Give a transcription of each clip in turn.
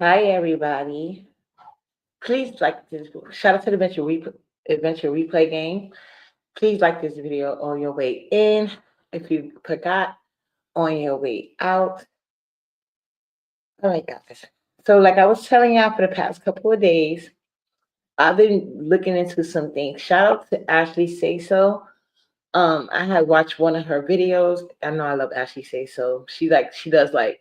Hi, everybody. Please like this. Shout out to the Adventure Replay game. Please like this video on your way in. If you forgot, on your way out. All right, guys. So, like I was telling y'all for the past couple of days, I've been looking into some things. Shout out to Ashley Say So. I had watched one of her videos. I know I love Ashley Say So. She does like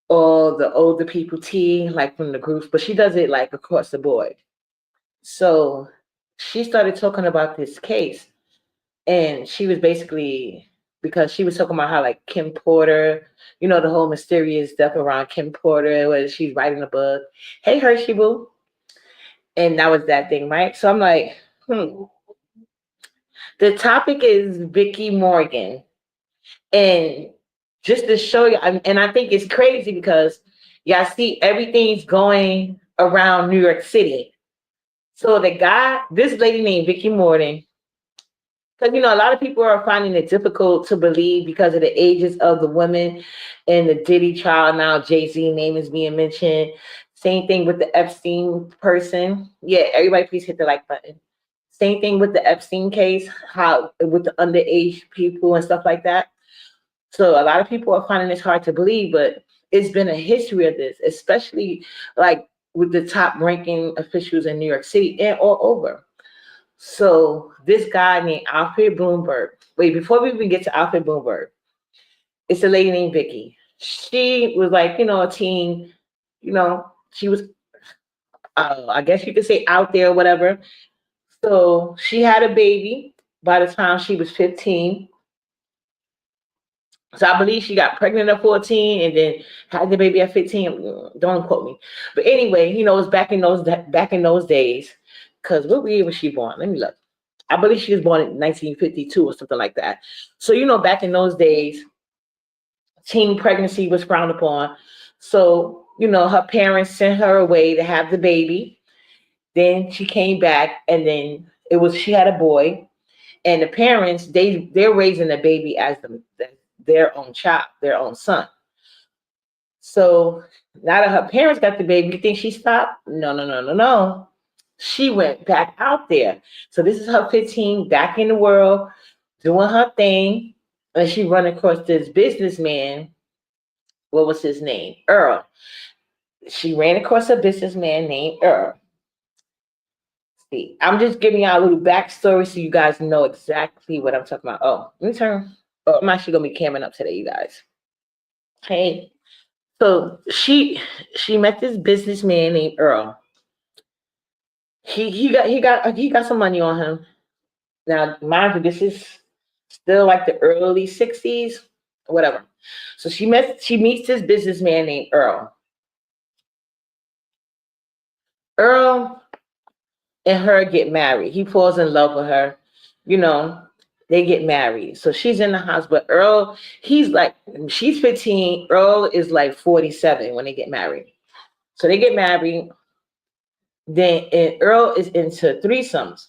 all the older people tea, like from the groups, but she does it like across the board. So she started talking about this case, and she was basically because she was talking about how like Kim Porter, the whole mysterious stuff around Kim Porter, whether she's writing a book. Hey Hershey Boo. And that was that thing, right? So I'm like, the topic is Vicky Morgan. And just to show you, and I think it's crazy because y'all see everything's going around New York City. So this lady named Vicky Morgan, because a lot of people are finding it difficult to believe because of the ages of the women and the Diddy trial. Now Jay-Z name is being mentioned. Same thing with the Epstein person. Yeah, everybody please hit the like button. Same thing with the Epstein case, how with the underage people and stuff like that. So a lot of people are finding this hard to believe, but it's been a history of this, especially like with the top ranking officials in New York City and all over. So this guy named Alfred Bloomberg. Wait, before we even get to Alfred Bloomberg, it's a lady named Vicky. She was like, a teen, she was, I guess you could say out there or whatever. So she had a baby by the time she was 15. So I believe she got pregnant at 14 and then had the baby at 15. Don't quote me. But anyway, it's back in those days. Because what year was she born? Let me look. I believe she was born in 1952 or something like that. So, back in those days, teen pregnancy was frowned upon. So, her parents sent her away to have the baby. Then she came back and then she had a boy. And the parents, they're raising the baby as their own child, their own son. So now that her parents got the baby, you think she stopped? No, no, no, no, no. She went back out there. So this is her 15 back in the world, doing her thing. And she run across this businessman. What was his name? Earl. She ran across a businessman named Earl. See, I'm just giving y'all a little backstory so you guys know exactly what I'm talking about. Oh, let me turn. Oh, I'm actually gonna be camming up today, you guys. Hey, so she met this businessman named Earl. He got some money on him. Now, mind you, this is still like the early 60s, whatever. So she meets this businessman named Earl. Earl and her get married. He falls in love with her. You know, they get married. So she's in the house, but Earl, she's 15. Earl is like 47 when they get married. So they get married. Then and Earl is into threesomes.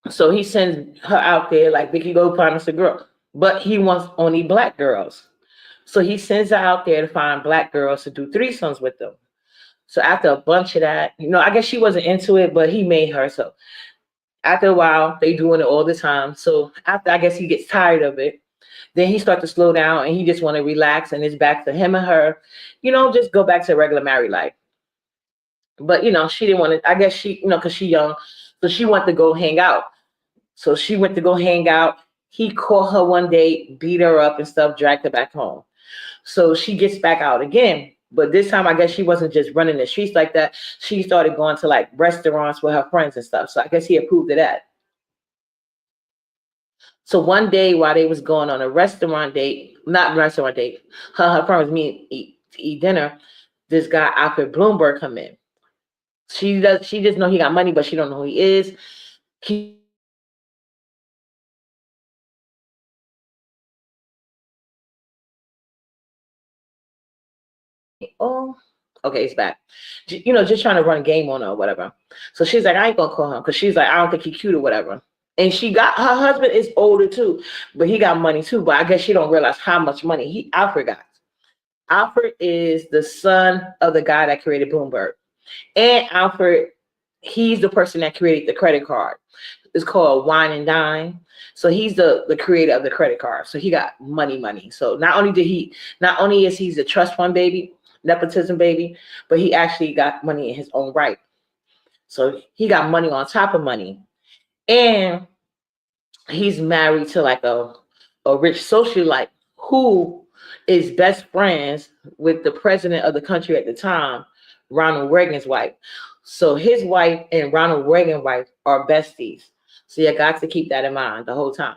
So he sends her out there like Vicky go find us a girl. But he wants only black girls. So he sends her out there to find black girls to do threesomes with them. So after a bunch of that, I guess she wasn't into it, but he made her. So after a while, they doing it all the time. So after I guess he gets tired of it, then he starts to slow down and he just want to relax and it's back to him and her, just go back to regular married life. But she didn't want to, I guess because she young, so she wanted to go hang out. So she went to go hang out. He called her one day, beat her up and stuff, dragged her back home. So she gets back out again. But this time, I guess she wasn't just running the streets like that. She started going to like restaurants with her friends and stuff. So I guess he approved of that. So one day while they was going on a restaurant date, not restaurant date, her friend was meeting to eat dinner. This guy Alfred Bloomberg come in. She just know he got money, but she don't know who he is. He oh, okay, it's back. Just trying to run a game on her or whatever. So she's like, I ain't gonna call him because she's like, I don't think he cute or whatever. And she got her husband is older too, but he got money too. But I guess she don't realize how much money Alfred got. Alfred is the son of the guy that created Bloomberg. And Alfred, he's the person that created the credit card. It's called Wine and Dine. So he's the creator of the credit card. So he got money. So not only is he the trust fund baby, nepotism baby, but he actually got money in his own right. So he got money on top of money. And he's married to like a rich socialite who is best friends with the president of the country at the time, Ronald Reagan's wife. So his wife and Ronald Reagan's wife are besties. So you got to keep that in mind the whole time.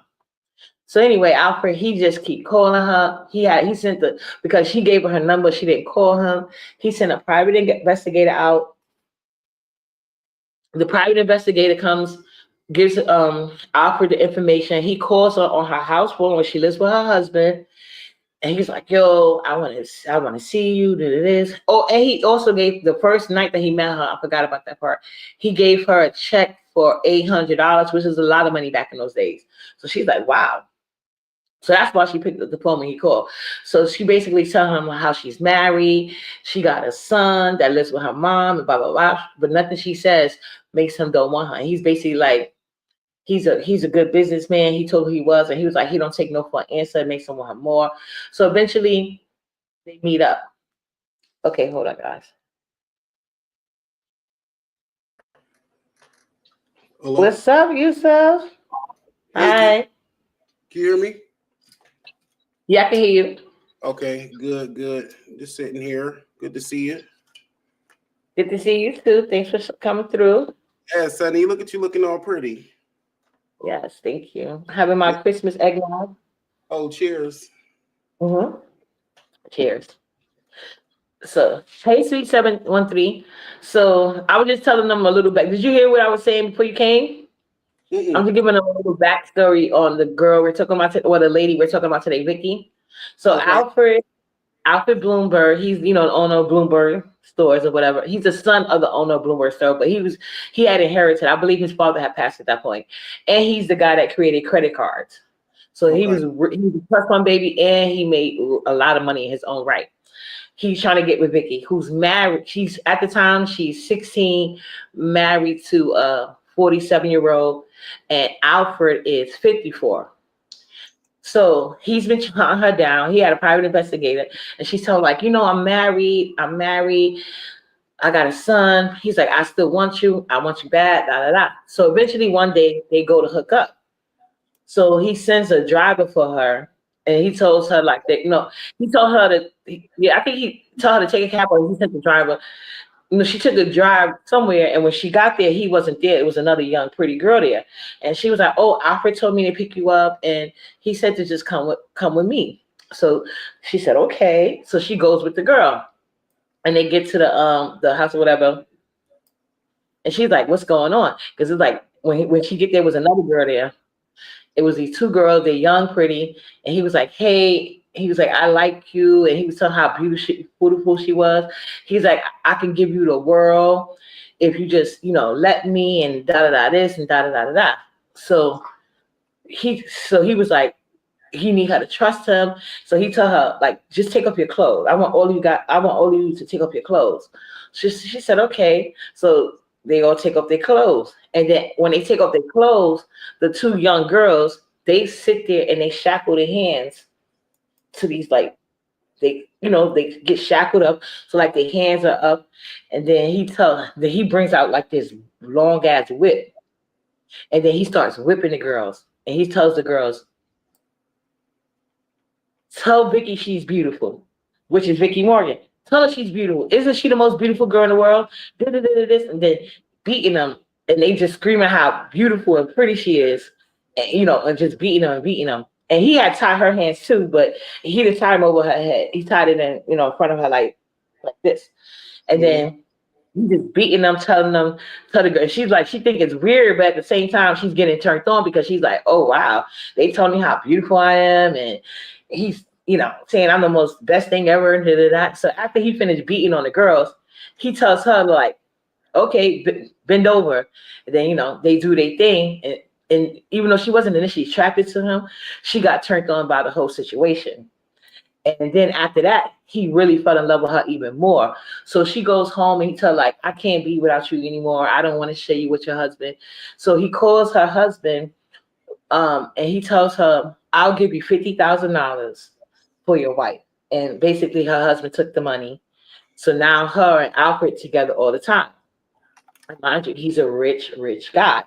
So anyway, Alfred, he just keep calling her. He sent because she gave her number, she didn't call him. He sent a private investigator out. The private investigator comes, gives Alfred the information. He calls her on her house phone when she lives with her husband, and he's like, "Yo, I want to see you." This. Oh, and he also gave the first night that he met her. I forgot about that part. He gave her a check for $800, which is a lot of money back in those days. So she's like, "Wow." So that's why she picked up the phone when he called. So she basically tell him how she's married. She got a son that lives with her mom and blah, blah, blah. But nothing she says makes him don't want her. And he's basically like, he's a good businessman. He told who he was. And he was like, he don't take no for an answer. It makes him want her more. So eventually they meet up. Okay, hold on, guys. Hello? What's up, Yusuf? Hi. Can you hear me? Yeah, I can hear you. Okay, good. Just sitting here. Good to see you. Good to see you too. Thanks for coming through. Yeah, Sonny, look at you looking all pretty. Yes, thank you. Having my Christmas eggnog. Oh, cheers. Mm-hmm. Cheers. So, hey, Sweet 713. So, I was just telling them a little bit. Did you hear what I was saying before you came? I'm just giving them a little backstory on the girl we're talking about, or the lady we're talking about today, Vicky. So, okay. Alfred Bloomberg, he's the owner of Bloomberg stores or whatever. He's the son of the owner of Bloomberg store, but he had inherited. I believe his father had passed at that point, and he's the guy that created credit cards. So he was a trust fund baby, and he made a lot of money in his own right. He's trying to get with Vicky, who's married. She's at the time she's 16, married to a 47-year-old, and Alfred is 54. So he's been hunting her down. He had a private investigator, and she's telling like, I'm married. I got a son. He's like, I still want you. I want you bad. Da da da. So eventually, one day they go to hook up. So he sends a driver for her, and he tells her like that. He told her to. I think he told her to take a cab, or he sent the driver. She took a drive somewhere, and when she got there, he wasn't there. It was another young, pretty girl there, and she was like, "Oh, Alfred told me to pick you up, and he said to just come with me." So she said, "Okay." So she goes with the girl, and they get to the house or whatever, and she's like, "What's going on?" Because it's like when she get there, was another girl there. It was these two girls, they're young, pretty, and he was like, "Hey." He was like, "I like you," and he was telling how beautiful she was. He's like, "I can give you the world if you just, let me," and da da da this and da da da da da. So he was like, he need her to trust him. So he told her like, "Just take off your clothes. I want all of you to take off your clothes." She said, "Okay." So they all take off their clothes, and then when they take off their clothes, the two young girls, they sit there and they shackle their hands to these like they get shackled up, so like their hands are up, and then he brings out like this long ass whip, and then he starts whipping the girls, and he tells the girls, "Tell Vicky she's beautiful," which is Vicky Morgan. "Tell her she's beautiful. Isn't she the most beautiful girl in the world?" This, and then beating them, and they just screaming how beautiful and pretty she is, and just beating them. And he had tied her hands too, but he didn't tie them over her head. He tied it in front of her like this, and then he just beating them, telling the girl. She's like, she think it's weird, but at the same time, she's getting turned on because she's like, "Oh wow, they told me how beautiful I am," and he's saying I'm the most best thing ever, and that. So after he finished beating on the girls, he tells her like, "Okay, bend over," and then they do their thing, and even though she wasn't initially attracted to him, she got turned on by the whole situation. And then after that, he really fell in love with her even more. So she goes home and he tells like, I can't be without you anymore. I don't want to share you with your husband. So he calls her husband, and he tells her, I'll give you $50,000 for your wife. And basically her husband took the money. So now her and Alfred together all the time. And mind you, he's a rich, rich guy.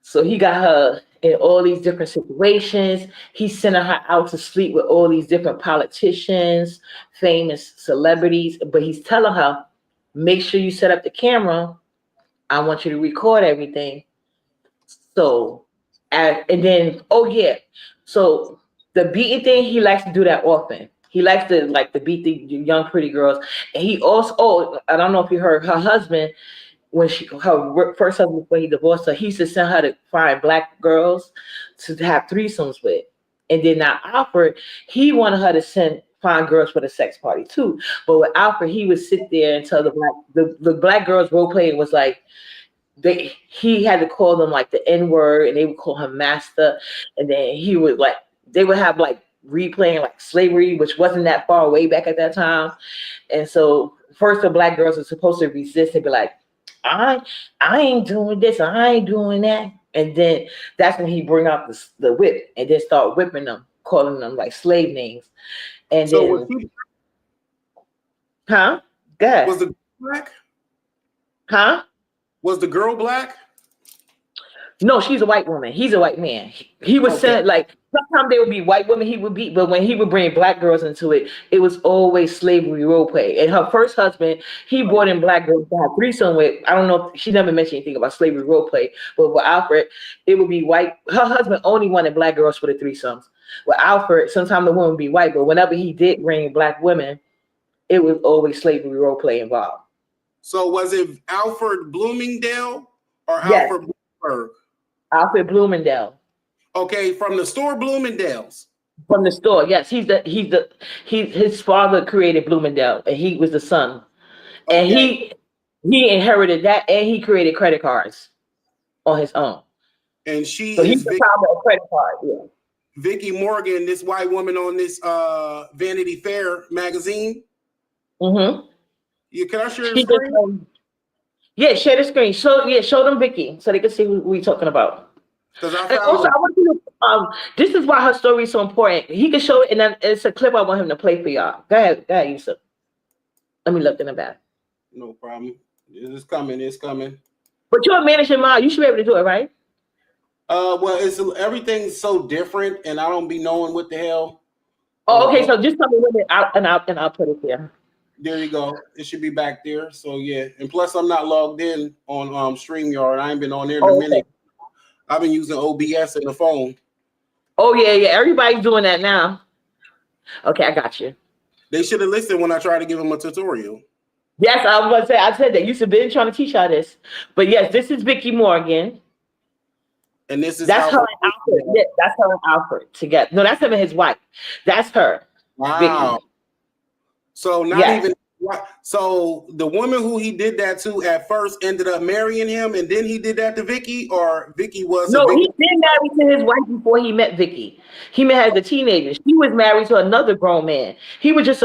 So he got her in all these different situations. He's sending her out to sleep with all these different politicians, famous celebrities. But he's telling her, make sure you set up the camera. I want you to record everything. So, and then, oh yeah. So the beating thing, he likes to do that often. He likes to like to beat the young pretty girls. And he also, oh, I don't know if you heard, her husband, when her first husband before he divorced her, he used to send her to find black girls to have threesomes with. And then now Alfred, he wanted her to find girls for the sex party too. But with Alfred, he would sit there and tell the black girls role playing was like he had to call them like the N-word and they would call him master. And then he would like they would have like replaying like slavery, which wasn't that far away back at that time. And so first the black girls are supposed to resist and be like, I ain't doing this, I ain't doing that. And then that's when he bring out the whip and then start whipping them, calling them like slave names. And So then huh? Good. was the girl black? Huh? Was the girl black? No, she's a white woman. He's a white man. He was saying like sometimes they would be white women he would beat, but when he would bring black girls into it, it was always slavery role play. And her first husband, he brought in black girls to have threesome with. I don't know. She never mentioned anything about slavery role play, but with Alfred, it would be white. Her husband only wanted black girls for the threesomes. With Alfred, sometimes the woman would be white, but whenever he did bring black women, it was always slavery role play involved. So was it Alfred Bloomingdale or Yes. Alfred Bloomberg? Alfred Bloomingdale. Okay, from the store Bloomingdale's. From the store, yes. His father created Bloomingdale, and he was the son. And Okay. he inherited that, and he created credit cards on his own. And she So is he's the father of credit card. Yeah. Vicky Morgan, this white woman on this Vanity Fair magazine. Mm-hmm. Yeah, can I share the screen? Yeah, share the screen. Show them Vicky so they can see who we're talking about. Because I And also, I want you to, this is why her story is so important. He can show it, and then it's a clip I want him to play for y'all. Go ahead, Yusuf. Let me look in the back. No problem. It's coming. It's coming. But you're a managing model. You should be able to do it, right? Well, everything's so different, and I don't be knowing what the hell. Oh, okay. So just tell me when I'll put it there. There you go. It should be back there. So yeah, and plus I'm not logged in on StreamYard. I ain't been on there in a minute. I've been using OBS in the phone. Oh yeah. Everybody's doing that now. Okay, I got you. They should have listened when I tried to give them a tutorial. Yes, I was going to say. I said that. You should have been trying to teach y'all this. But yes, this is Vicky Morgan. And this is that's her and Alfred. Yeah, that's her and Alfred together. No, that's him and his wife. That's her. Wow. Vicky. So not even. So the woman who he did that to at first ended up marrying him, and then he did that to Vicky, or Vicky was. No, he did marry to his wife before he met Vicky. He met her as a teenager. She was married to another grown man. He was just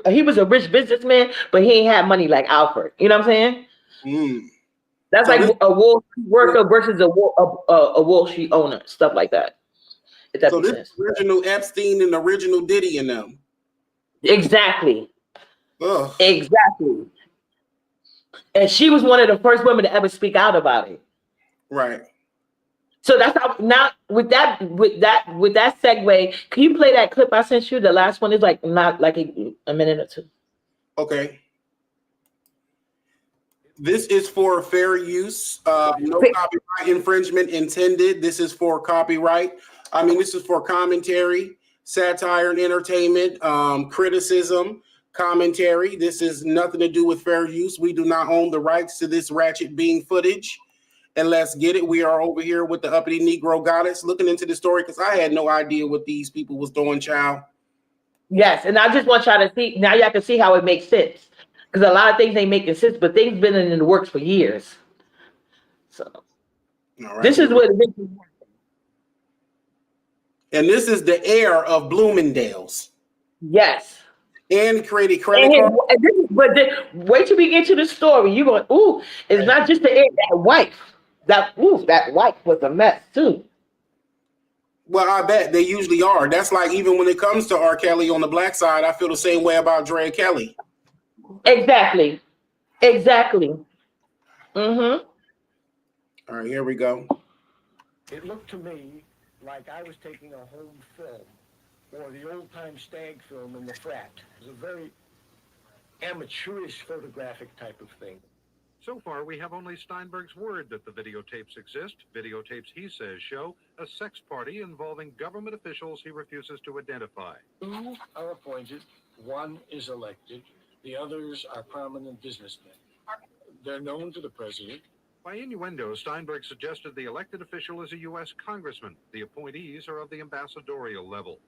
he was a rich businessman, but he ain't had money like Alfred. You know what I'm saying? Mm. That's so like a Wall Street worker versus a Wall Street owner, stuff like that. If that makes sense. Original Epstein and original Diddy in them. Exactly. Ugh. Exactly. And she was one of the first women to ever speak out about it. Right. So that's how now with that segue, can you play that clip I sent you? The last one is like not like a minute or two. Okay. This is for fair use. No copyright infringement intended. This is for copyright. I mean, this is for commentary, satire and entertainment, criticism, commentary. This is nothing to do with fair use. We do not own the rights to this ratchet being footage. And let's get it. We are over here with the uppity Negro goddess looking into the story because I had no idea what these people was doing, child. Yes, and I just want y'all to see. Now y'all can see how it makes sense. Because a lot of things ain't making sense, but things been in the works for years. So this is what it is. And this is the heir of Bloomingdale's. Yes. And created credit And cards. wait till we get to the story. You going, ooh, it's not just that wife. That wife was a mess too. Well, I bet they usually are. That's like even when it comes to R. Kelly on the black side, I feel the same way about Dre Kelly. Exactly. Exactly. Mm-hmm. All right, here we go. It looked to me like I was taking a home film or the old-time stag film in the frat. It was a very amateurish photographic type of thing. So far, we have only Steinberg's word that the videotapes exist. Videotapes, he says, show a sex party involving government officials he refuses to identify. Two are appointed, one is elected, the others are prominent businessmen. They're known to the president. By innuendo, Steinberg suggested the elected official is a U.S. congressman. The appointees are of the ambassadorial level.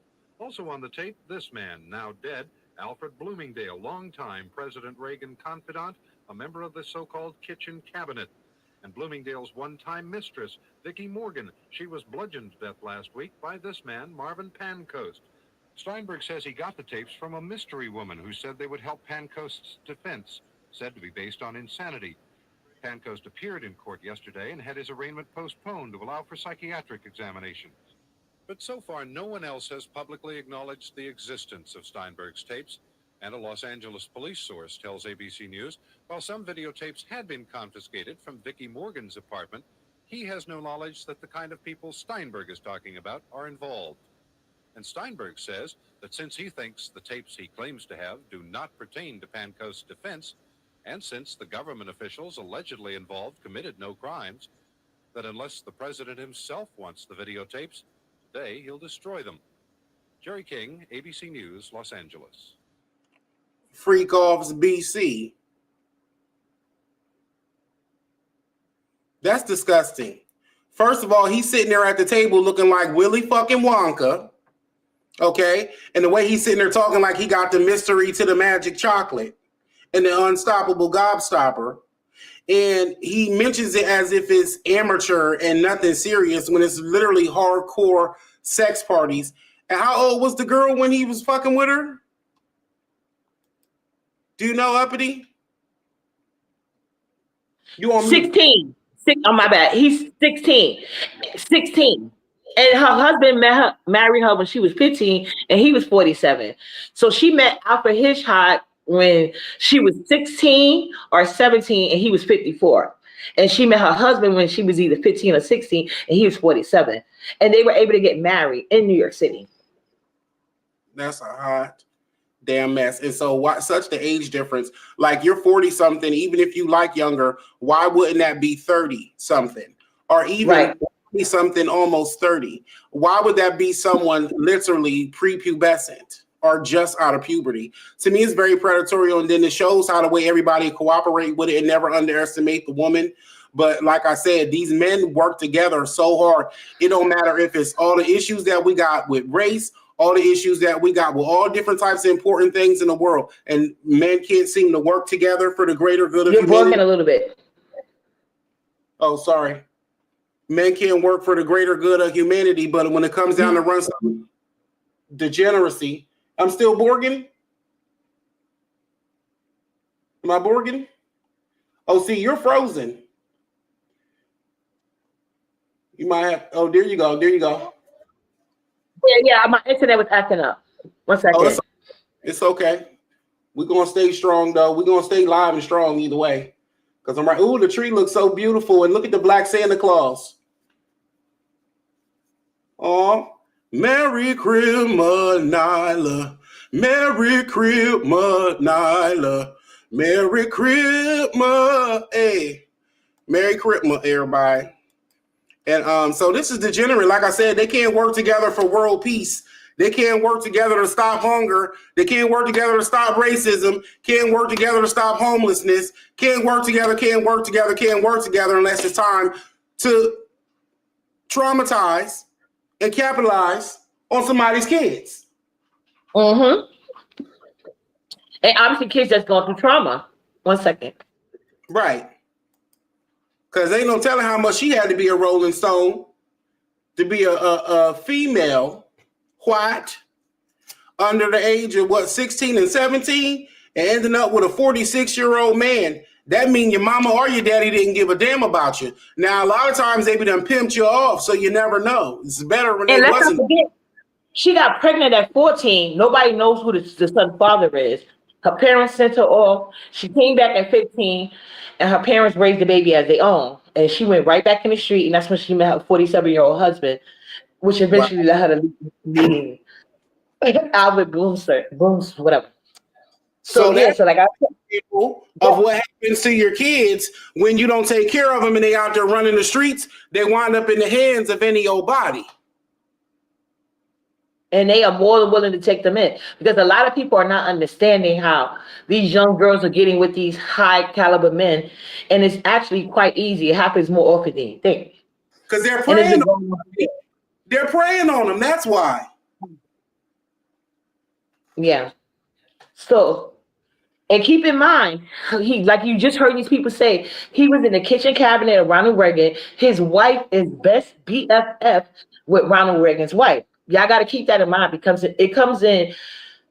Also on the tape, this man, now dead, Alfred Bloomingdale, longtime President Reagan confidant, a member of the so-called kitchen cabinet. And Bloomingdale's one-time mistress, Vicky Morgan. She was bludgeoned to death last week by this man, Marvin Pancoast. Steinberg says he got the tapes from a mystery woman who said they would help Pancoast's defense, said to be based on insanity. Pancoast appeared in court yesterday and had his arraignment postponed to allow for psychiatric examinations. But so far, no one else has publicly acknowledged the existence of Steinberg's tapes, and a Los Angeles police source tells ABC News, while some videotapes had been confiscated from Vicky Morgan's apartment, he has no knowledge that the kind of people Steinberg is talking about are involved. And Steinberg says that since he thinks the tapes he claims to have do not pertain to Pancoast's defense, and since the government officials allegedly involved committed no crimes, that unless the president himself wants the videotapes, today he'll destroy them. Jerry King, ABC News, Los Angeles. Freak offs BC. That's disgusting. First of all, he's sitting there at the table looking like Willy fucking Wonka. Okay? And the way he's sitting there talking like he got the mystery to the magic chocolate and the unstoppable gobstopper. And he mentions it as if it's amateur and nothing serious when it's literally hardcore sex parties. And how old was the girl when he was fucking with her? Do you know, Uppity? You on 16. Oh, my bad. He's 16. 16. And her husband married her when she was 15, and he was 47. So she met Alfred Hitchcock when she was 16 or 17, and he was 54. And she met her husband when she was either 15 or 16, and he was 47. And they were able to get married in New York City. That's a hot damn mess. And so why such the age difference? Like you're 40 something, even if you like younger, why wouldn't that be 30 something? Or even 20 something, almost 30. Why would that be someone literally prepubescent or just out of puberty? To me, it's very predatory. And then it shows how the way everybody cooperate with it and never underestimate the woman. But like I said, these men work together so hard. It don't matter if it's all the issues that we got with race, all the issues that we got with all different types of important things in the world. And men can't seem to work together for the greater good of humanity. You're working a little bit. Oh, sorry. Men can't work for the greater good of humanity, but when it comes down to run some degeneracy, I'm still Borging? Am I Borging? Oh, see, you're frozen. You might have, oh, there you go. There you go. Yeah, my internet was acting up. 1 second. Oh, it's okay. We're going to stay strong, though. We're going to stay live and strong either way. Because I'm like, ooh, the tree looks so beautiful. And look at the black Santa Claus. Oh, Merry Christmas, Nyla. Merry Christmas, Nyla. Merry Christmas. Hey, Merry Christmas, everybody. And so this is degenerate. Like I said, they can't work together for world peace. They can't work together to stop hunger. They can't work together to stop racism. Can't work together to stop homelessness. Can't work together unless it's time to traumatize and capitalize on somebody's kids. Mm-hmm. And obviously kids that's going through trauma. 1 second. Right. Because ain't no telling how much she had to be a Rolling Stone to be a female, white, under the age of 16 and 17 and ending up with a 46-year-old man, that means your mama or your daddy didn't give a damn about you. Now, a lot of times they be done pimped you off, so you never know. It's better when And it let's not wasn't. forget, she got pregnant at 14. Nobody knows who the son's father is. Her parents sent her off. She came back at 15, and her parents raised the baby as their own. And she went right back in the street, and that's when she met her 47-year-old husband, which eventually led her to leave Albert Booms, whatever. So yeah, that's so like I of what happens to your kids when you don't take care of them and they out there running the streets, they wind up in the hands of any old body. and they are more than willing to take them in because a lot of people are not understanding how these young girls are getting with these high caliber men, and it's actually quite easy. It happens more often than you think. Because they're And it's preying been on going on for years. they're preying on them. That's why. Yeah. So, and keep in mind, he like you just heard these people say, he was in the kitchen cabinet of Ronald Reagan. His wife is best BFF with Ronald Reagan's wife. Y'all got to keep that in mind because it comes in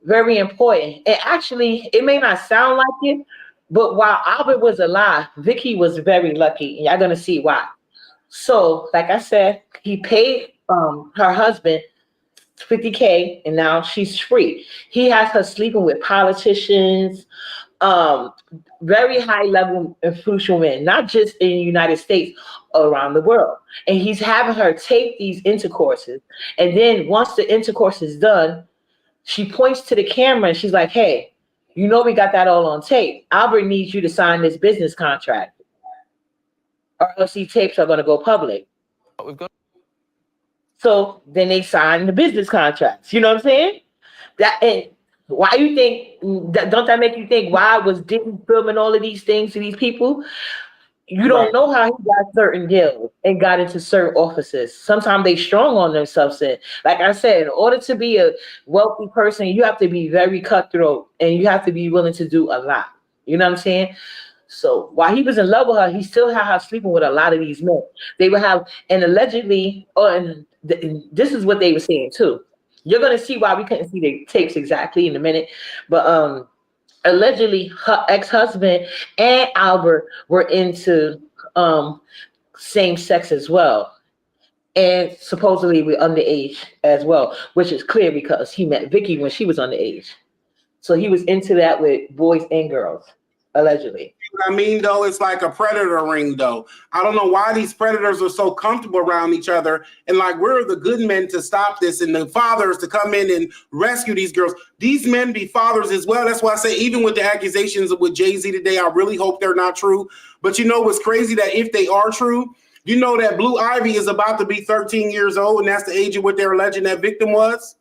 very important. And actually, it may not sound like it, but while Albert was alive, Vicky was very lucky, and y'all gonna see why. So, like I said, he paid her husband 50K, and now she's free. He has her sleeping with politicians, um, very high level influential men, not just in the United States, around the world. And he's having her tape these intercourses. And then once the intercourse is done, she points to the camera and she's like, hey, you know, we got that all on tape. Albert needs you to sign this business contract, or else these tapes are going to go public. We've got. So then they sign the business contracts. You know what I'm saying? That and why you think don't that make you think why was Diddy filming all of these things to these people? You don't know how he got certain deals and got into certain offices. Sometimes they strong on themselves. And like I said, in order to be a wealthy person, you have to be very cutthroat and you have to be willing to do a lot. You know what I'm saying? So while he was in love with her, he still had her sleeping with a lot of these men. They would have, and allegedly, and this is what they were saying too. You're gonna see why we couldn't see the tapes exactly in a minute, but allegedly her ex-husband and Albert were into same sex as well, and supposedly we're underage as well, which is clear because he met Vicky when she was underage. So he was into that with boys and girls, allegedly. I mean, though, it's like a predator ring, though. I don't know why these predators are so comfortable around each other. And like, we're the good men to stop this and the fathers to come in and rescue these girls. These men be fathers as well. That's why I say, even with the accusations with Jay-Z today, I really hope they're not true. But you know what's crazy? That if they are true, you know that Blue Ivy is about to be 13 years old, and that's the age of what they're alleging that victim was.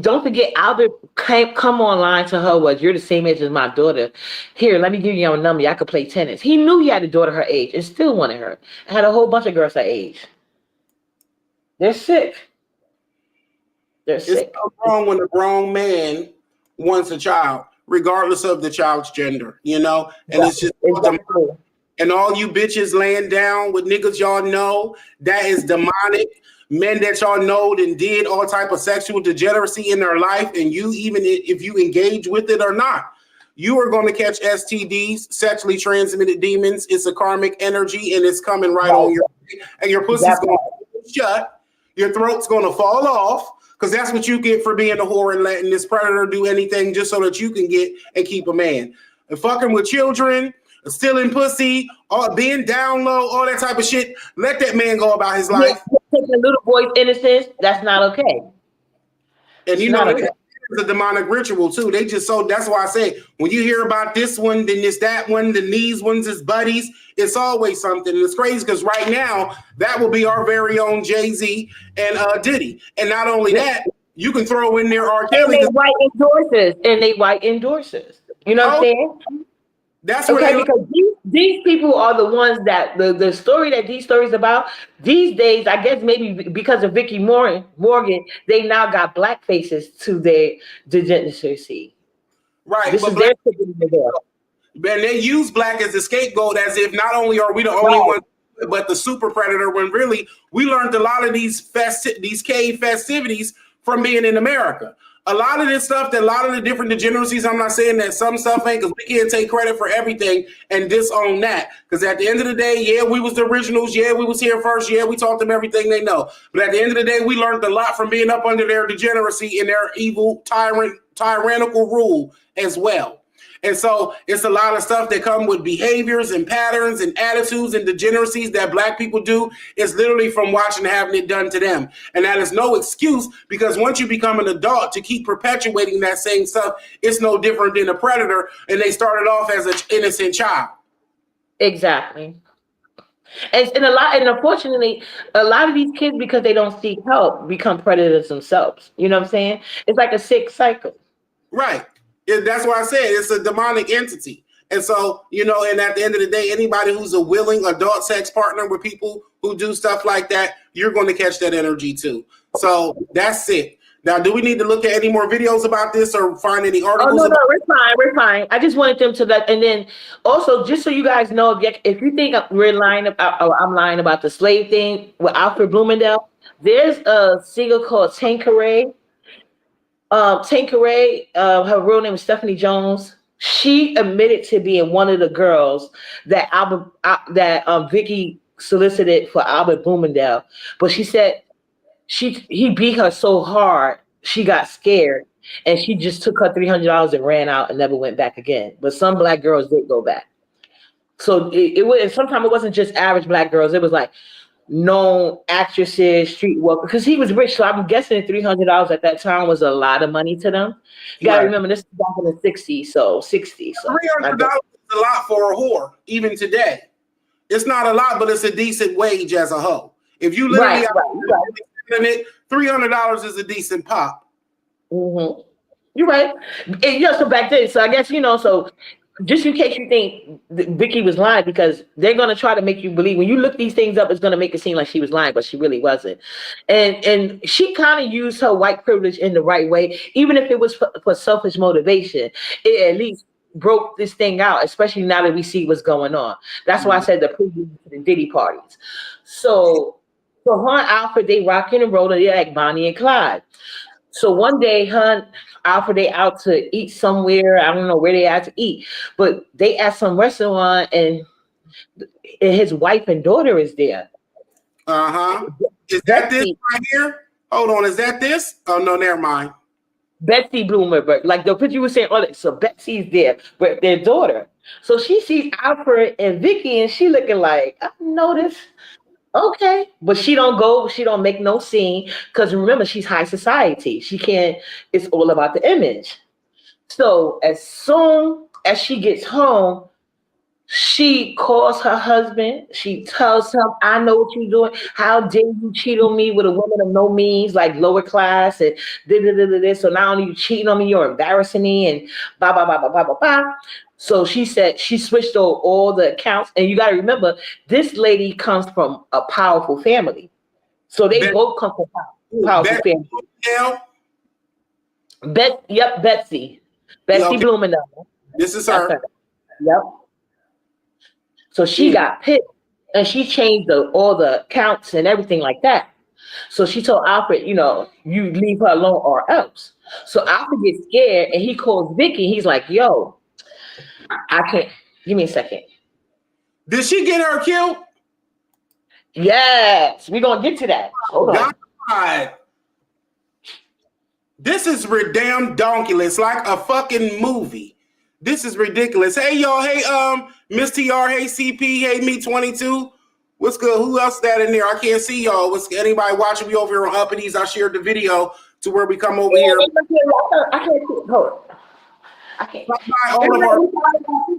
Don't forget, Albert come online to her was, you're the same age as my daughter. Here, let me give you your number. I could play tennis. He knew he had a daughter her age and still wanted her. I had a whole bunch of girls her age. They're sick. They're sick. It's so wrong when a grown man wants a child, regardless of the child's gender, you know? And it's just exactly. And all you bitches laying down with niggas y'all know, that is demonic. Men that y'all know and did all type of sexual degeneracy in their life, and you, even if you engage with it or not, you are going to catch STDs, sexually transmitted demons. It's a karmic energy, and it's coming right on your, and your pussy's going to shut. Your throat's going to fall off, because that's what you get for being a whore and letting this predator do anything just so that you can get and keep a man. And fucking with children, stealing pussy, or being down low, all that type of shit. Let that man go about his life. Taking a little boy's innocence, that's not okay. And you know, it's a demonic ritual too. They just so that's why I say when you hear about this one, then it's that one, then these ones is buddies. It's always something. And it's crazy because right now that will be our very own Jay-Z and Diddy. And not only that, you can throw in there R. Kelly. And they white endorsers. You know what I'm saying? That's okay, because these people are the ones that the story that these stories about these days, I guess maybe because of Vicky Morgan, they now got black faces to their degeneracy. Right. This is black, their and they use black as a scapegoat as if not only are we the only one, but the super predator, when really we learned a lot of these cave festivities from being in America. A lot of this stuff, a lot of the different degeneracies, I'm not saying that some stuff ain't, because we can't take credit for everything and disown that. Because at the end of the day, yeah, we was the originals. Yeah, we was here first. Yeah, we taught them everything they know. But at the end of the day, we learned a lot from being up under their degeneracy and their evil, tyrannical rule as well. And so it's a lot of stuff that come with behaviors and patterns and attitudes and degeneracies that Black people do. It's literally from watching and having it done to them. And that is no excuse, because once you become an adult to keep perpetuating that same stuff, it's no different than a predator, and they started off as an innocent child. Exactly. And unfortunately, a lot of these kids, because they don't seek help, become predators themselves. You know what I'm saying? It's like a sick cycle. Right. That's why I said it's a demonic entity. And so, and at the end of the day, anybody who's a willing adult sex partner with people who do stuff like that, you're going to catch that energy too. So that's it. Now, do we need to look at any more videos about this or find any articles? Oh, no, we're fine. I just wanted them to let, and then also, just so you guys know, if you think we're lying about, or I'm lying about the slave thing with Alfred Bloomingdale, there's a singer called Tanqueray. Her real name is Stephanie Jones. She admitted to being one of the girls that Vicky solicited for Albert Bloomingdale, but she said he beat her so hard she got scared and she just took her $300 and ran out and never went back again. But some Black girls did go back. So it was, sometimes it wasn't just average Black girls. It was like known actresses, street workers, because he was rich. So I'm guessing $300 at that time was a lot of money to them. You gotta remember, this is back in the 60s, so 60s. So $300 is a lot for a whore, even today. It's not a lot, but it's a decent wage as a hoe. If you literally $300 is a decent pop. Mm-hmm. You're right. And, so back then, so I guess, so just in case you think Vicky was lying, because they're going to try to make you believe, when you look these things up, it's going to make it seem like she was lying, but she really wasn't. And she kind of used her white privilege in the right way, even if it was for selfish motivation. It at least broke this thing out, especially now that we see what's going on. That's why I said the prelude to the Diddy parties. So her and Alfred, they rocking and rolling, they're like Bonnie and Clyde. So one day, Alfred, they out to eat somewhere. I don't know where they had to eat, but they at some restaurant, and his wife and daughter is there. Is that this right here? Hold on, is that this? Oh no, never mind. Betsy Bloomberg, like the picture you were saying earlier. So Betsy's there with their daughter. So she sees Alfred and Vicky, and she looking like, I know this. Okay, but she don't make no scene, because remember, she's high society. She can't, it's all about the image. So as soon as she gets home, she calls her husband. She tells him, I know what you're doing. How dare you cheat on me with a woman of no means, like lower class, and so not only you cheating on me, you're embarrassing me, and blah, blah, blah, blah, blah, blah, blah. So she said she switched over all the accounts. And you got to remember, this lady comes from a powerful family. So they both come from powerful family. Betsy. Betsy Bloomingdale. This is her. Yep. So she got pissed, and she changed all the accounts and everything like that. So she told Alfred, you leave her alone or else. So Alfred gets scared, and he calls Vicky. He's like, yo, I can't. Give me a second. Did she get her killed? Yes, we're gonna get to that. Hold on. God. This is redonkulous, like a fucking movie. This is ridiculous. Hey y'all, hey Miss TR, hey CP, hey me 22. What's good? Who else that in there? I can't see y'all. What's anybody watching me over here on Uppity? I shared the video to where we come over here. I can't see. Hold on. I can't.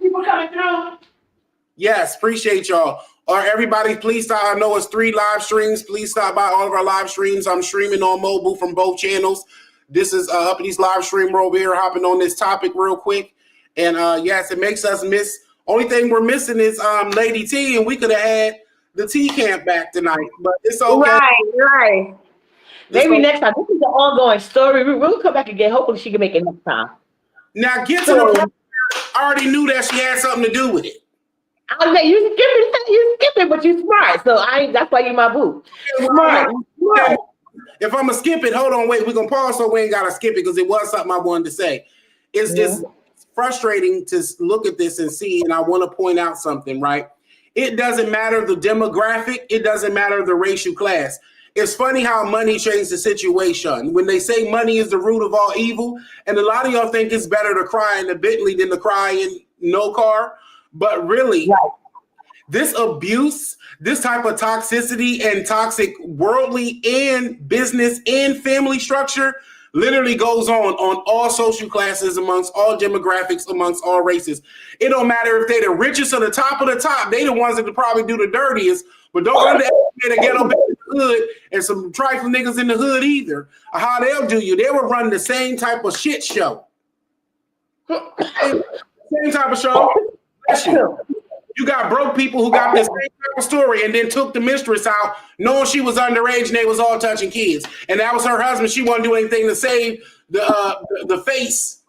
People coming through. Yes, appreciate y'all. Or everybody, please stop. I know it's 3 live streams. Please stop by all of our live streams. I'm streaming on mobile from both channels. This is Uppy's live stream. We're over here hopping on this topic real quick. And yes, it makes us miss. Only thing we're missing is Lady T, and we could have had the T camp back tonight, but it's okay. Right. Maybe next time. This is an ongoing story. We'll come back again. Hopefully she can make it next time. Now get to the part. I already knew that she had something to do with it. I was like, you skip it, but you smart. So that's why you my boo. Smart. if I'm gonna skip it, hold on, wait, we're gonna pause so we ain't gotta skip it because it was something I wanted to say. It's frustrating to look at this and see, and I want to point out something, right? It doesn't matter the demographic, it doesn't matter the racial class. It's funny how money changes the situation. When they say money is the root of all evil, and a lot of y'all think it's better to cry in the Bentley than to cry in no car, but really, this abuse, this type of toxicity and toxic worldly and business and family structure literally goes on all social classes, amongst all demographics, amongst all races. It don't matter if they're the richest or the top of the top. They the ones that probably do the dirtiest, but don't underestimate a ghetto bitch in the hood and some trifling niggas in the hood either. How they'll do you. They will run the same type of shit show. Same type of show. Bless you. You got broke people who got this same type of story and then took the mistress out knowing she was underage and they was all touching kids. And that was her husband. She wouldn't do anything to save the face.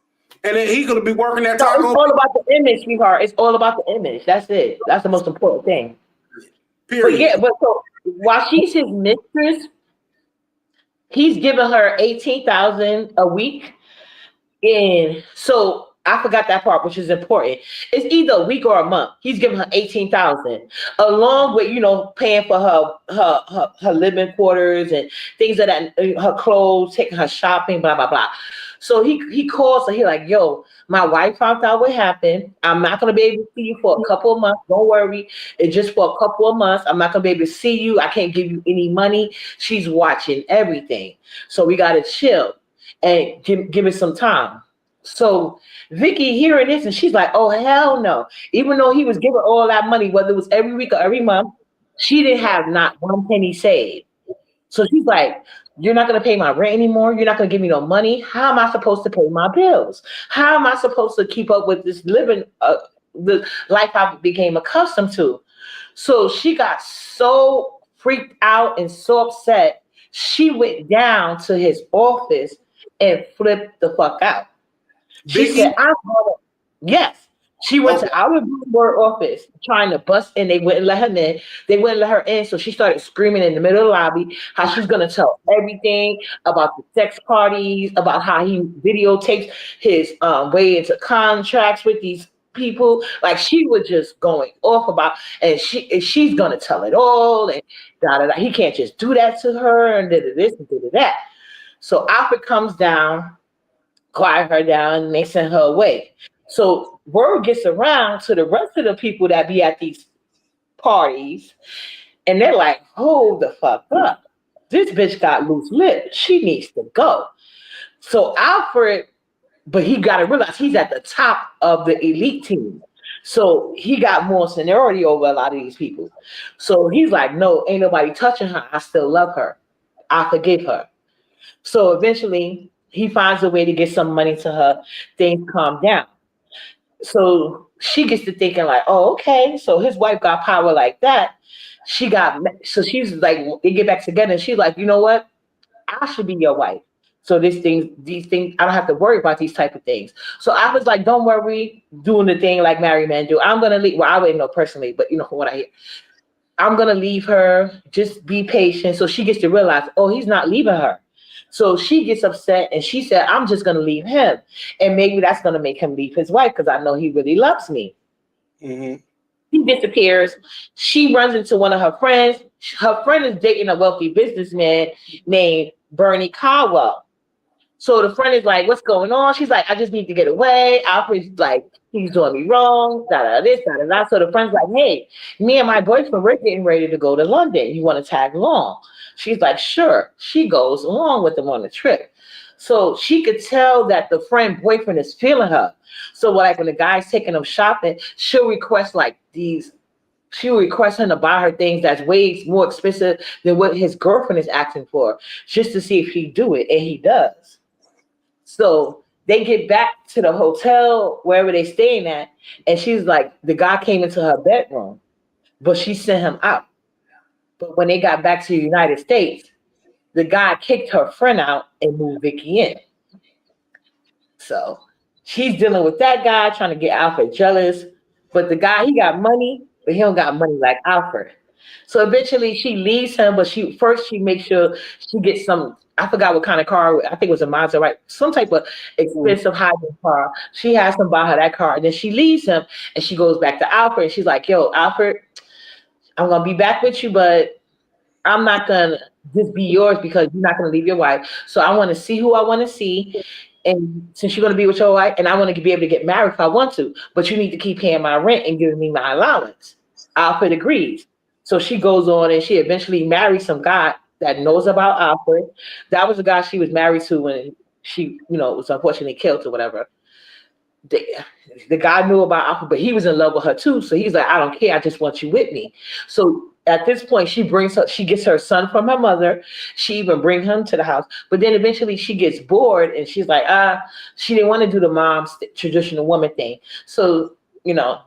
And then he could be working that taco. It's all about the image, sweetheart. It's all about the image. That's it. That's the most important thing. Period. But so while she's his mistress, he's giving her $18,000 a week. And so I forgot that part, which is important. It's either a week or a month. He's giving her $18,000, along with paying for her living quarters and things like that, her clothes, taking her shopping, blah blah blah. So he calls her. He's like, "Yo, my wife found out what happened. I'm not gonna be able to see you for a couple of months. Don't worry. It's just for a couple of months. I'm not gonna be able to see you. I can't give you any money. She's watching everything. So we gotta chill and give it some time." So Vicky hearing this and she's like, "Oh hell no!" Even though he was giving all that money, whether it was every week or every month, she didn't have not one penny saved. So she's like, "You're not gonna pay my rent anymore. You're not gonna give me no money. How am I supposed to pay my bills? How am I supposed to keep up with this living, the life I became accustomed to?" So she got so freaked out and so upset, she went down to his office and flipped the fuck out. She said, yes. She went to our board office trying to bust in. They wouldn't let her in. They wouldn't let her in. So she started screaming in the middle of the lobby how she's going to tell everything about the sex parties, about how he videotapes his way into contracts with these people. Like she was just going off about, and she's going to tell it all. And da da da. He can't just do that to her and did this and did that. So Alfred comes down, quiet her down, and they send her away. So word gets around to the rest of the people that be at these parties, and they're like, "Hold the fuck up. This bitch got loose lips. She needs to go." So Alfred, but he got to realize he's at the top of the elite team. So he got more seniority over a lot of these people. So he's like, "No, ain't nobody touching her. I still love her. I forgive her." So eventually he finds a way to get some money to her. Things calm down. So she gets to thinking like, "Oh, okay. So his wife got power like that." So she's like, they get back together and she's like, "You know what? I should be your wife. So these things, I don't have to worry about these type of things." So I was like, "Don't worry, doing the thing like married men do. I'm going to leave." Well, I wouldn't know personally, but from what I hear, "I'm going to leave her. Just be patient." So she gets to realize, oh, he's not leaving her. So she gets upset and she said, "I'm just going to leave him. And maybe that's going to make him leave his wife because I know he really loves me." Mm-hmm. He disappears. She runs into one of her friends. Her friend is dating a wealthy businessman named Bernie Caldwell. So the friend is like, "What's going on?" She's like, "I just need to get away." Alfred's like, "He's doing me wrong, this, that. So the friend's like, "Hey, me and my boyfriend, we're getting ready to go to London. You want to tag along?" She's like, "Sure." She goes along with them on the trip. So she could tell that the friend boyfriend is feeling her. So like when the guy's taking them shopping, she'll request him to buy her things that's way more expensive than what his girlfriend is asking for, just to see if he do it, and he does. So they get back to the hotel, wherever they staying at, and she's like, the guy came into her bedroom, but she sent him out. But when they got back to the United States, the guy kicked her friend out and moved Vicky in. So she's dealing with that guy, trying to get Alfred jealous. But the guy, he got money, but he don't got money like Alfred. So eventually she leaves him, but she makes sure she gets some. I forgot what kind of car. I think it was a Mazda, right? Some type of expensive high-end car. She has him buy her that car, and then she leaves him, and she goes back to Alfred, and she's like, "Yo, Alfred, I'm gonna be back with you, but I'm not gonna just be yours because you're not gonna leave your wife. So I want to see who I want to see, and since you're gonna be with your wife, and I want to be able to get married if I want to, but you need to keep paying my rent and giving me my allowance." Alfred agrees. So she goes on and she eventually marries some guy that knows about Alfred. That was the guy she was married to when she, was unfortunately killed or whatever. The guy knew about Alfred, but he was in love with her too. So he's like, I don't care. I just want you with me. So at this point, she gets her son from her mother. She even brings him to the house. But then eventually she gets bored and she's like, she didn't want to do the mom's traditional woman thing. So,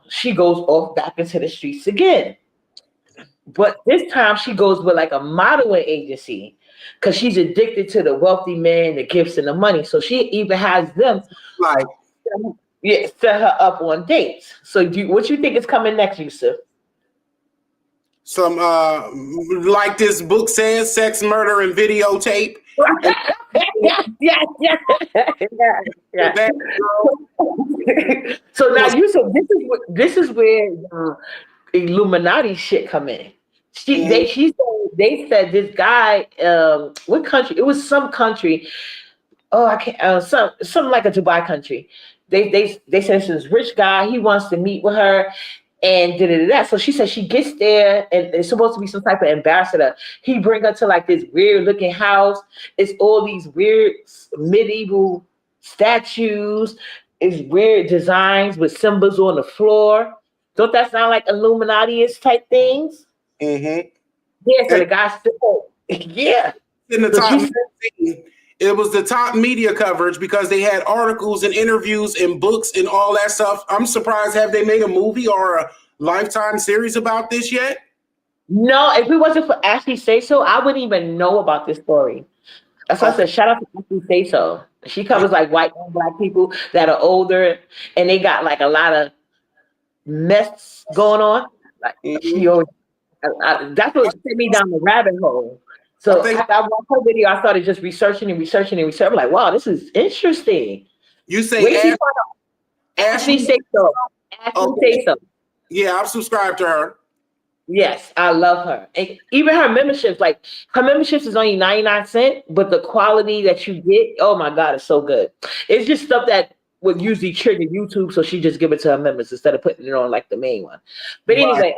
she goes off back into the streets again. But this time she goes with like a modeling agency because she's addicted to the wealthy men, the gifts, and the money. So she even has them Like, set her up on dates. So what you think is coming next, Yusuf? some like this book says, sex, murder, and videotape. Yeah. So now, Yusuf, this is where Illuminati shit come in. They said this guy, what country? It was some country. Oh, I can't. Something like a Dubai country. They said this rich guy. He wants to meet with her, and da. So she said she gets there, and it's supposed to be some type of ambassador. He bring her to like this weird looking house. It's all these weird medieval statues. It's weird designs with symbols on the floor. Don't that sound like Illuminati-ish type things? Mm-hmm. Yeah, so the guy still, yeah. In the top magazine, it was the top media coverage because they had articles and interviews and books and all that stuff. I'm surprised, have they made a movie or a Lifetime series about this yet? No, if it wasn't for Ashley Say So, I wouldn't even know about this story. That's why I said shout out to Ashley Say So. She covers like white and black people that are older and they got like a lot of mess going on. Like she always, that's what sent me down the rabbit hole. So I watched her video. I started just researching. I'm like, wow, this is interesting. You say Ashley Say So. Ashley Say So. Yeah, I've subscribed to her. Yes, I love her. And even her memberships, like her memberships is only 99 cents, but the quality that you get, oh my God, it's so good. It's just stuff that would usually trigger YouTube, so she just give it to her members instead of putting it on like the main one. But anyway,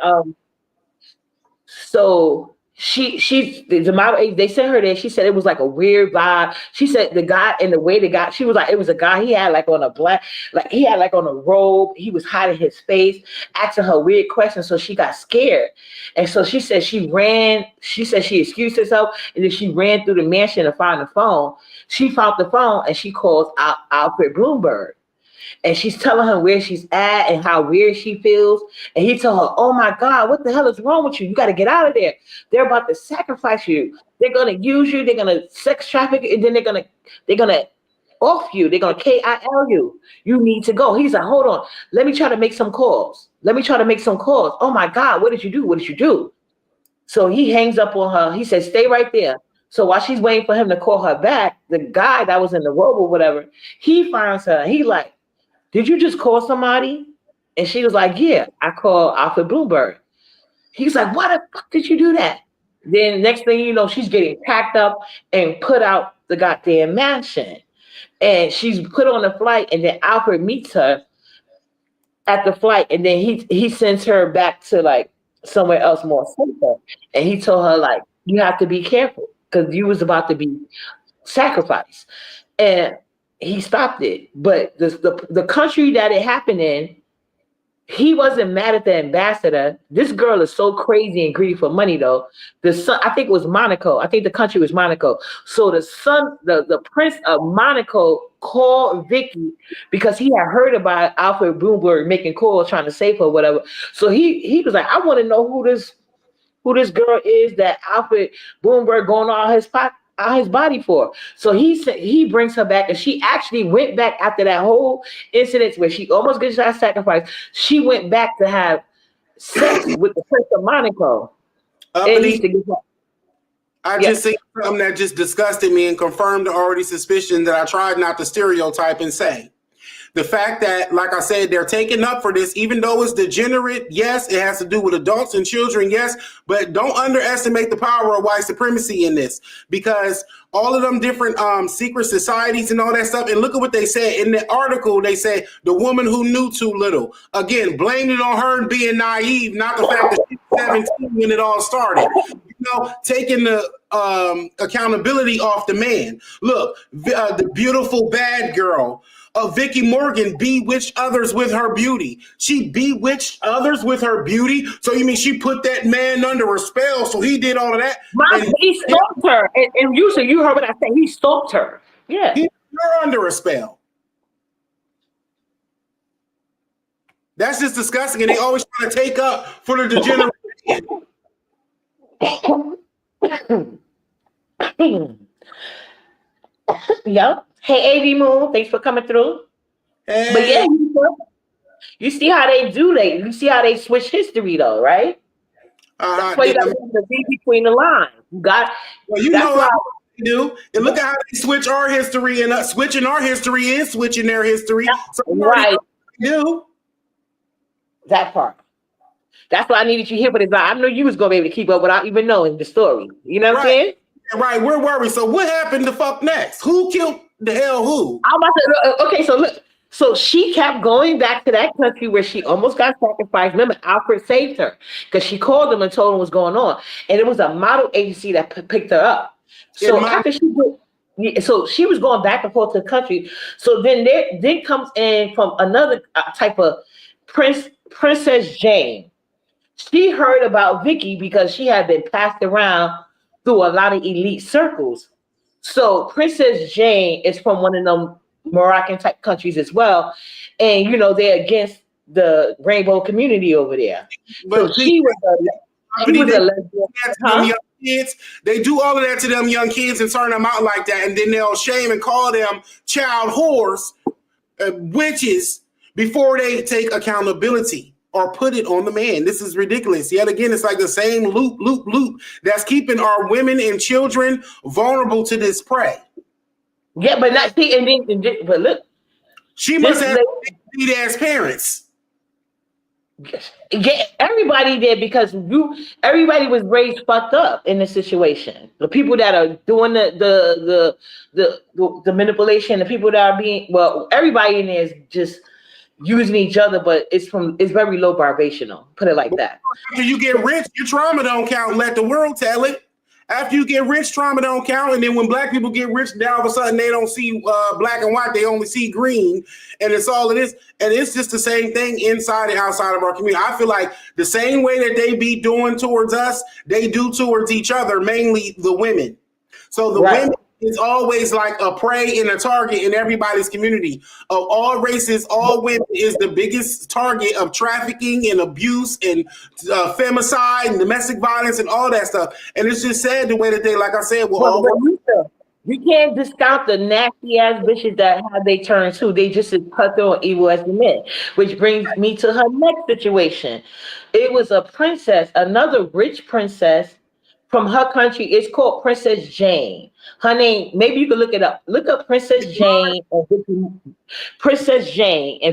so she's the model. They sent her there. She said it was like a weird vibe. She said the guy and the way the guy, she was like, it was a guy. He had like on a black, like he had like on a robe. He was hiding his face, asking her weird questions. So she got scared, and so she said she ran. She said she excused herself, and then she ran through the mansion to find the phone. She found the phone, and she calls Alfred Bloomberg. And she's telling her where she's at and how weird she feels. And he told her, oh my God, what the hell is wrong with you? You got to get out of there. They're about to sacrifice you. They're going to use you. They're going to sex traffic. And then they're going to off you. They're going to KIL you. You need to go. He's like, hold on. Let me try to make some calls. Oh my God, what did you do? So he hangs up on her. He says, stay right there. So while she's waiting for him to call her back, the guy that was in the robe or whatever, he finds her. He like, did you just call somebody? And she was like, yeah, I called Alfred Bloomberg. He's like, why the fuck did you do that? Then next thing you know, she's getting packed up and put out the goddamn mansion. And she's put on a flight, and then Alfred meets her at the flight, and then he sends her back to like somewhere else more safer. And he told her, like, you have to be careful because you was about to be sacrificed. And he stopped it, but the country that it happened in, he wasn't mad at the ambassador. This girl is so crazy and greedy for money, though. The son, I think it was Monaco. I think the country was Monaco. So the son, the prince of Monaco, called Vicky because he had heard about Alfred Bloomberg making calls trying to save her, whatever. So he was like, I want to know who this girl is that Alfred Bloomberg going on his body for. So he brings her back, and she actually went back after that whole incident where she almost gets sacrificed. She went back to have sex with the Prince of Monaco. It needs to get I just seen something that just disgusted me and confirmed the already suspicion that I tried not to stereotype and say. The fact that, like I said, they're taking up for this, even though it's degenerate, yes, it has to do with adults and children, yes, but don't underestimate the power of white supremacy in this, because all of them different secret societies and all that stuff, and look at what they said in the article. They said the woman who knew too little. Again, blamed it on her being naive, not the fact that she was 17 when it all started. Taking the accountability off the man. Look, the beautiful bad girl, Vicky Morgan, bewitched others with her beauty. She bewitched others with her beauty. So you mean she put that man under a spell? So he did all of that. He stalked her, and you heard what I said. He stalked her. Yeah, you're under a spell. That's just disgusting, and they always try to take up for the degenerate. Yep. Hey, AD Moon, thanks for coming through. Hey. But yeah, you see how they do that. You see how they switch history, though, right? That's why you got to read between the lines. You got. Well, you know what they do, and look at how they switch our history and switching our history is switching their history. So right. Do that part. That's why I needed you here for this. I knew you was gonna be able to keep up without even knowing the story. You know what I'm saying? Right. We're worried. So what happened to fuck next? Who killed the hell who? I'm about to, okay, so look. So she kept going back to that country where she almost got sacrificed. Remember, Alfred saved her because she called him and told him what's going on. And it was a model agency that picked her up. So after so she was going back and forth to the country. So then comes in from another type of Princess Jane. She heard about Vicky because she had been passed around through a lot of elite circles. So Princess Jane is from one of them Moroccan type countries as well. And, they're against the rainbow community over there. But so she was a lesbian. Young kids. They do all of that to them young kids and turn them out like that. And then they'll shame and call them child whores, witches, before they take accountability or put it on the man. This is ridiculous. Yet again, it's like the same loop that's keeping our women and children vulnerable to this prey. Yeah, but not see, but look, she must have ass parents. Yeah, everybody did because everybody was raised fucked up in this situation. The people that are doing the manipulation, the people that are everybody in there is just using each other, but it's very low vibrational. Put it like that. After you get rich, your trauma don't count. Let the world tell it. After you get rich, trauma don't count. And then when black people get rich, now all of a sudden they don't see black and white. They only see green. And it's all it is. And it's just the same thing inside and outside of our community. I feel like the same way that they be doing towards us, they do towards each other, mainly the women. So the women is always like a prey and a target in everybody's community. Of all races, all women is the biggest target of trafficking and abuse and femicide and domestic violence and all that stuff. And it's just sad the way that they, like I said, you can't discount the nasty ass bitches that how they turn too. They just as cutthroat and evil as the men. Which brings me to her next situation. It was a princess, another rich princess from her country. It's called Princess Jane. Her name, maybe you can look it up. Look up Princess Jane and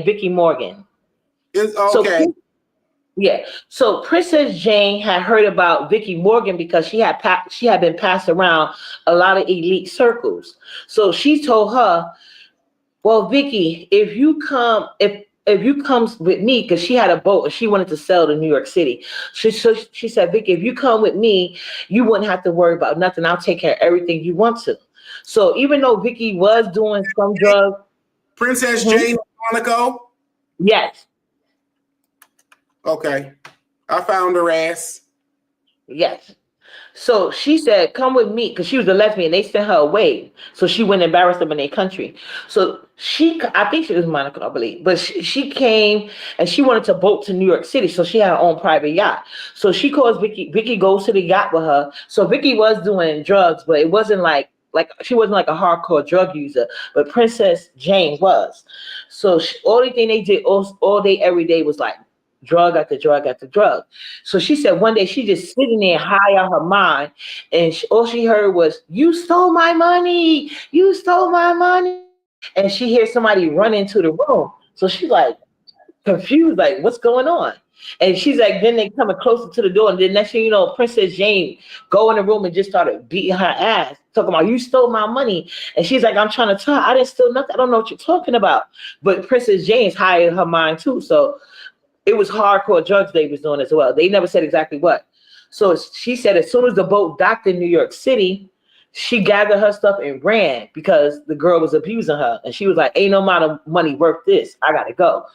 Vicky Morgan. It's okay. So Princess Jane had heard about Vicky Morgan because she had been passed around a lot of elite circles. So she told her, well, Vicky, if you come with me, because she had a boat and she wanted to sell to New York City. She said, Vicky, if you come with me, you wouldn't have to worry about nothing. I'll take care of everything you want to. So even though Vicky was doing some drugs. Princess Jane Monaco? Yes. Okay. I found her ass. Yes. So she said, come with me, because she was a lesbian. They sent her away. So she went and embarrassed them in their country. So I think she was Monaco, I believe. But she came and she wanted to boat to New York City. So she had her own private yacht. So she calls Vicky. Vicky goes to the yacht with her. So Vicky was doing drugs, but it wasn't like she wasn't like a hardcore drug user. But Princess Jane was. So only thing they did all day, every day was like drug after drug after drug. So she said one day she just sitting there high on her mind, and all she heard was, "You stole my money! You stole my money!" And she hears somebody run into the room. So she's like confused, like, what's going on? And she's like, then they coming closer to the door, and then next thing you know, Princess Jane go in the room and just started beating her ass, talking about, "You stole my money." And she's like, "I'm trying to tell her I didn't steal nothing. I don't know what you're talking about." But Princess Jane's high in her mind too, so it was hardcore drugs they was doing as well. They never said exactly what. So she said as soon as the boat docked in New York City, she gathered her stuff and ran because the girl was abusing her. And she was like, "Ain't no amount of money worth this. I gotta go."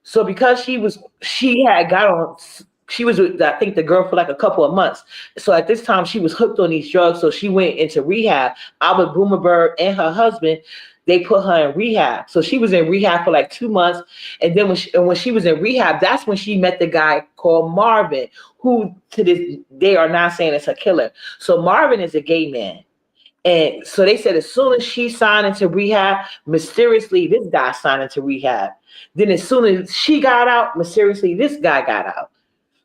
So because she was with, I think, the girl for like a couple of months. So at this time she was hooked on these drugs. So she went into rehab. Albert Boomerberg and her husband, they put her in rehab. So she was in rehab for like 2 months. And then when she was in rehab, that's when she met the guy called Marvin, who to this they are not saying it's a killer. So Marvin is a gay man. And so they said as soon as she signed into rehab, mysteriously this guy signed into rehab. Then as soon as she got out, mysteriously this guy got out.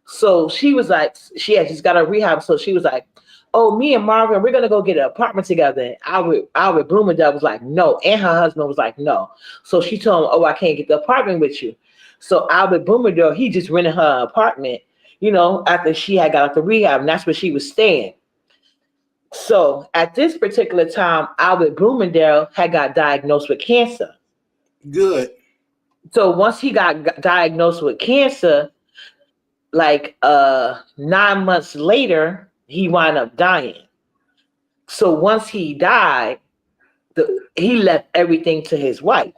So she was like, she had just got a rehab. So she was like, "Oh, me and Marvin, we're gonna go get an apartment together." And Albert Bloomingdale was like, "No," and her husband was like, "No." So she told him, "Oh, I can't get the apartment with you." So Albert Bloomingdale, he just rented her an apartment, after she had got out the rehab, and that's where she was staying. So at this particular time, Albert Bloomingdale had got diagnosed with cancer. Good. So once he got diagnosed with cancer, like 9 months later, he wound up dying. So once he died, he left everything to his wife.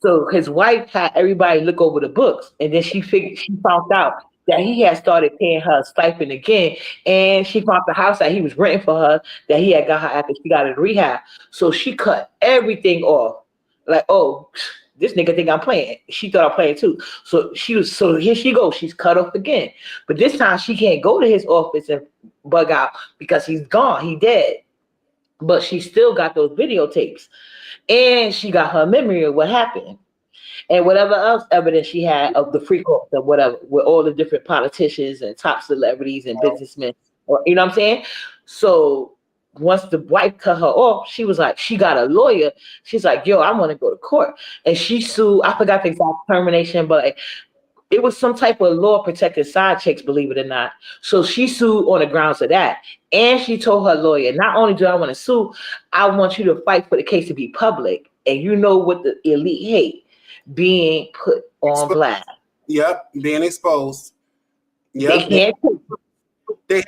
So his wife had everybody look over the books, and then she found out that he had started paying her a stipend again, and she found the house that he was renting for her that he had got her after she got out of rehab. So she cut everything off. Like, "Oh, this nigga think I'm playing." She thought I'm playing too. So here she goes. She's cut off again. But this time she can't go to his office and bug out because he's gone. He dead. But she still got those videotapes. And she got her memory of what happened. And whatever else evidence she had of the freak off or whatever, with all the different politicians and top celebrities and businessmen, or you know what I'm saying? So once the wife cut her off, she was like, she got a lawyer. She's like, "Yo, I want to go to court." And she sued, I forgot the exact termination, but it was some type of law protected side chicks, believe it or not. So she sued on the grounds of that. And she told her lawyer, "Not only do I want to sue, I want you to fight for the case to be public." And you know what the elite hate? Being put on blast. Yep, being exposed. Yep. They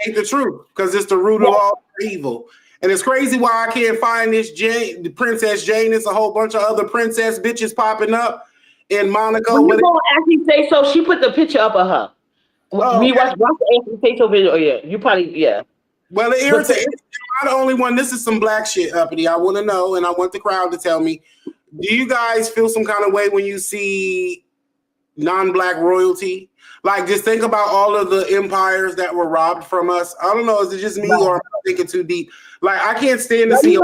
hate the truth because it's the root of all evil. And it's crazy why I can't find this the Princess Jane. There's a whole bunch of other princess bitches popping up in Monaco. When you gonna actually say so? She put the picture up of her. We watched the Ashley Say So video. Yeah, you probably, yeah. Well, it irritates. I'm not the only one. This is some black shit, uppity. I want to know, and I want the crowd to tell me. Do you guys feel some kind of way when you see non-black royalty? Like, just think about all of the empires that were robbed from us. I don't know. Is it just me or am I thinking too deep? Like, I can't stand to see.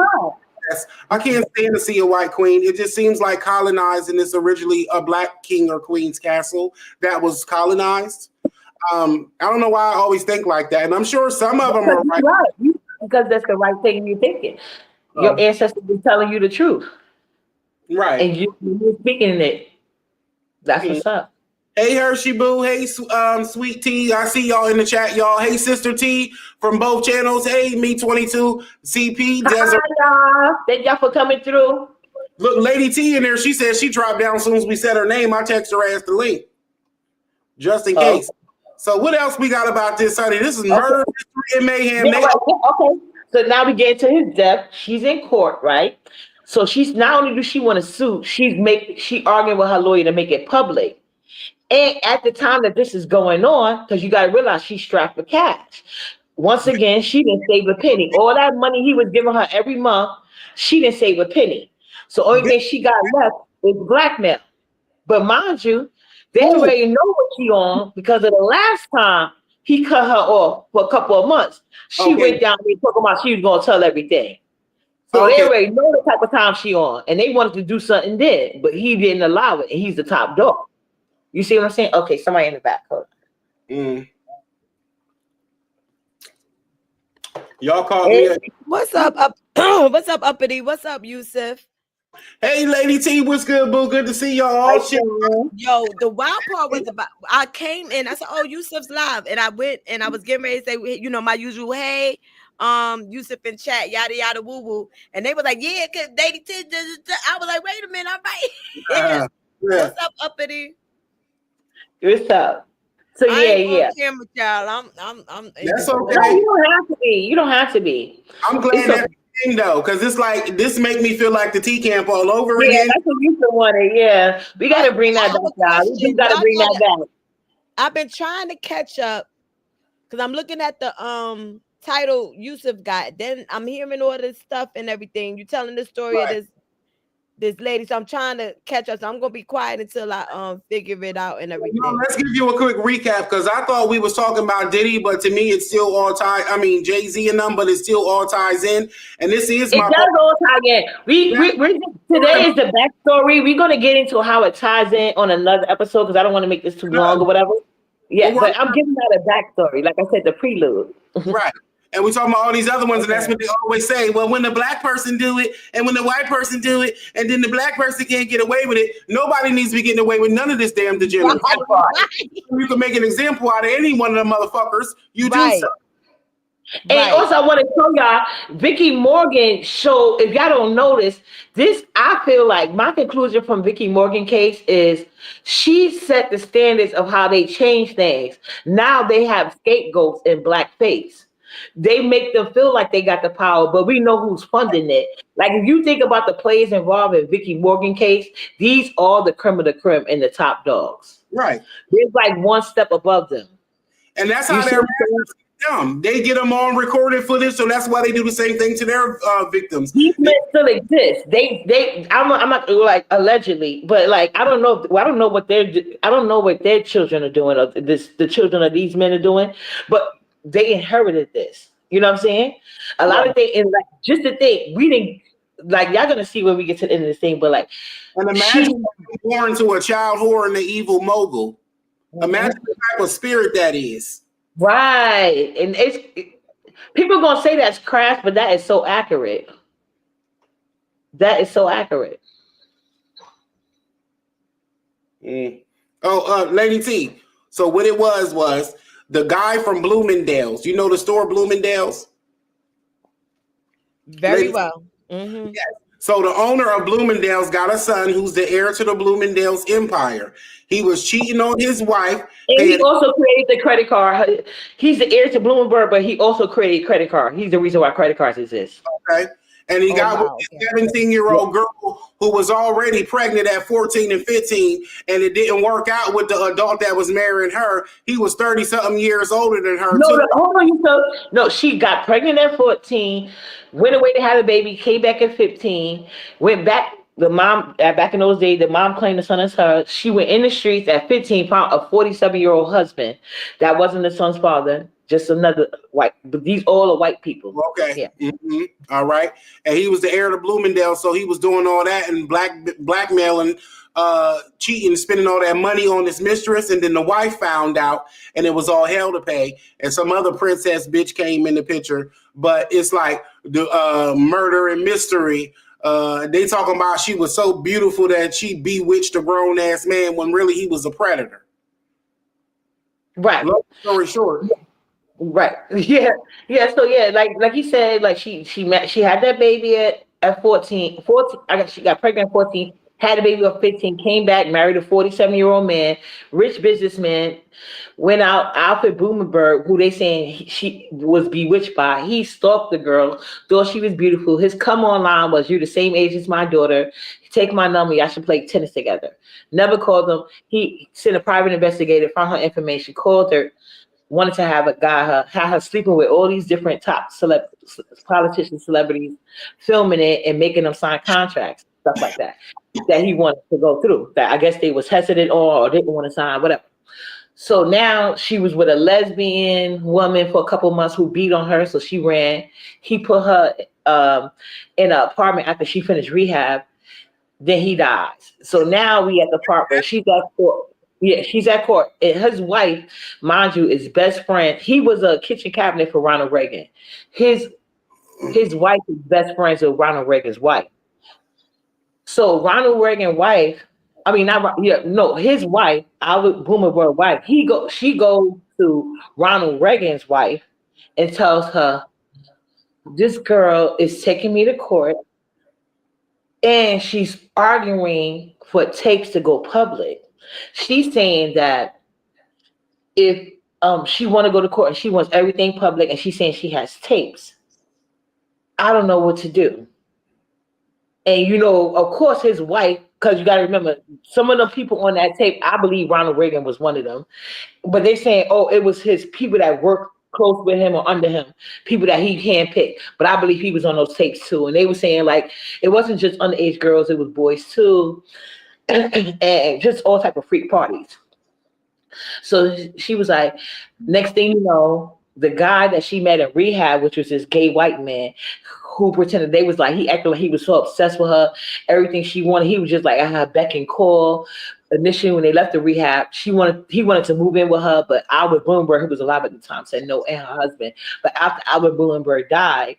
I can't stand to see a white queen. It just seems like colonized, and it's originally a black king or queen's castle that was colonized. I don't know why I always think like that, and I'm sure some of them are right. Because that's the right thing you're thinking. Your ancestors are telling you the truth. Right. And you're speaking it. That's what's up. Hey, Hershey Boo. Hey, Sweet Tea. I see y'all in the chat, y'all. Hey, Sister T from both channels. Hey, Me22, CP, Desert. Hi, y'all. Thank y'all for coming through. Look, Lady T in there. She said she dropped down as soon as we said her name. I text her ass the link. Just in case. So what else we got about this, honey? This is murder, mystery, and mayhem. Okay. So now we get to his death. She's in court, right? So she's not only does she want to sue, she arguing with her lawyer to make it public. And at the time that this is going on, because you got to realize she's strapped for cash. Once again, she didn't save a penny. All that money he was giving her every month, she didn't save a penny. So only thing she got left is blackmail. But mind you, they already know what she on because of the last time he cut her off for a couple of months. She went down there talking about she was going to tell everything. So they already know the type of time she on, and they wanted to do something then, but he didn't allow it, and he's the top dog. You see what I'm saying? Okay, somebody in the back. Hold on. Y'all called me. What's up, what's up, uppity? What's up, Yusuf? Hey, Lady T, what's good, boo? Good to see y'all. Yo, the wild part was about I came in, I said, "Oh, Yusuf's live," and I went and I was getting ready to say, you know, my usual, "Hey, Yusuf in chat, yada yada woo woo," and they were like, "Yeah, cause Lady T." I was like, "Wait a minute, all right." Yeah. What's up, uppity? What's up? So I ain't yeah. on camera, child. I'm. That's No, okay. you don't have to be. You don't have to be. I'm glad that's the thing though, because it's like this make me feel like the T camp all over again. That's what you wanted. Yeah, we got to bring that back, y'all. We got to bring that back. I've been trying to catch up because I'm looking at the title Yusuf got. Then I'm hearing all this stuff and everything. You telling the story of this lady, so I'm trying to catch up. So I'm gonna be quiet until I figure it out and everything. No, let's give you a quick recap because I thought we was talking about Diddy, but to me it's still all ties. I mean Jay-Z and them, but it still all ties in. And this is it does all tie in. Today is the backstory. We're gonna get into how it ties in on another episode because I don't want to make this too long or whatever. Yeah, but I'm giving out a backstory. Like I said, the prelude. Right. And we talking about all these other ones, and that's what they always say. Well, when the black person do it, and when the white person do it, and then the black person can't get away with it, nobody needs to be getting away with none of this damn degenerate. You can make an example out of any one of them motherfuckers. You do so. And also, I want to tell y'all, Vicky Morgan show. If y'all don't notice this, I feel like my conclusion from Vicky Morgan case is she set the standards of how they change things. Now they have scapegoats in blackface. They make them feel like they got the power, but we know who's funding it. Like if you think about the players involved in Vicky Morgan case, these are the creme of the creme and the top dogs. Right. There's like one step above them. And that's how they're dumb. They get them on recorded footage, so that's why they do the same thing to their victims. These men still exist. I'm not like allegedly, but like I don't know what their children are doing. Or the children of these men are doing, but they inherited this. You know what I'm saying? A lot of things, and like just the thing we didn't like. Y'all gonna see when we get to the end of this thing, but like, and imagine born to a child whore and the evil mogul. Imagine the type of spirit that is. Right, and people gonna say that's crass, but that is so accurate. That is so accurate. Oh, Lady T. So what it was the guy from Bloomingdale's. You know the store Bloomingdale's? Very well. Mm-hmm. Yes. So the owner of Bloomingdale's got a son who's the heir to the Bloomingdale's empire. He was cheating on his wife. And he also created the credit card. He's the heir to Bloomberg, but he also created credit card. He's the reason why credit cards exist. Okay. And he got with a 17-year-old girl who was already pregnant at 14 and 15, and it didn't work out with the adult that was marrying her. He was 30-something years older than her. Hold on, no, she got pregnant at 14, went away to have a baby, came back at 15, went back. The mom, back in those days, the mom claimed the son as her. She went in the streets at 15, found a 47-year-old husband that wasn't the son's father, just another white. But these all are white people. Okay. Yeah. Mm-hmm. All right. And he was the heir to Bloomingdale, so he was doing all that and blackmailing, cheating, spending all that money on his mistress. And then the wife found out, and it was all hell to pay. And some other princess bitch came in the picture. But it's like the murder and mystery. They talking about she was so beautiful that she bewitched a grown ass man when really he was a predator. Right. Long story short. Right. Yeah. So yeah, like he said, like she had that baby at 14. She got pregnant at 14, had a baby at 15, came back, married a 47-year-old man, rich businessman, went out. Alfred Blumenberg, who they saying she was bewitched by, he stalked the girl, thought she was beautiful. His come online was, "You the same age as my daughter. Take my number. Y'all should play tennis together." Never called them. He sent a private investigator, found her information, called her, wanted to have had her sleeping with all these different top politicians, celebrities, filming it and making them sign contracts, stuff like that he wanted to go through. That I guess they was hesitant or didn't want to sign, whatever. So now she was with a lesbian woman for a couple months who beat on her, so she ran. He put her in an apartment after she finished rehab. Then he dies. So now we at the part where she got caught. Yeah, she's at court. And his wife, mind you, is best friend. He was a kitchen cabinet for Ronald Reagan. His his wife is best friends with Ronald Reagan's wife. So Ronald Reagan's wife, I mean not yeah, no, his wife, Albert Boomerberg's wife, she goes to Ronald Reagan's wife and tells her, this girl is taking me to court and she's arguing for tapes to go public. She's saying that if she want to go to court and she wants everything public and she's saying she has tapes, I don't know what to do. And of course, his wife, because you got to remember, some of the people on that tape, I believe Ronald Reagan was one of them. But they're saying, oh, it was his people that worked close with him or under him, people that he handpicked. But I believe he was on those tapes too. And they were saying like it wasn't just underage girls, it was boys too, and just all type of freak parties. So she was like, next thing you know, the guy that she met in rehab, which was this gay white man, who pretended they was like, he acted like he was so obsessed with her, everything she wanted. He was just like at her beck and call. Initially, when they left the rehab, he wanted to move in with her, but Albert Bloomberg, who was alive at the time, said no, and her husband. But after Albert Bloomberg died,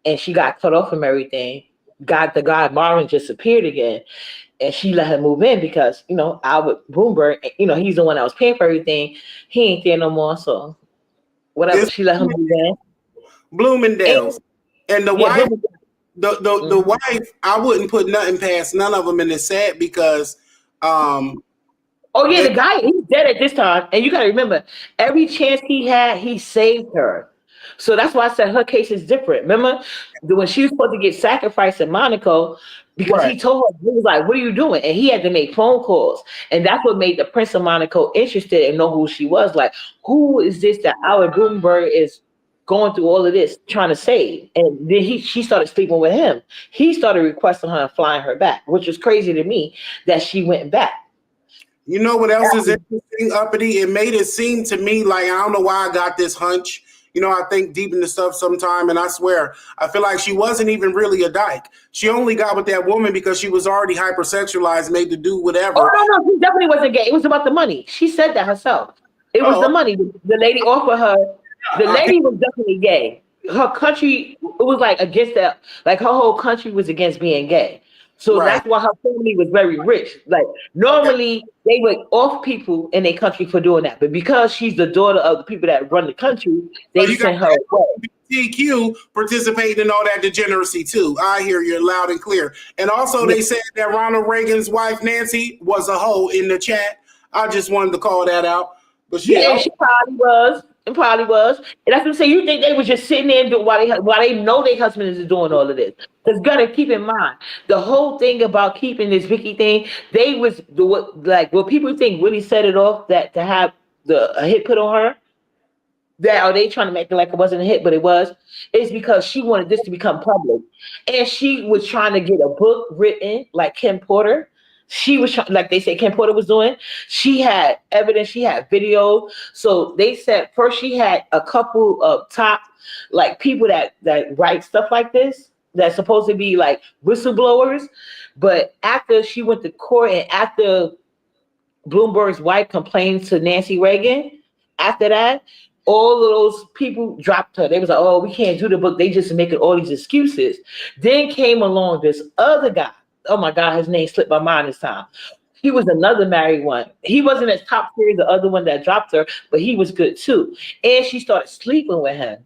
and she got cut off from everything, the guy Marvin just appeared again, and she let her move in because Albert Bloomberg, he's the one that was paying for everything. He ain't there no more, so whatever. She let him move in. Bloomingdale's. And the wife, the Mhm. wife, I wouldn't put nothing past none of them in the set because oh yeah, the guy, he's dead at this time. And you gotta remember, every chance he had, he saved her. So that's why I said her case is different. Remember when she was supposed to get sacrificed in Monaco because he told her, he was like, what are you doing? And he had to make phone calls. And that's what made the Prince of Monaco interested and know who she was. Like, who is this that Albert Bloomberg is going through all of this trying to save? And then she started sleeping with him. He started requesting her and flying her back, which was crazy to me that she went back. You know what else is interesting, Uppity? It made it seem to me like, I don't know why I got this hunch. I think deep into stuff sometime, and I swear, I feel like she wasn't even really a dyke. She only got with that woman because she was already hypersexualized, made to do whatever. Oh, no, she definitely wasn't gay. It was about the money. She said that herself. It was the money. The lady offered her. The lady was definitely gay. Her country, it was like against that. Like her whole country was against being gay. So that's why her family was very rich. Like normally they would off people in their country for doing that, but because she's the daughter of the people that run the country, they sent her away. TQ participating in all that degeneracy too. I hear you loud and clear. And also they said that Ronald Reagan's wife Nancy was a hoe in the chat. I just wanted to call that out. But she probably was. It probably was. And that's what I'm saying. You think they were just sitting there and doing while they know their husband is doing all of this. Because gotta keep in mind, the whole thing about keeping this Vicky thing, they was what people think really set it off that to have a hit put on her. That are they trying to make it like it wasn't a hit, but it was. It's because she wanted this to become public. And she was trying to get a book written like Kim Porter. She was like they said Kim Porter was doing. She had evidence, she had video. So they said first she had a couple of top like people that write stuff like this that's supposed to be like whistleblowers. But after she went to court and after Bloomberg's wife complained to Nancy Reagan, after that, all of those people dropped her. They was like, oh, we can't do the book. They just making all these excuses. Then came along this other guy. Oh my God, his name slipped my mind this time. He was another married one. He wasn't as top tier as the other one that dropped her, but he was good too. And she started sleeping with him.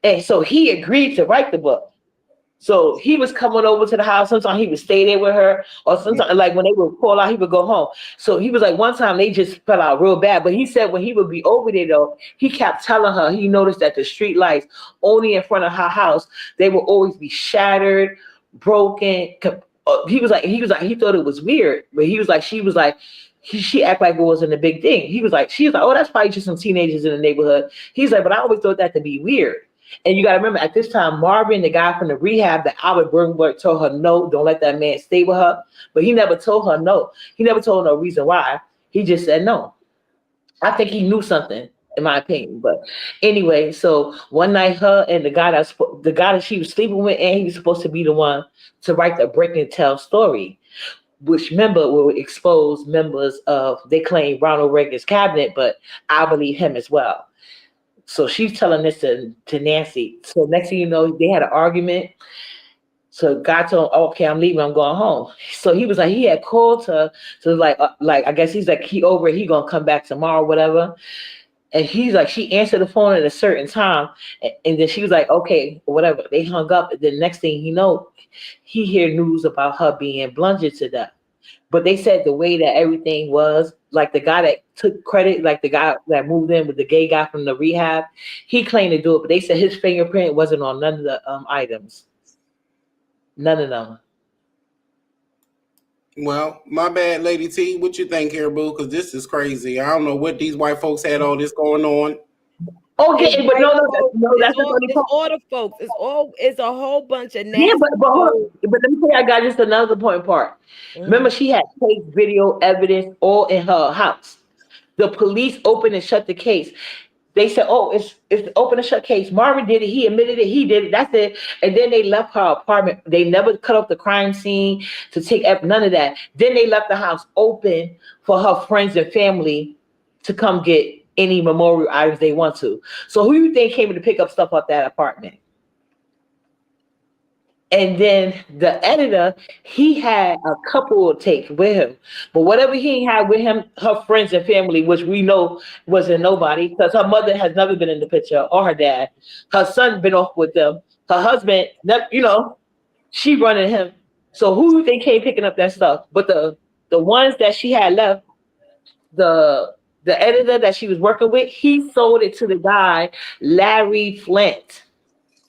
And so he agreed to write the book. So he was coming over to the house. Sometimes he would stay there with her, or sometimes like when they would call out, he would go home. So he was like, one time they just fell out real bad. But he said when he would be over there though, he kept telling her he noticed that the street lights only in front of her house, they would always be shattered, broken. He was like, he thought it was weird, but he was like, she act like it wasn't a big thing. She was like, oh, that's probably just some teenagers in the neighborhood. He's like, but I always thought that to be weird. And you got to remember, at this time, Marvin, the guy from the rehab that Albert Bloomberg told her, no, don't let that man stay with her. But he never told her no. He never told her no reason why. He just said no. I think he knew something, in my opinion. But anyway, so one night, her and the guy that she was sleeping with, and he was supposed to be the one to write the break and tell story. which member will expose members of, they claim, Ronald Reagan's cabinet, but I believe him as well. So she's telling this to Nancy. So next thing you know, they had an argument. So God told him, okay, I'm leaving, I'm going home. So he was like, he had called her. So like I guess he's like, he gonna come back tomorrow, whatever. And he's like, she answered the phone at a certain time. And then she was like, okay, whatever. They hung up. And then next thing you know, he hear news about her being bludgeoned to death. But they said the way that everything was, like the guy that took credit, like the guy that moved in with the gay guy from the rehab, he claimed to do it, but they said his fingerprint wasn't on none of the items. None of them. Well, my bad, Lady T. What you think here, boo? Because this is crazy. I don't know what these white folks had all this going on. Okay, but no, that's not it's all the folks. It's a whole bunch of nasty. Yeah, but let me tell you, I got just another point part. Mm-hmm. Remember, she had case video evidence all in her house. The police opened and shut the case. They said, "Oh, it's open and shut case. Marvin did it. He admitted it. He did it. That's it." And then they left her apartment. They never cut off the crime scene to take none of that. Then they left the house open for her friends and family to come get any memorial items they want to. So who you think came to pick up stuff off that apartment? And then the editor, he had a couple of tapes with him. But whatever he had with him, her friends and family, which we know wasn't nobody, because her mother has never been in the picture, or her dad. Her son been off with them. Her husband, she running him. So who you think came picking up that stuff? But the ones that she had left, the editor that she was working with, he sold it to the guy, Larry Flint.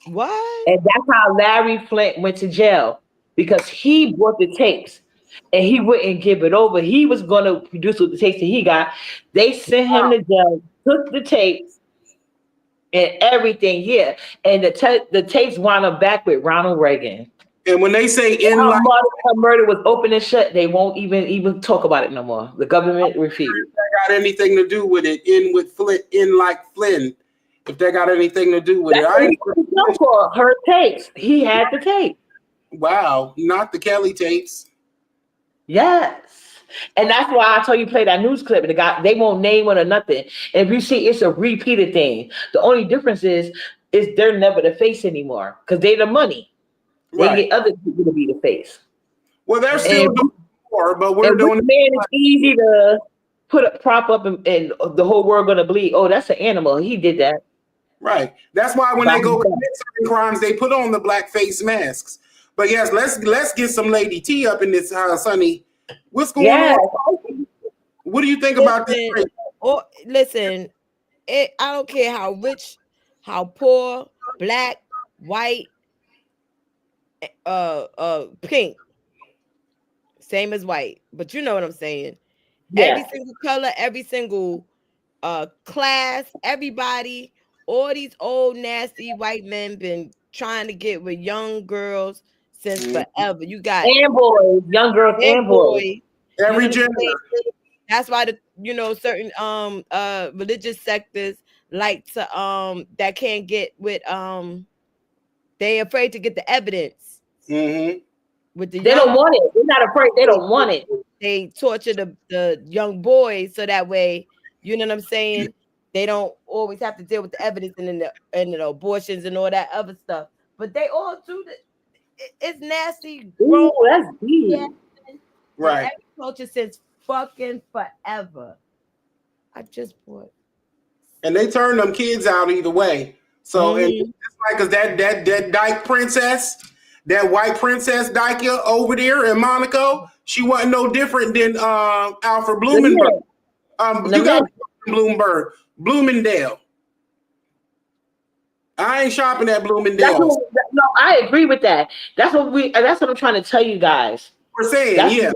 What? And that's how Larry Flint went to jail, because he bought the tapes and he wouldn't give it over. He was going to produce with the tapes that he got. They sent him to jail, took the tapes and everything. Yeah. And the tapes wound up back with Ronald Reagan. And when they say her murder was open and shut, they won't even talk about it no more. The government refused. If that got anything to do with it, in like Flynn. If that got anything to do with it, for her tapes. He had the tape. Wow, not the Kelly tapes. Yes, and that's why I told you play that news clip. And the guy, they won't name it or nothing. And if you see, it's a repeated thing. The only difference is they're never the face anymore because they're the money. They get other people to be the face. Well, they're still doing more, but we're doing. Man, it's easy to put a prop up and the whole world gonna believe. Oh, that's an animal. He did that. Right. That's why when they go commit certain crimes, they put on the black face masks. But yes, let's get some Lady T up in this Sonny. What's going on? What do you think about this? Listen, I don't care how rich, how poor, black, white, pink, same as white. But you know what I'm saying. Yeah. Every single color, every single class, everybody. All these old nasty white men been trying to get with young girls since forever. You got and boys, young girls and boys. Every gender. That's why certain religious sectors like to that can't get with they afraid to get the evidence. Mm-hmm. With they don't want it. They're not afraid. They don't want it. They torture the young boys so that way, you know what I'm saying? They don't always have to deal with the evidence and the abortions and all that other stuff. But they all do it's nasty. Ooh, that's deep. Right. Every culture since fucking forever. I just bought. And they turn them kids out either way. So and it's like, cause that dyke princess, that white princess Dyke over there in Monaco, she wasn't no different than Alfred Blumenberg. You got Bloomingdale. I ain't shopping at Bloomingdale. No, I agree with that. That's what I'm trying to tell you guys. We're saying,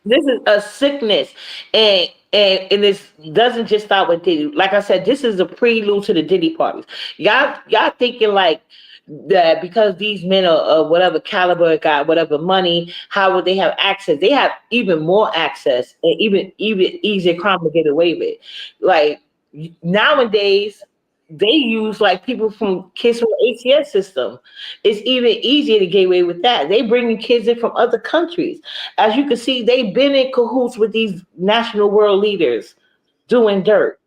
this is a sickness, and this doesn't just stop with Diddy. Like I said, this is a prelude to the Diddy parties. Y'all thinking like that because these men are whatever caliber, got whatever money, how would they have access? They have even more access and even easier crime to get away with. Like nowadays, they use like people from kids from the ATS system. It's even easier to get away with that. They bringing kids in from other countries. As you can see, they've been in cahoots with these national world leaders doing dirt.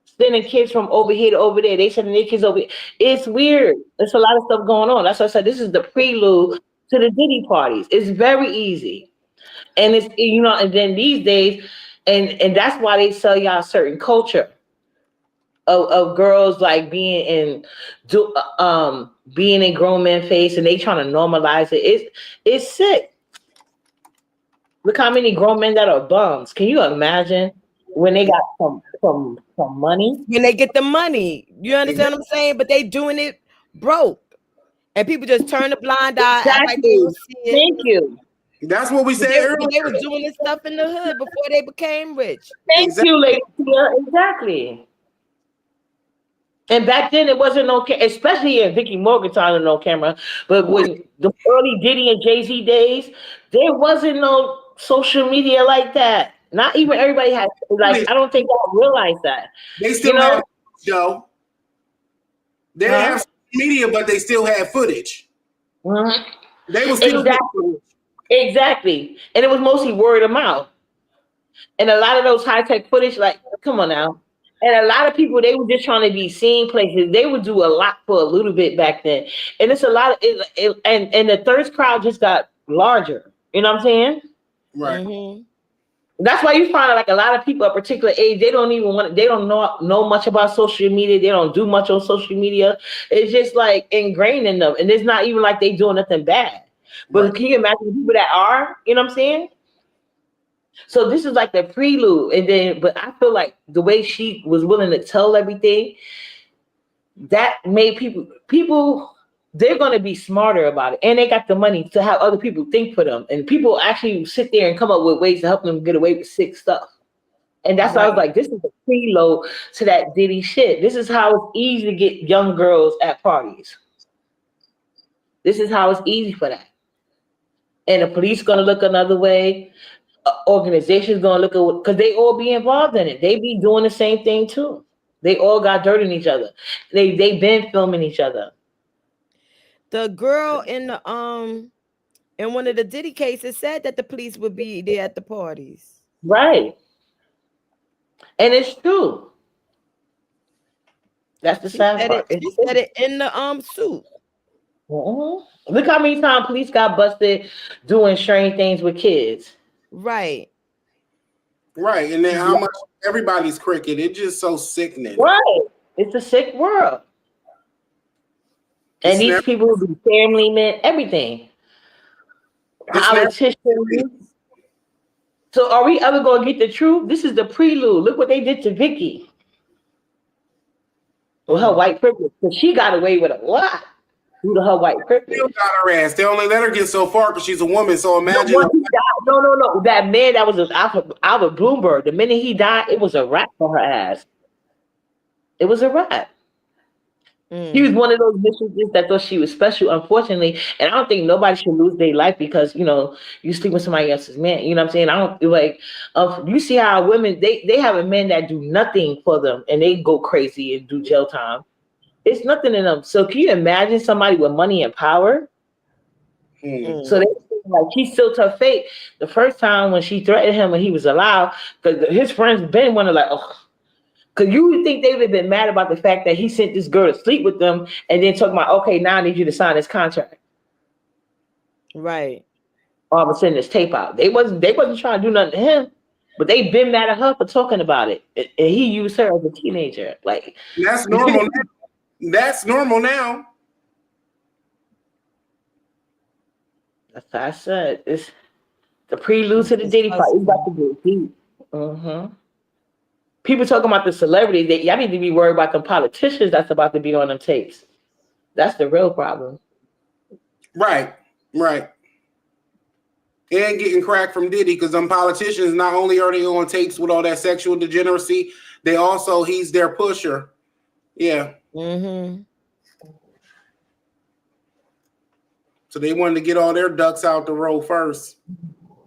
Sending kids from over here to over there. They sending their kids over here. It's weird. There's a lot of stuff going on. That's why I said this is the prelude to the Diddy parties. It's very easy. And it's, you know, and then these days, and that's why they sell y'all a certain culture of girls like being in grown men face, and they trying to normalize it. It's sick. Look how many grown men that are bums. Can you imagine when they got some money? When they get the money, you understand what I'm saying? But they doing it broke, and people just turn a blind eye, act like they don't see it. Thank you. That's what we said They earlier. was doing this stuff in the hood before they became rich. Thank you, lady. Exactly. And back then it wasn't no, especially in Vicky Morgan time, no camera. But when the early Diddy and Jay-Z days, there wasn't no social media like that. Not even everybody had. Like, I don't think y'all realize that. They still have show. They didn't have social media, but they still had footage. Mm-hmm. They was still exactly, and it was mostly word of mouth. And a lot of those high tech footage, like, come on now. And a lot of people, they were just trying to be seen places. They would do a lot for a little bit back then. And it's a lot of and the thirst crowd just got larger. You know what I'm saying? Right. Mm-hmm. That's why you find like a lot of people at a particular age, they don't know much about social media. They don't do much on social media. It's just like ingrained in them. And it's not even like they doing nothing bad. But can you imagine the people that are, you know what I'm saying? So this is like the prelude. And then, but I feel like the way she was willing to tell everything, that made people, they're going to be smarter about it. And they got the money to have other people think for them. And people actually sit there and come up with ways to help them get away with sick stuff. And that's why I was like, this is the prelude to that Diddy shit. This is how it's easy to get young girls at parties. This is how it's easy for that. And the police going to look another way. Organizations going to look at, because they all be involved in it. They be doing the same thing too. They all got dirt in each other. They been filming each other. The girl in one of the Diddy cases said that the police would be there at the parties. Right. And it's true. That's the sad part. She said it in the suit. Mm-hmm. Look how many times police got busted doing strange things with kids. Right. Right. And then how much everybody's cricket. It's just so sickening. Right. It's a sick world. And these people will be family men, everything. Politicians. So are we ever going to get the truth? This is the prelude. Look what they did to Vicky. With her white privilege. Because she got away with a lot due to her white privilege. Still got her ass. They only let her get so far because she's a woman. So imagine. No. That man that was Albert Bloomberg. The minute he died, it was a wrap for her ass. It was a wrap. He was one of those mistresses that thought she was special, unfortunately. And I don't think nobody should lose their life because, you know, you sleep with somebody else's man. You know what I'm saying? I don't like, you see how women, they have a men that do nothing for them and they go crazy and do jail time. It's nothing in them. So can you imagine somebody with money and power? So they like she sealed her fate the first time when she threatened him when he was alive, because his friends been one of like, oh. Because you would think they would have been mad about the fact that he sent this girl to sleep with them and then talking about, okay, now I need you to sign this contract. Right. All of a sudden this tape out. They wasn't trying to do nothing to him, but they've been mad at her for talking about it. And he used her as a teenager. Like that's normal now. That's normal now. That's what I said. It's the prelude to the Diddy fight. It's about to get deep. Mm-hmm. People talking about the celebrities, y'all need to be worried about them politicians that's about to be on them tapes. That's the real problem. Right. And getting cracked from Diddy, because them politicians, not only are they on tapes with all that sexual degeneracy, they also, he's their pusher. Yeah. Mm-hmm. So they wanted to get all their ducks out the road first.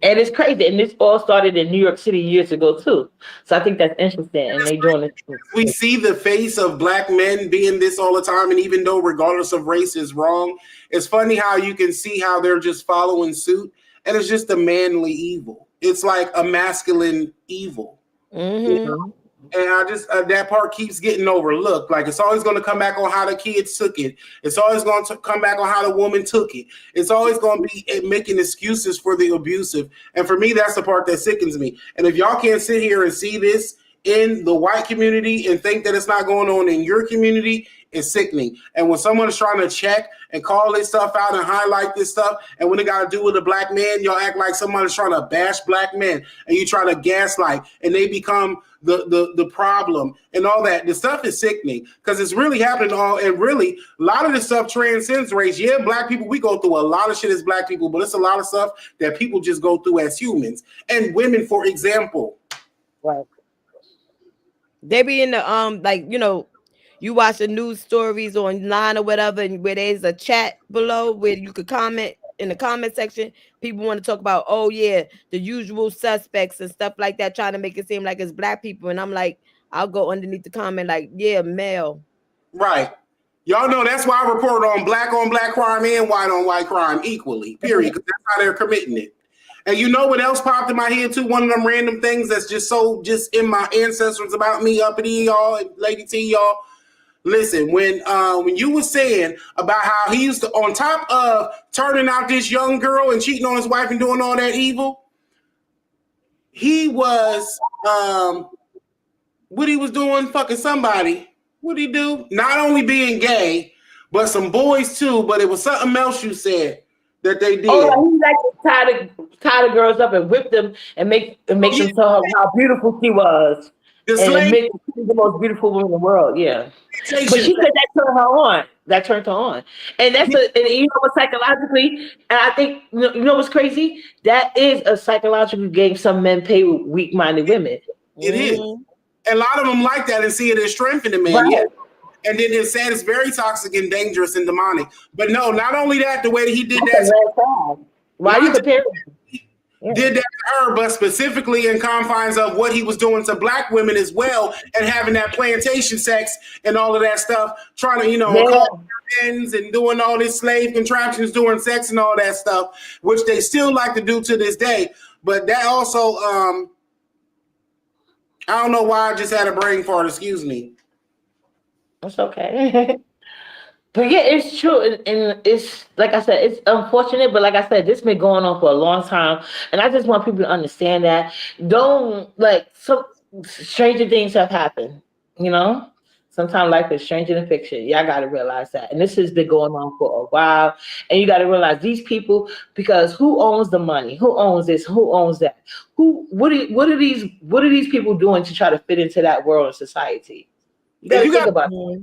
And it's crazy. And this all started in New York City years ago too. So I think that's interesting. And they doing it. We see the face of black men being this all the time, and even though regardless of race is wrong, it's funny how you can see how they're just following suit, and it's just a manly evil. It's like a masculine evil. You know? And I just that part keeps getting overlooked. Like it's always going to come back on how the kids took it. It's always going to come back on how the woman took it. It's always going to be making excuses for the abusive. And for me, that's the part that sickens me. And if y'all can't sit here and see this in the white community and think that it's not going on in your community, it's sickening. And when someone is trying to check and call this stuff out and highlight this stuff, and when it got to do with a black man, y'all act like someone is trying to bash black men, and you try to gaslight, and they become the problem and all that. The stuff is sickening because it's really happening all, and really a lot of this stuff transcends race. Yeah, black people, we go through a lot of shit as black people, but it's a lot of stuff that people just go through as humans. And women, for example. Right. They be in the like, you know, you watch the news stories online or whatever, and where there's a chat below where you could comment in the comment section. People want to talk about, oh yeah, the usual suspects and stuff like that, trying to make it seem like it's black people. And I'm like, I'll go underneath the comment like, yeah, male. Right. Y'all know that's why I report on black crime and white on white crime equally, period, because that's how they're committing it. And you know what else popped in my head too? One of them random things that's just in my ancestors about me, uppity y'all and Lady T y'all. Listen, when you were saying about how he used to, on top of turning out this young girl and cheating on his wife and doing all that evil, he was what he was doing, fucking somebody. What'd he do? Not only being gay, but some boys too. But it was something else you said that they did. Oh, he like to tie the girls up and whip them and make them tell her how beautiful she was. And make her the most beautiful woman in the world, yeah. But she said that turned her on. That turned her on. And that's and you know what, psychologically, and I think you know what's crazy? That is a psychological game some men pay with weak-minded women. It is. And a lot of them like that and see it as strength in the man. Right. Yeah. And then it's said it's very toxic and dangerous and demonic. But no, not only that, the way that he did that. Why you comparing? Did that to her, but specifically in confines of what he was doing to black women as well, and having that plantation sex and all of that stuff, trying to, call ends and doing all this slave contraptions, doing sex and all that stuff, which they still like to do to this day. But that also, I don't know why I just had a brain fart, excuse me. That's okay. But yeah, it's true, and it's like I said, it's unfortunate. But like I said, this been going on for a long time, and I just want people to understand that. Don't some stranger things have happened. You know, sometimes life is stranger than fiction. Y'all got to realize that, and this has been going on for a while. And you got to realize these people, because who owns the money? Who owns this? Who owns that? What are these people doing to try to fit into that world and society? You got to think about it.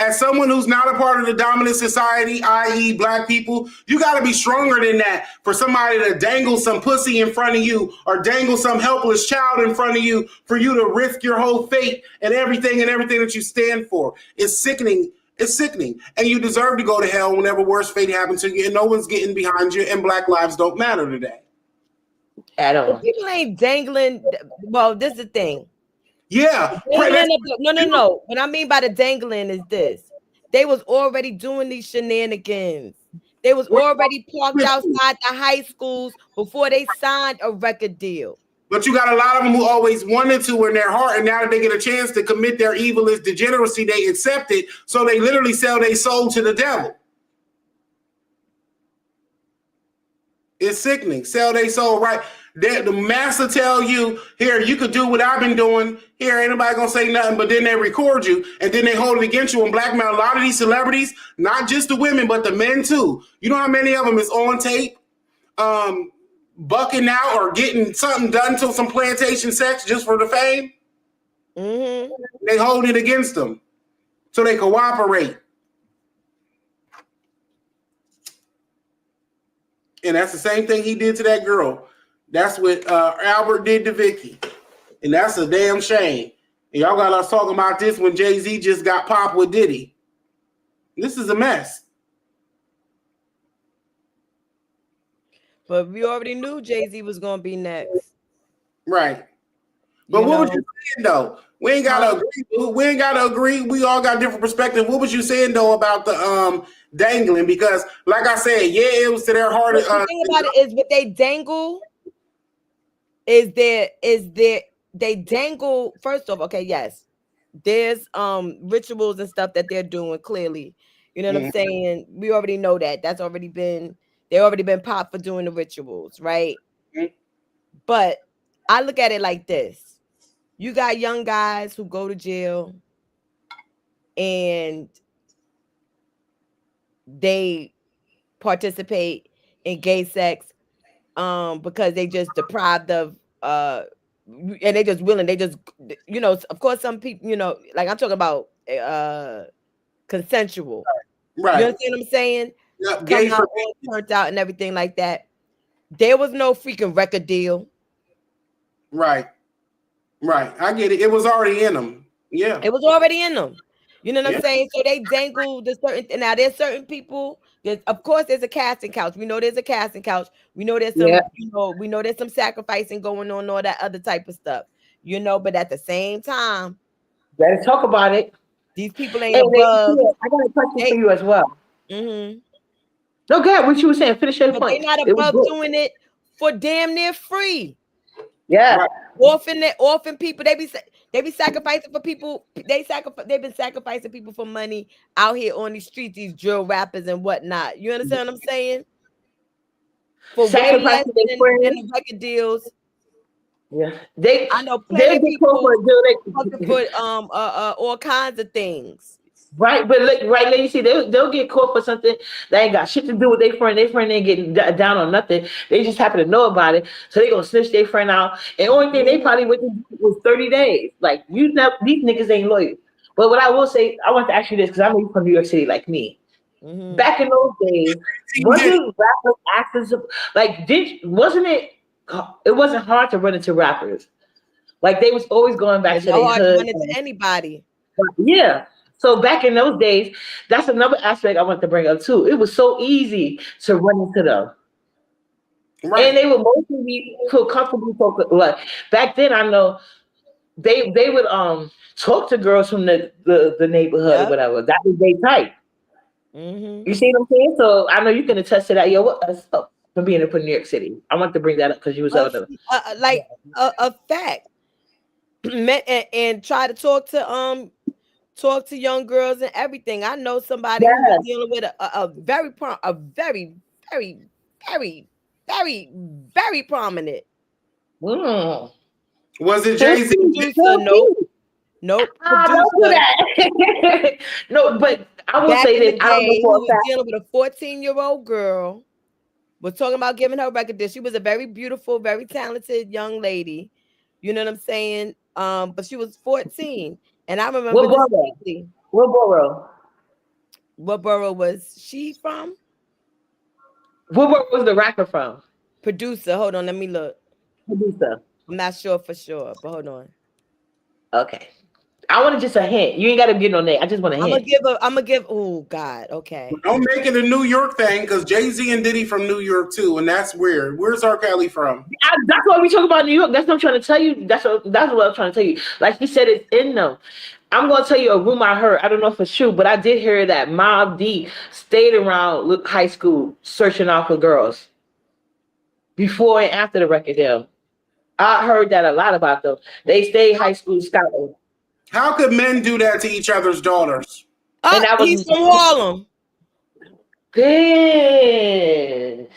As someone who's not a part of the dominant society, i.e. black people, you got to be stronger than that for somebody to dangle some pussy in front of you or dangle some helpless child in front of you for you to risk your whole fate and everything that you stand for. It's sickening. It's sickening. And you deserve to go to hell whenever worse fate happens to you and no one's getting behind you and black lives don't matter today. At all. People ain't dangling. Well, this is the thing. Yeah. No. What I mean by the dangling is this. They was already doing these shenanigans. They was already parked outside the high schools before they signed a record deal. But you got a lot of them who always wanted to in their heart, and now that they get a chance to commit their evilest degeneracy, they accept it. So they literally sell their soul to the devil. It's sickening. Sell their soul, right? The master tell you, here, you could do what I've been doing. Here, ain't nobody gonna say nothing, but then they record you and then they hold it against you and blackmail a lot of these celebrities, not just the women, but the men too. You know how many of them is on tape, bucking out or getting something done to some plantation sex just for the fame? Mm-hmm. They hold it against them so they cooperate. And that's the same thing he did to that girl. That's what Albert did to Vicky. And that's a damn shame. And y'all got us talking about this when Jay-Z just got popped with Diddy. This is a mess. But we already knew Jay-Z was gonna be next. Right. But what was you saying though? We ain't gotta agree. We ain't gotta agree. We all got different perspectives. What was you saying though about the dangling? Because like I said, yeah, it was to their heart. The thing about it is what they dangle is they dangle first off, okay, yes. There's rituals and stuff that they're doing clearly. You know what I'm saying? We already know that. They already been popped for doing the rituals, right? But I look at it like this. You got young guys who go to jail and they participate in gay sex because they just deprived of and they just willing, they just, you know, of course some people, you know, like I'm talking about consensual. Right. You understand what I'm saying? Yep, Come out all turned out and everything like that. There was no freaking record deal. Right. Right. I get it. It was already in them. Yeah. It was already in them. You know what I'm saying? So they dangle the certain. Now there's certain people. Of course, there's a casting couch. We know there's a casting couch. We know there's some. You know, we know there's some sacrificing going on, all that other type of stuff. You know, but at the same time, better talk about it. These people ain't above. I got a question for you as well. Mm-hmm. No, go ahead. What you were saying? Finish your point. They're not above doing it for damn near free. Yeah. Right. Orphan people. They be sacrificing for people. They've been sacrificing people for money out here on these streets, these drill rappers and whatnot. You understand what I'm saying? For way less than the record deals. Yeah, I know plenty of people put all kinds of things. Right, but look, right now you see they'll get caught for something that ain't got shit to do with their friend. Their friend ain't getting down on nothing. They just happen to know about it, so they gonna snitch their friend out. And only thing they probably went was 30 days. Like these niggas ain't loyal. But what I will say, I want to ask you this because I know you from New York City like me. Mm-hmm. Back in those days, wasn't rappers actors like wasn't it? It wasn't hard to run into rappers. Like they was always going back to their hood. Run into anybody. Yeah. So back in those days, that's another aspect I want to bring up too. It was so easy to run into them. Right. And they would mostly feel comfortable. Like back then, I know they would talk to girls from the neighborhood or whatever. That was their type. Mm-hmm. You see what I'm saying? So I know you can attest to that. Yo, what's up from being in New York City? I want to bring that up because you was like a fact. And try to talk to young girls and everything. I know somebody who was dealing with a very prominent. Was it Jay-Z? Nope. Don't do that. No, but I will say this. I don't know for a fact. Dealing with a 14-year-old girl. Was talking about giving her record deal. She was a very beautiful, very talented young lady. You know what I'm saying? But she was 14. And I remember what borough? What borough was she from? What borough was the rapper from? Producer. Hold on, let me look. Producer. I'm not sure for sure, but hold on. Okay. I want just a hint. You ain't got to give no name. I just want a hint. I'm gonna give. Oh God. Okay. Don't make it a New York thing because Jay-Z and Diddy from New York too, and that's weird. Where's R. Kelly from? That's why we talk about New York. That's what I'm trying to tell you. That's what I'm trying to tell you. Like you said, it's in them. I'm gonna tell you a rumor I heard. I don't know if it's true, but I did hear that Mobb Deep stayed around high school searching out for girls before and after the record deal. I heard that a lot about them. They stayed high school scouting. How could men do that to each other's daughters? He's from Harlem. Good.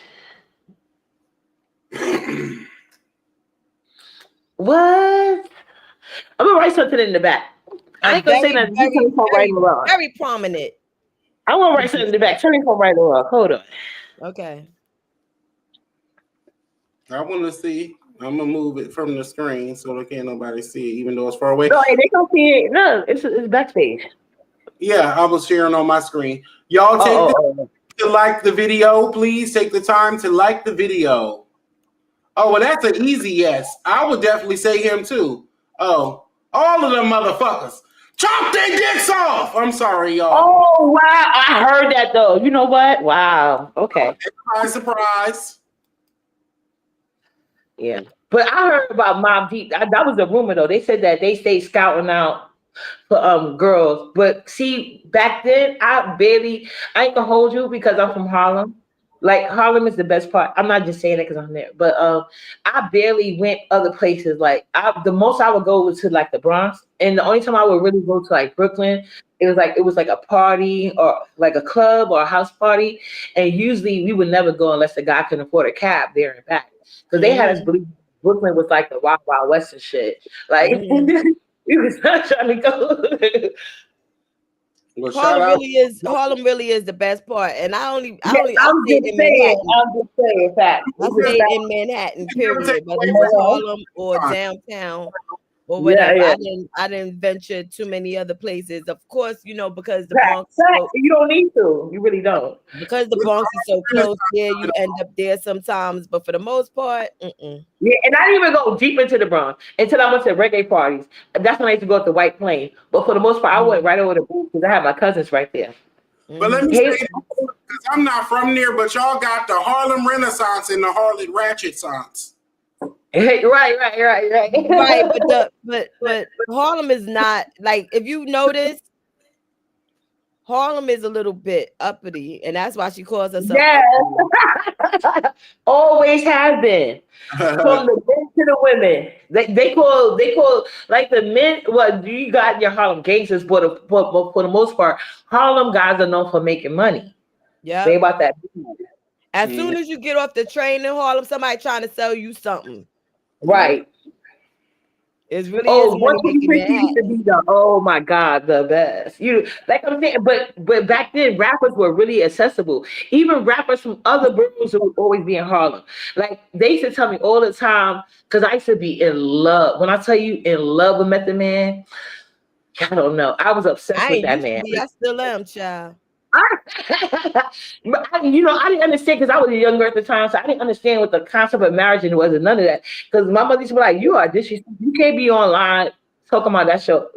What? I'm gonna write something in the back. I ain't gonna say nothing. Very prominent. I want to write something in the back. Tell me from right or wrong. Hold on. Okay. I want to see. I'm gonna move it from the screen so they can't nobody see it, even though it's far away. No, they don't see it. No, it's backstage. Yeah, I was sharing on my screen. Y'all take the time to like the video, please. Take the time to like the video. Oh, well, that's an easy yes. I would definitely say him too. Oh, all of them motherfuckers. Chop their dicks off. I'm sorry, y'all. Oh, wow. I heard that though. You know what? Wow. Okay. Surprise, surprise. Yeah. But I heard about Mob Deep. That was a rumor though. They said that they stayed scouting out for girls. But see, back then I ain't gonna hold you because I'm from Harlem. Like Harlem is the best part. I'm not just saying it because I'm there, but I barely went other places. Like the most I would go was to like the Bronx, and the only time I would really go to like Brooklyn, it was like a party or like a club or a house party, and usually we would never go unless the guy can afford a cab there and back, because they had us believe Brooklyn was like the Wild Wild West and shit. Like we was not trying to go. Well, shout out. Harlem really is the best part. And I stayed in saying, Manhattan. I'm just saying fact. I stayed in Manhattan, period. Whether it was Harlem or downtown or whatever. Yeah. I didn't venture too many other places. Of course, because the Fact, Bronx you don't need to. You really don't. because the Bronx is so close there, you end up there sometimes. But for the most part, Yeah, and I didn't even go deep into the Bronx until I went to reggae parties. That's when I used to go at the White Plain. But for the most part, I went right over the booth because I have my cousins right there. But let me say, because I'm not from there, but y'all got the Harlem Renaissance and the Harlem Ratchet-sance. Right. Right, but Harlem is not like, if you notice, Harlem is a little bit uppity, and that's why she calls herself. Yeah, always have been. From the men to the women, they call like the men. Well, you got your Harlem gangsters, but for the most part, Harlem guys are known for making money. Yeah, they about that. As soon as you get off the train in Harlem, somebody trying to sell you something. Right. It's really what do you think used to be oh my God, the best. Like I'm saying, but back then rappers were really accessible. Even rappers from other boroughs would always be in Harlem. Like they used to tell me all the time, because I used to be in love. When I tell you in love with Method Man, I don't know. I was obsessed with that man. I still am, child. But I didn't understand because I was younger at the time, so I didn't understand what the concept of marriage and was and none of that. Because my mother used to be like, "You are disrespectful. You can't be online talking about that show."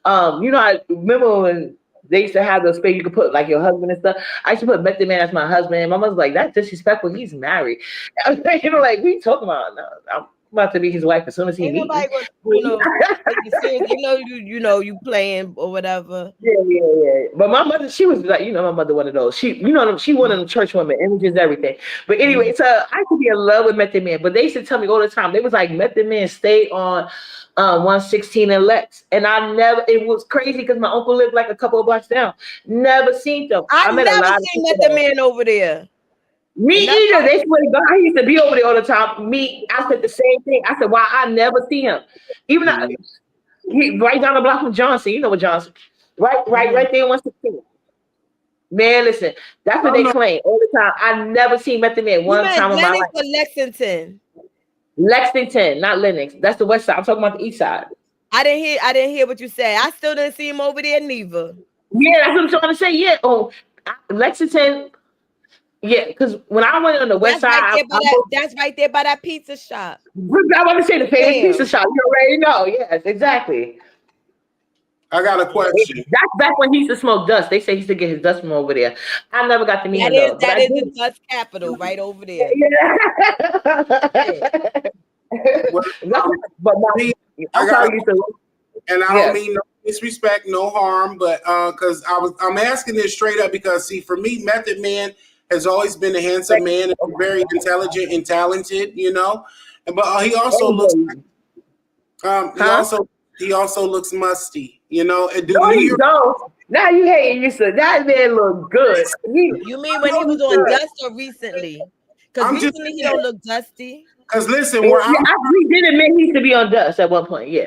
I remember when they used to have those space you could put like your husband and stuff. I used to put Method Man as my husband. And my mother's like, "That's disrespectful. He's married." Like, what are you talking about? No, I'm about to be his wife as soon as he meets me. You playing or whatever. Yeah. But my mother, she was like, my mother one of those. She one of them church women, images, everything. But anyway, so I could be in love with Method Man. But they used to tell me all the time, they was like, Method Man stayed on 116 and Lex. And it was crazy because my uncle lived like a couple of blocks down. Never seen them. I never seen Method Man over there. Me either. They swear to God, I used to be over there all the time. I said the same thing. I said, "Why I never see him?" Even he right down the block from Johnson. You know what Johnson? Right there in 116. Man, listen, that's what they claim all the time. I never seen Method Man one time in my life. Or Lexington? Lexington, not Lennox. That's the west side. I'm talking about the east side. I didn't hear what you said. I still didn't see him over there neither. Yeah, that's what I'm trying to say. Yeah. Lexington. Yeah, because when I went on the west side, that's right there by that pizza shop. I want to say the famous pizza shop. You already know. Yes, exactly. I got a question. That's back when he used to smoke dust. They say he used to get his dust from over there. I never got to meet him. That is the dust capital right over there. Yeah. But I don't mean no disrespect, no harm, but because I'm asking this straight up because see, for me, Method Man has always been a handsome man and very intelligent and talented, but he also looks he also looks musty, No, he don't. Now you hating you said that man look good. You mean when he was on Dust or recently? Because recently he don't look dusty. Because listen, we did admit he used to be on Dust at one point, yeah.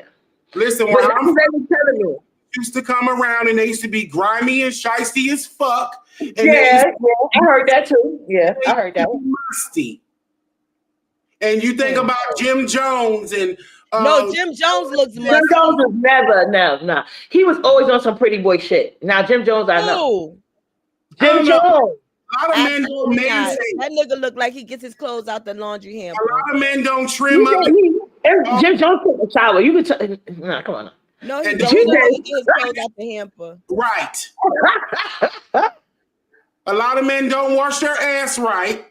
Listen, where I'm telling you, used to come around and they used to be grimy and shiesty as fuck. And I heard that too. Yeah, I heard that. Musty. And you think about Jim Jones and no, Jim Jones looks musty. Jim Jones was never no. He was always on some pretty boy shit. Now Jim Jones, I know. Jim Jones. A lot of men don't that nigga look like he gets his clothes out the laundry hamper. A lot of men don't trim up. Jim Jones took a shower. You could nah, come on. No, he don't. He gets his clothes out the hamper. Right. A lot of men don't wash their ass right.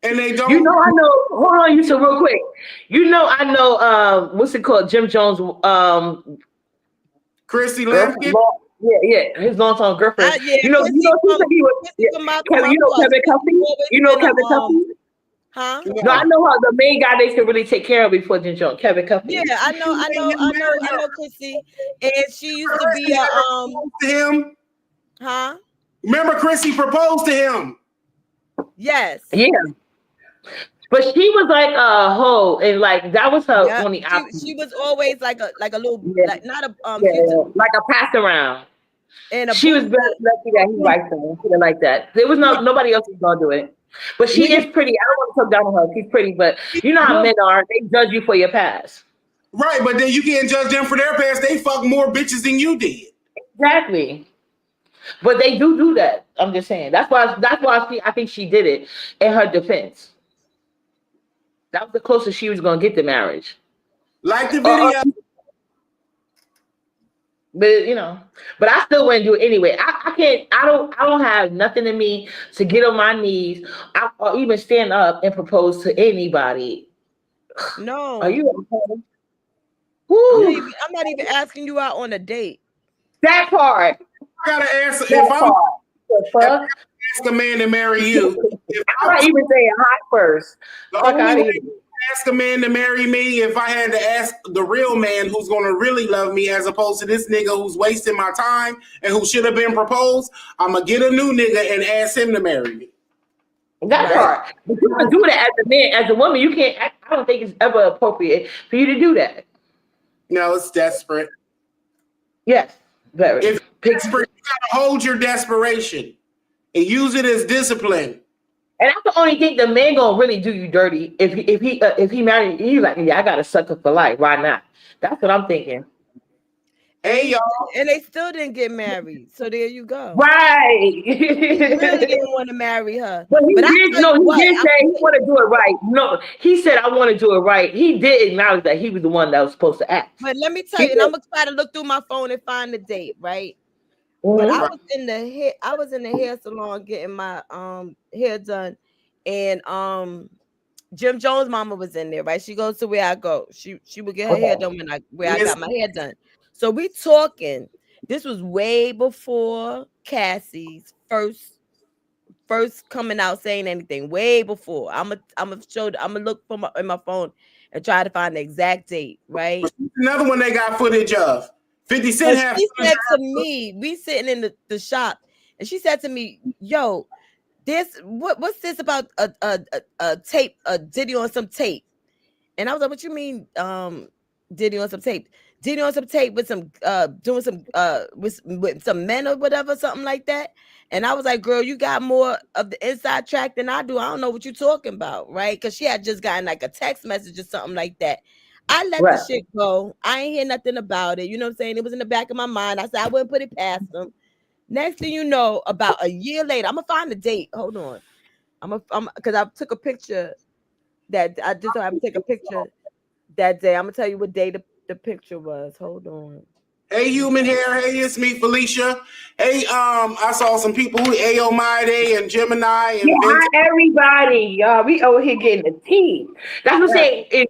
And they don't. You know, I know. Hold on, you so real quick. You know, I know. What's it called? Jim Jones. Chrissy Girlfriend. Lampkin. Yeah. His longtime girlfriend. Yeah, You know, he said he was. Yeah, Kevin, you know Kevin Cuffy. You know Kevin Cuffy. Huh? No, I know how the main guy they could really take care of before Jim Jones, Kevin Cuffy. Yeah, I know Chrissy, and she used to be to him. Huh? Remember, Chrissy proposed to him. Yes. Yeah. But she was like a hoe, and like that was her only option. She was always like a little like not a like a pass around. And she was very lucky that he liked her, like that. There was nobody else was gonna do it. But she is pretty. I don't want to talk down on her. She's pretty, but you know how men are. They judge you for your past. Right, but then you can't judge them for their past. They fuck more bitches than you did. Exactly. But they do that. I'm just saying. That's why I think she did it in her defense. That was the closest she was gonna get to marriage. Like the video. But you know, but I still wouldn't do it anyway. I can't. I don't have nothing in me to get on my knees or even stand up and propose to anybody. No. Are you okay? I'm not even asking you out on a date. That part. I gotta answer. If I ask a man to marry you, I'm not even saying hi first. Ask a man to marry me if I had to ask the real man who's gonna really love me, as opposed to this nigga who's wasting my time and who should have been proposed. I'm gonna get a new nigga and ask him to marry me. That part. But you can do that as a man. As a woman, you can't. I don't think it's ever appropriate for you to do that. No, it's desperate. Yes, very. If desperate, you gotta hold your desperation and use it as discipline. And that's the only thing the man gonna really do you dirty if he married you. Like, yeah, I got a sucker for life. Why not? That's what I'm thinking. Hey y'all, and they still didn't get married. So there you go. Right. He really didn't want to marry her. But he did say he want to do it right. No, he said I want to do it right. He did acknowledge that he was the one that was supposed to act. But let me tell you, and I'm gonna try to look through my phone and find the date, right? But I was in the hair salon getting my hair done, and Jim Jones' mama was in there, right? She goes to where I go. She would get her hair done where I got my hair done. So we talking. This was way before Cassie's first coming out saying anything. Way before. I'm gonna look in my phone and try to find the exact date, right? Another one they got footage of. 50 Cent. She said to me, we sitting in the shop, and she said to me, "Yo, what's this about a tape, a Diddy on some tape?" And I was like, "What you mean, Diddy on some tape? Diddy on some tape with some doing some with some men or whatever, something like that." And I was like, "Girl, you got more of the inside track than I do. I don't know what you're talking about, right?" Because she had just gotten like a text message or something like that. I let the shit go. I ain't hear nothing about it. You know what I'm saying? It was in the back of my mind. I said I wouldn't put it past them. Next thing you know, about a year later, I'm gonna find the date. Hold on. I'm because I took a picture that I just have to take a picture that day. I'm gonna tell you what day the picture was. Hold on. Hey, human hair. Hey, it's me, Felicia. Hey, I saw some people who Ayo Maide and Gemini and hi everybody. We over here getting the tea. That's what I'm saying.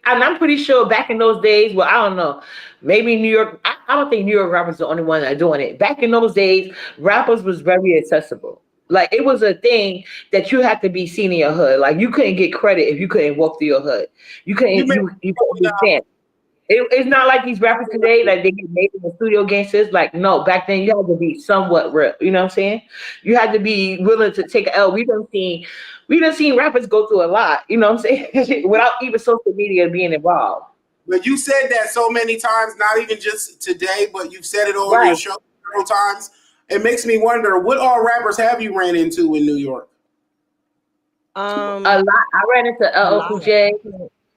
And I'm pretty sure back in those days, well, I don't know. Maybe New York. I don't think New York rappers are the only one that are doing it. Back in those days, rappers was very accessible. Like it was a thing that you had to be seen in your hood. Like you couldn't get credit if you couldn't walk through your hood. You couldn't. You couldn't be stand. It's not like these rappers today, like they get made in the studio gangsters. Like, no, back then you had to be somewhat real. You know what I'm saying? You had to be willing to take an L. We done seen rappers go through a lot, you know what I'm saying? Without even social media being involved. But you said that so many times, not even just today, but you've said it on your show several times. It makes me wonder, what all rappers have you ran into in New York? A lot. I ran into LL Cool J.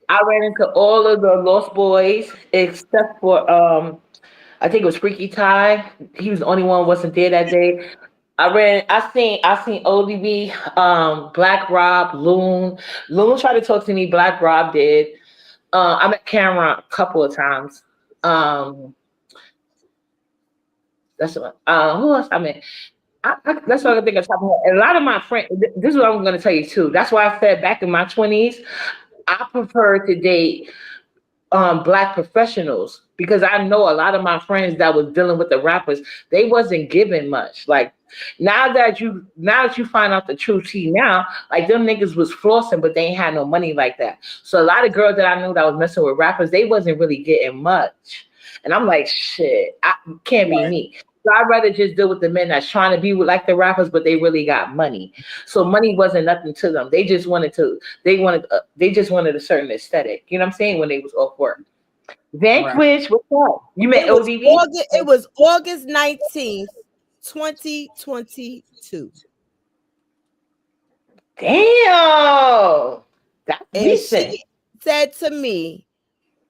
I ran into all of the Lost Boys except for I think it was Freaky Ty. He was the only one who wasn't there that day. I seen ODB, Black Rob, Loon. Loon tried to talk to me, Black Rob did. I met Cameron a couple of times. That's what who else I met? That's what I think of top of my head. A lot of my friends. This is what I'm going to tell you too. That's why I said back in my 20s, I prefer to date Black professionals because I know a lot of my friends that was dealing with the rappers, they wasn't giving much. Like now that you find out the true tea now, like them niggas was flossing, but they ain't had no money like that. So a lot of girls that I knew that was messing with rappers, they wasn't really getting much. And I'm like, shit, I can't be me. So I'd rather just deal with the men that's trying to be like the rappers, but they really got money. So money wasn't nothing to them. They just wanted a certain aesthetic. You know what I'm saying? When they was off work. Vanquish, what's up? You met ODB? It was August 19th, 2022. Damn. That's And recent. she said to me,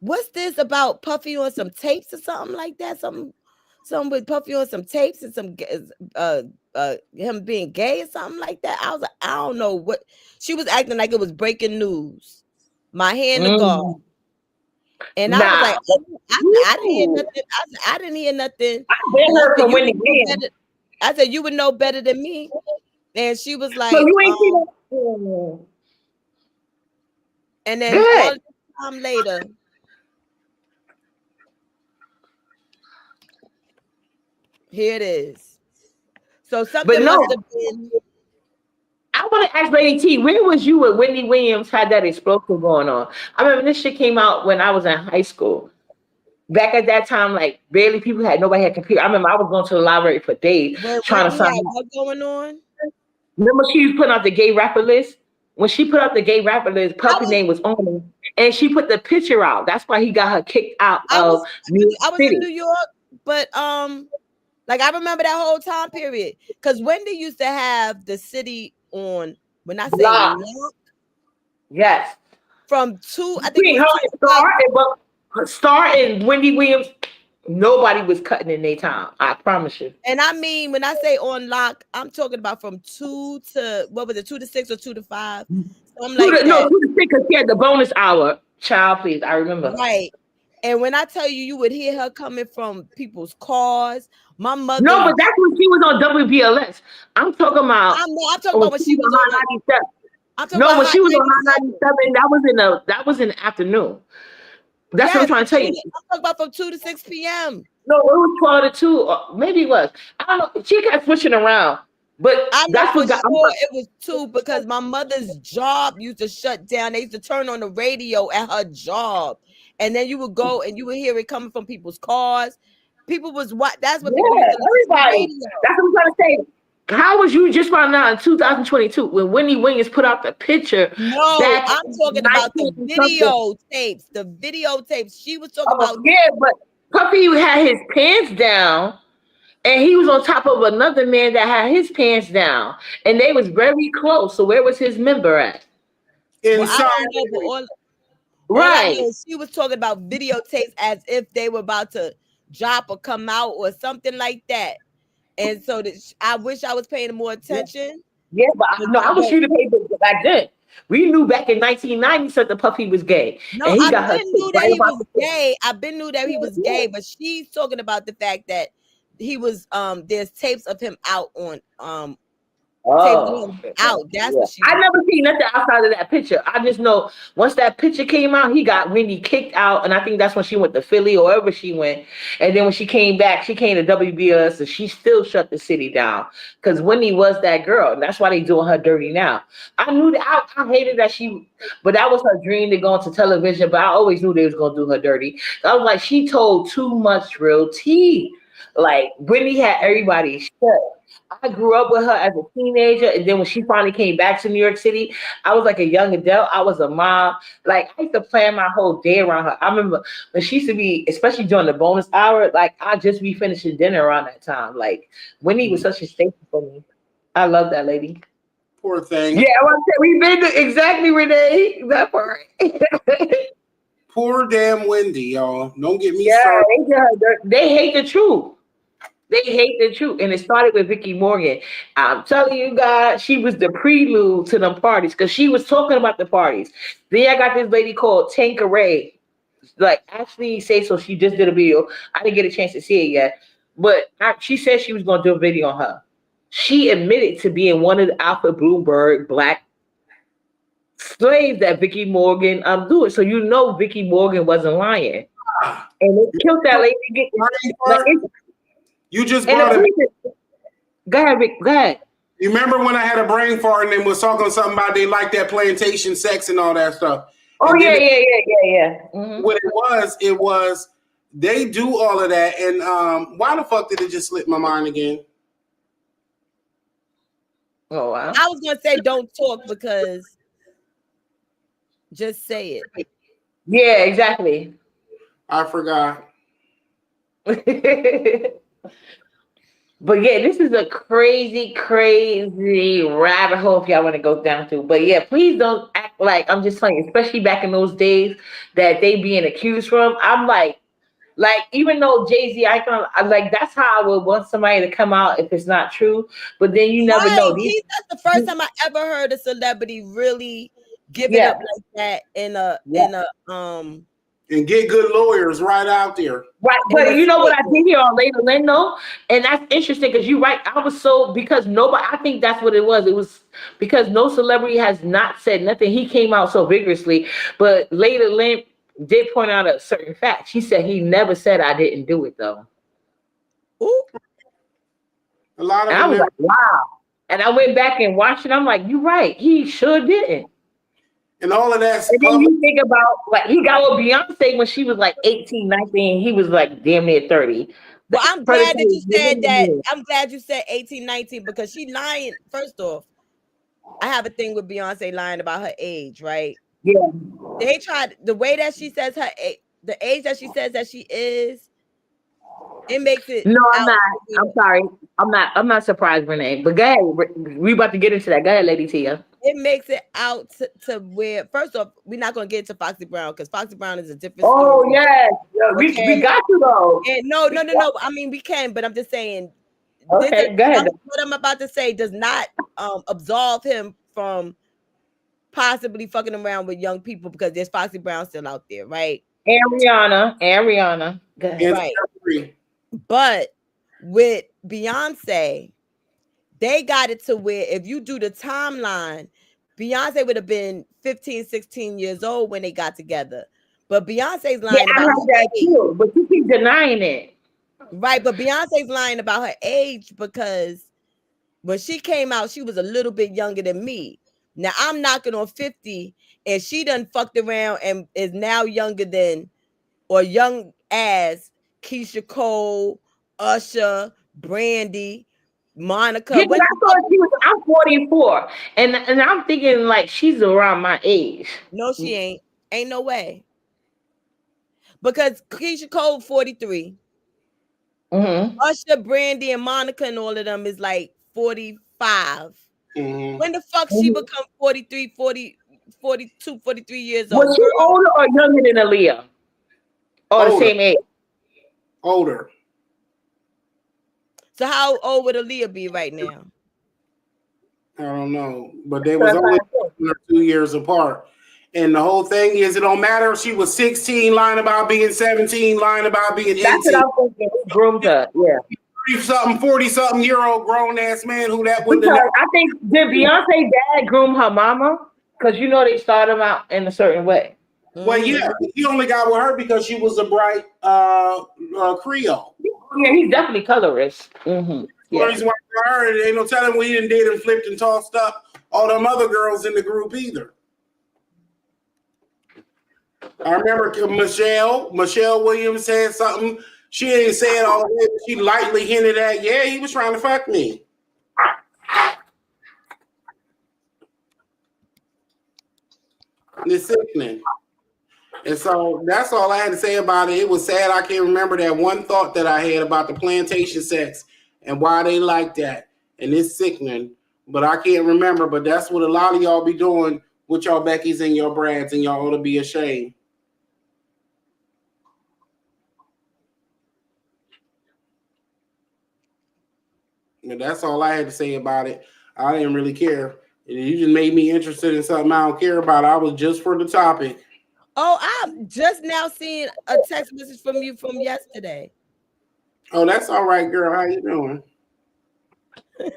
what's this about Puffy on some tapes or something like that? Something with Puffy on some tapes and some him being gay or something like that. I was like, I don't know what she was acting like it was breaking news. My hand to God. And I was like, I didn't hear nothing. I didn't hear nothing. I heard from Wendy Williams. I said, you would know better than me. And she was like, so you ain't seen that? And then all this time later, here it is. So something must have been. I want to ask Lady T, where was you when Wendy Williams had that explosion going on? I remember this shit came out when I was in high school. Back at that time, like barely people nobody had computer. I remember I was going to the library for days trying to find what going on. Remember she was putting out the gay rapper list? When she put out the gay rapper list, Puffy name was on it, and she put the picture out. That's why he got her kicked out of New York City. In New York, but like I remember that whole time period because Wendy used to have the city on. When I say lock, yes, from 2, I think Star and Wendy Williams. Nobody was cutting in their time. I promise you. And I mean, when I say on lock, I'm talking about from 2 to 6 or 2 to 5. I'm like 2 to 6 because she had the bonus hour. Child, please, I remember. Right. And when I tell you, you would hear her coming from people's cars. My mother. No, but that's when she was on WBLS. I'm talking about. I'm talking about when she was on 97. No, when she was on 97, that was in the afternoon. That's what I'm trying to tell you. I'm talking about from 2 to 6 p.m. No, it was 12 to 2. Or maybe it was. I don't know. She kept switching around. But that's what got it was 2 because my mother's job used to shut down. They used to turn on the radio at her job. And then you would go and you would hear it coming from people's cars. People was what? That's what people used to everybody. That's what I'm trying to say. How was you just found out in 2022 when Wendy Williams put out the picture? No, I'm talking about the videotapes. The videotapes. She was talking about. Yeah, but Puffy had his pants down, and he was on top of another man that had his pants down, and they was very close. So where was his member at? Inside. Right. She was talking about videotapes as if they were about to drop or come out or something like that. And so I wish I was paying more attention. Yeah, but I was sure to pay back then. We knew back in 1990 that the Puffy was gay. No, I been knew that he was gay. I been knew that he was gay, but she's talking about the fact that he was there's tapes of him out on out. That's what she. I never seen nothing outside of that picture. I just know once that picture came out, he got Wendy kicked out, and I think that's when she went to Philly or wherever she went. And then when she came back, she came to WBS, and she still shut the city down because Wendy was that girl, and that's why they doing her dirty now. I knew that I hated that but that was her dream to go into television. But I always knew they was gonna do her dirty. I was like, she told too much real tea. Like Wendy had everybody shut. I grew up with her as a teenager, and then when she finally came back to New York City, I was like a young adult. I was a mom. Like I used to plan my whole day around her. I remember when she used to be, especially during the bonus hour, like I'd just be finishing dinner around that time. Like Wendy was such a staple for me. I love that lady. Poor thing. Yeah, I want to say we've been to exactly Renee. That part. Poor damn Wendy, y'all. Don't get me started. They hate the truth. They hate the truth. And it started with Vicky Morgan. I'm telling you guys, she was the prelude to them parties because she was talking about the parties. Then I got this lady called Tanqueray. Like, actually, say so. She just did a video. I didn't get a chance to see it yet. But she said she was going to do a video on her. she admitted to being one of the Alfred Bloomberg black slaves that Vicky Morgan do it. So you know Vicky Morgan wasn't lying. And they killed that lady. Like, you just and brought it. Go ahead, Rick. Go ahead. You remember when I had a brain fart and then was talking something about they like that plantation sex and all that stuff? Oh, and yeah. Mm-hmm. What it was they do all of that. And why the fuck did it just slip my mind again? Oh, wow. I was going to say don't talk because just say it. Yeah, exactly. I forgot. But yeah, this is a crazy, crazy rabbit hole if y'all want to go down to. But yeah, please don't act like I'm just telling you, especially back in those days that they being accused from. I'm like even though Jay-Z, I'm like, that's how I would want somebody to come out if it's not true. But then you never know. That's the first time I ever heard a celebrity really give it up like that in a and get good lawyers right out there. Right, but you know what I did hear on Later Lynn though, and that's interesting because you're right. I was because nobody. I think that's what it was. It was because no celebrity has not said nothing. He came out so vigorously, but Later Lynn did point out a certain fact. She said he never said I didn't do it though. Ooh. A lot of I was like, wow. And I went back and watched it. I'm like, you're right. He sure didn't. And all of that. And then you think about like he got with Beyonce when she was like 18, 19. He was like damn near 30. Well, I'm glad that you said that. I'm glad you said 18, 19 because she lying. First off, I have a thing with Beyonce lying about her age, right? Yeah. They tried the way that she says her age, the age that she says that she is. It makes it. No, I'm not. I'm sorry. I'm not surprised, Renee. But go ahead. We about to get into that. Go ahead, Lady Tia. It makes it out to where, first off, we're not going to get into Foxy Brown because Foxy Brown is a different story. Oh, yes. We got to, though. And no. I mean, we can, but I'm just saying. Okay, go ahead. What I'm about to say does not absolve him from possibly fucking around with young people because there's Foxy Brown still out there, right? And Rihanna. Go ahead. Right. But with Beyonce, they got it to where if you do the timeline, Beyonce would have been 15, 16 years old when they got together. But Beyonce's lying about her age. Too, but you keep denying it. Right, but Beyonce's lying about her age because when she came out, she was a little bit younger than me. Now I'm knocking on 50 and she done fucked around and is now younger than or young as Keisha Cole, Usher, Brandy, Monica. Yeah, I'm 44, and I'm thinking like she's around my age. No, she ain't. Ain't no way. Because Keisha Cole 43. Mm-hmm. Usher, Brandy, and Monica and all of them is like 45. Mm-hmm. When the fuck she become 43, 40, 42, 43 years old? Was she older or younger than Aaliyah? Or the same age? Older. So how old would Aaliyah be right now? I don't know, but they was only 2 years apart. And the whole thing is, it don't matter if she was 16 lying about being 17, lying about being 18. That's what I'm thinking. Groomed her, yeah. 30-something, 40-something year old grown ass man who that would. I think did Beyonce dad groom her mama? Because you know they started them out in a certain way. Well, yeah, he only got with her because she was a bright Creole. Yeah, he's definitely colorist. Mm-hmm. Yeah. Reason why her, ain't no telling what he done did and flipped and tossed up all them other girls in the group either. I remember Michelle Williams said something. She ain't saying all of it, but she lightly hinted at, yeah, he was trying to fuck me. It's sickening. And so that's all I had to say about it. It was sad. I can't remember that one thought that I had about the plantation sex and why they like that. And it's sickening, but I can't remember. But that's what a lot of y'all be doing with y'all Beckys and your Brads, and y'all ought to be ashamed. And that's all I had to say about it. I didn't really care. You just made me interested in something I don't care about. I was just for the topic. Oh, I'm just now seeing a text message from you from yesterday. Oh, that's all right, girl. How you doing?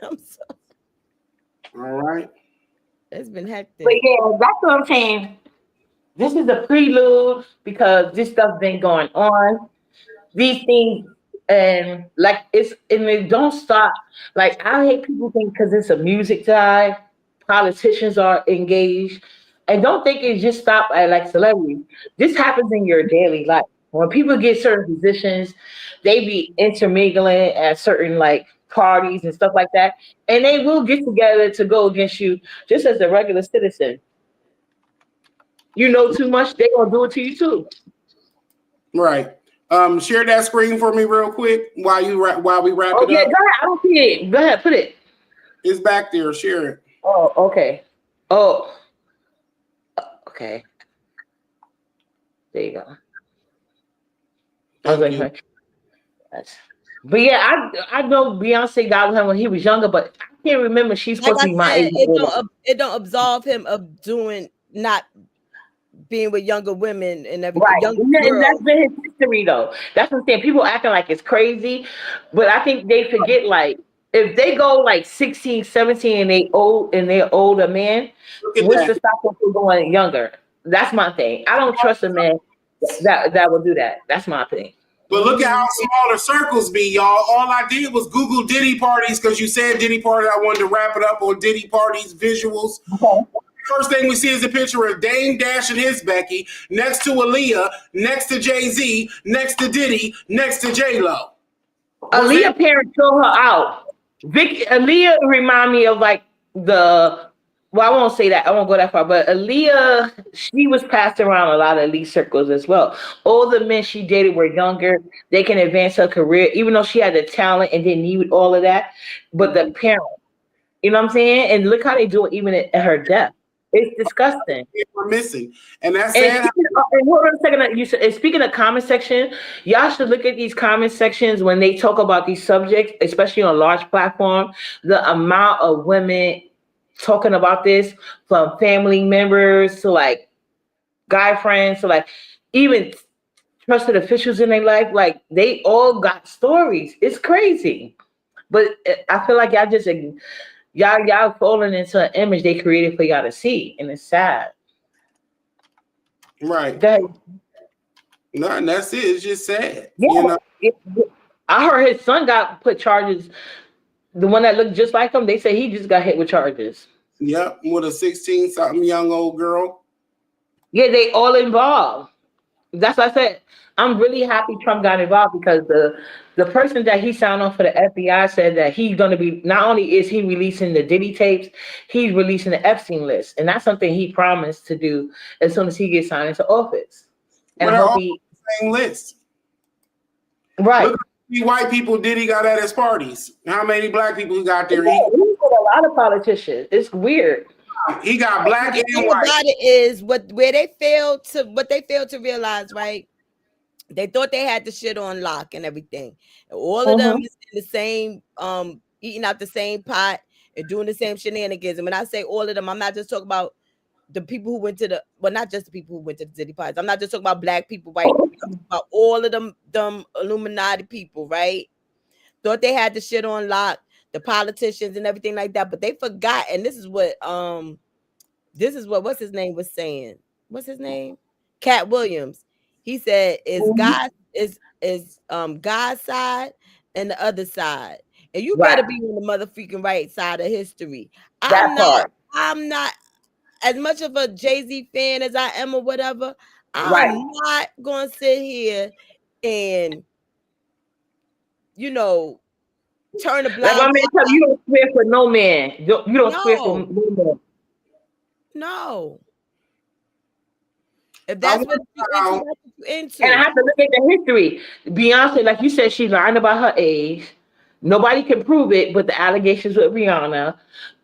I'm sorry. All right. It's been hectic. But yeah, that's what I'm saying. This is a prelude because this stuff been going on. These things and like it's and it don't stop. Like I hate people think because it's a music side, politicians are engaged, and don't think it just stop at like celebrities. This happens in your daily life. When people get certain positions, they be intermingling at certain like parties and stuff like that, and they will get together to go against you just as a regular citizen. You know too much, they gonna do it to you too. Right. Share that screen for me real quick while we wrap Oh it yeah, up. go ahead. I don't see it. Go ahead, put it. It's back there. Share it. Oh, okay. Oh, okay. There you go. I was Thank like, you. yes. But yeah, I know Beyonce got with him when he was younger, but I can't remember. She's Like supposed I to be my said, age. Or older. it don't absolve him of doing not being with younger women and everything, Right. younger And girls. that's been his history though. That's what I'm saying. People acting like it's crazy, but I think they forget like if they go like 16, 17 and they're older man, Look at what's to that. stop them from going younger? That's my thing. I don't trust a man that will do that. That's my thing. But look at how small the circles be, y'all. All I did was Google Diddy parties because you said Diddy party. I wanted to wrap it up on Diddy parties visuals. Okay. First thing we see is a picture of Dame Dash and his Becky next to Aaliyah, next to Jay-Z, next to Diddy, next to J-Lo. Aaliyah parents throw her out. Vicky, Aaliyah remind me of like the. Well, I won't say that. I won't go that far. But Aaliyah, she was passed around a lot of elite circles as well. All the men she dated were younger. They can advance her career, even though she had the talent and didn't need all of that. But the parents, you know what I'm saying? And look how they do it even at her death. It's disgusting. We're missing. And that's And, sad. and hold on a second. You said, and speaking of comment section, y'all should look at these comment sections when they talk about these subjects, especially on large platform. The amount of women talking about this, from family members to like guy friends to like even trusted officials in their life, like they all got stories. It's crazy, but I feel like y'all falling into an image they created for y'all to see, and it's sad. Right. Go ahead. No, and that's it. It's just sad. Yeah, You know? I heard his son got put charges. The one that looked just like him, they say he just got hit with charges. Yep. With a 16-something young old girl. Yeah, they all involved. That's what I said. I'm really happy Trump got involved because the person that he signed on for the FBI said that he's going to be, not only is he releasing the Diddy tapes, he's releasing the Epstein list, and that's something he promised to do as soon as he gets signed into office. And Well, I they're hope all he the same list. right. Look how many white people Diddy got at his parties. How many black people he got there? Yeah, he's got a lot of politicians. It's weird. He got black The and thing white. about it is what they failed to realize, right? They thought they had the shit on lock and everything. And all of them is in the same, eating out the same pot and doing the same shenanigans. And when I say all of them, I'm not just talking about the people who went to the, well, not just the people who went to the Diddy parties. I'm not just talking about black people, white people. I'm talking about all of them Illuminati people, right? Thought they had the shit on lock, the politicians and everything like that, but they forgot. And this is what what's his name was saying. What's his name? Cat Williams. He said is God's side and the other side. And you better be on the motherfucking right side of history. I'm not as much of a Jay-Z fan as I am or whatever. I'm not gonna sit here and turn a blind Like my man tell you, you don't swear for no man. You don't swear for no man. No. If that's what you're into. And I have to look at the history. Beyonce, like you said, she lied about her age. Nobody can prove it, but the allegations with Rihanna,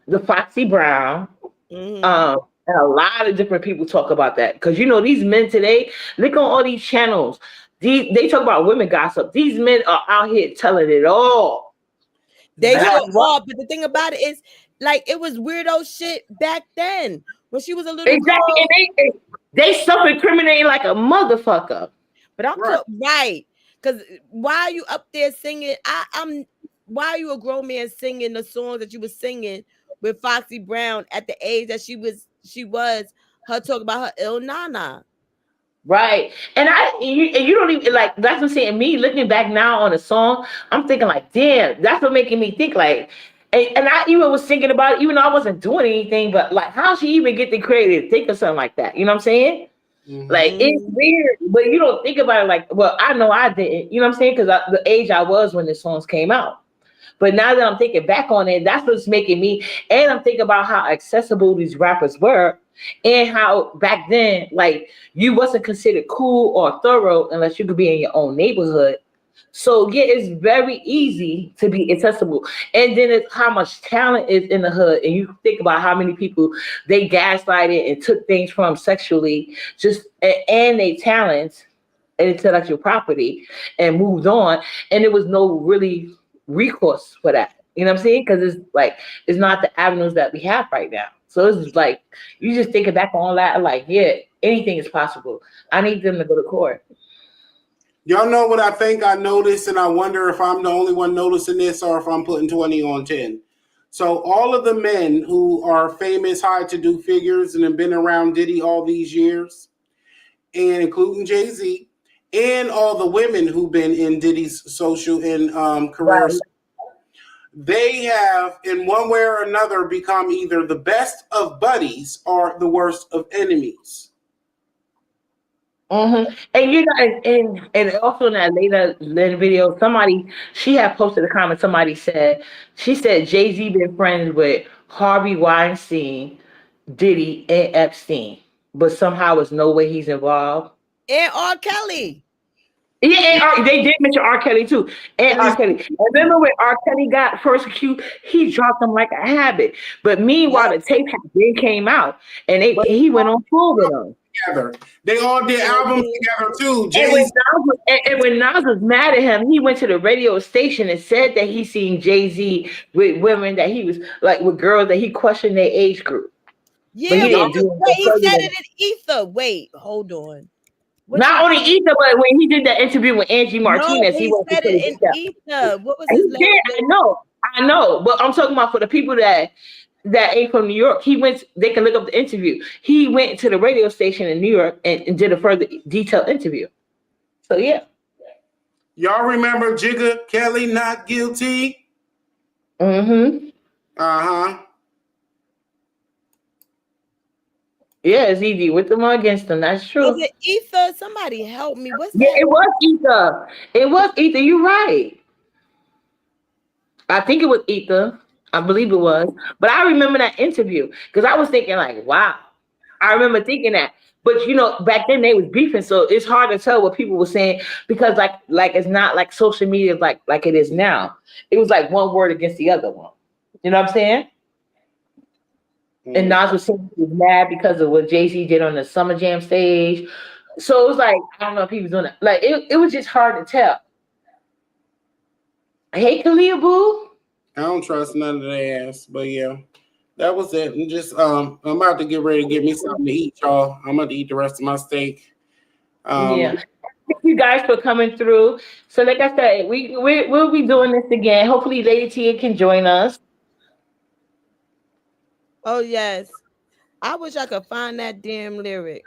the Foxy Brown, and a lot of different people talk about that. Because these men today, look on all these channels. They talk about women gossip. These men are out here telling it all. They sure are, but the thing about it is, like, it was weirdo shit back then when she was a little girl. And they self-incriminating like a motherfucker. But I'm right, because why are you up there singing? why are you a grown man singing the songs that you were singing with Foxy Brown at the age that she was? Her talk about her ill nana. Right. And you don't even like that's what I'm saying. Me looking back now on the song, I'm thinking like, damn, that's what making me think like and I even was thinking about it, even though I wasn't doing anything, but like how she even get the credit to think of something like that. You know what I'm saying? Like it's weird, but you don't think about it like, well, I know I didn't, you know what I'm saying? Because the age I was when the songs came out. But now that I'm thinking back on it, that's what's making me, and I'm thinking about how accessible these rappers were, and how back then, like you wasn't considered cool or thorough unless you could be in your own neighborhood. So yeah, it's very easy to be accessible, and then it's how much talent is in the hood, and you think about how many people they gaslighted and took things from sexually, just and they talents and intellectual property, and moved on, and there was no really recourse for that. You know what I'm saying? Because it's like it's not the avenues that we have right now. So it's just like you just thinking back on that, like yeah, anything is possible. I need them to go to court. Y'all know what I think I noticed, and I wonder if I'm the only one noticing this or if I'm putting 20 on 10. So all of the men who are famous, high-to-do figures and have been around Diddy all these years, and including Jay-Z, and all the women who've been in Diddy's social and career, Right. they have, in one way or another, become either the best of buddies or the worst of enemies. Mm-hmm. And you know, and also in that later video, she had posted a comment. She said Jay-Z been friends with Harvey Weinstein, Diddy, and Epstein, but somehow there's no way he's involved. And R. Kelly. Yeah, and they did mention R. Kelly too, and R. Kelly. And remember when R. Kelly got first accused, he dropped them like a habit. But meanwhile, the tape had then came out, and he went on tour with them. Together, they all did albums together too. And when Nas was mad at him, he went to the radio station and said that he seen Jay-Z with women that he was like with girls that he questioned their age group. Yeah, but he didn't do wait, he said it in Ether. Wait, hold on. Not only Ether, but when he did that interview with Angie Martinez, he said it in Ether. What was his name? I know, but I'm talking about for the people that ain't from New York. They can look up the interview. He went to the radio station in New York and did a further detailed interview. So yeah. Y'all remember Jigga Kelly Not Guilty? Mm-hmm. Uh-huh. Yeah, it's easy with them or against them. That's true. Was it Ether? Somebody help me. What's that? Yeah, it was Ether. It was Ether. You're right. I think it was Ether. I believe it was. But I remember that interview because I was thinking like, wow. I remember thinking that. But you know, back then they was beefing, so it's hard to tell what people were saying because like it's not like social media like it is now. It was like one word against the other one. You know what I'm saying? And Nas was saying he was mad because of what Jay-Z did on the Summer Jam stage. So it was like, I don't know if he was doing it. Like it was just hard to tell. Hey, Kalia Boo. I don't trust none of their ass, but yeah. That was it. And just I'm about to get ready to get me something to eat, y'all. I'm about to eat the rest of my steak. Yeah. Thank you guys for coming through. So like I said, we'll be doing this again. Hopefully Lady Tia can join us. Oh yes. I wish I could find that damn lyric.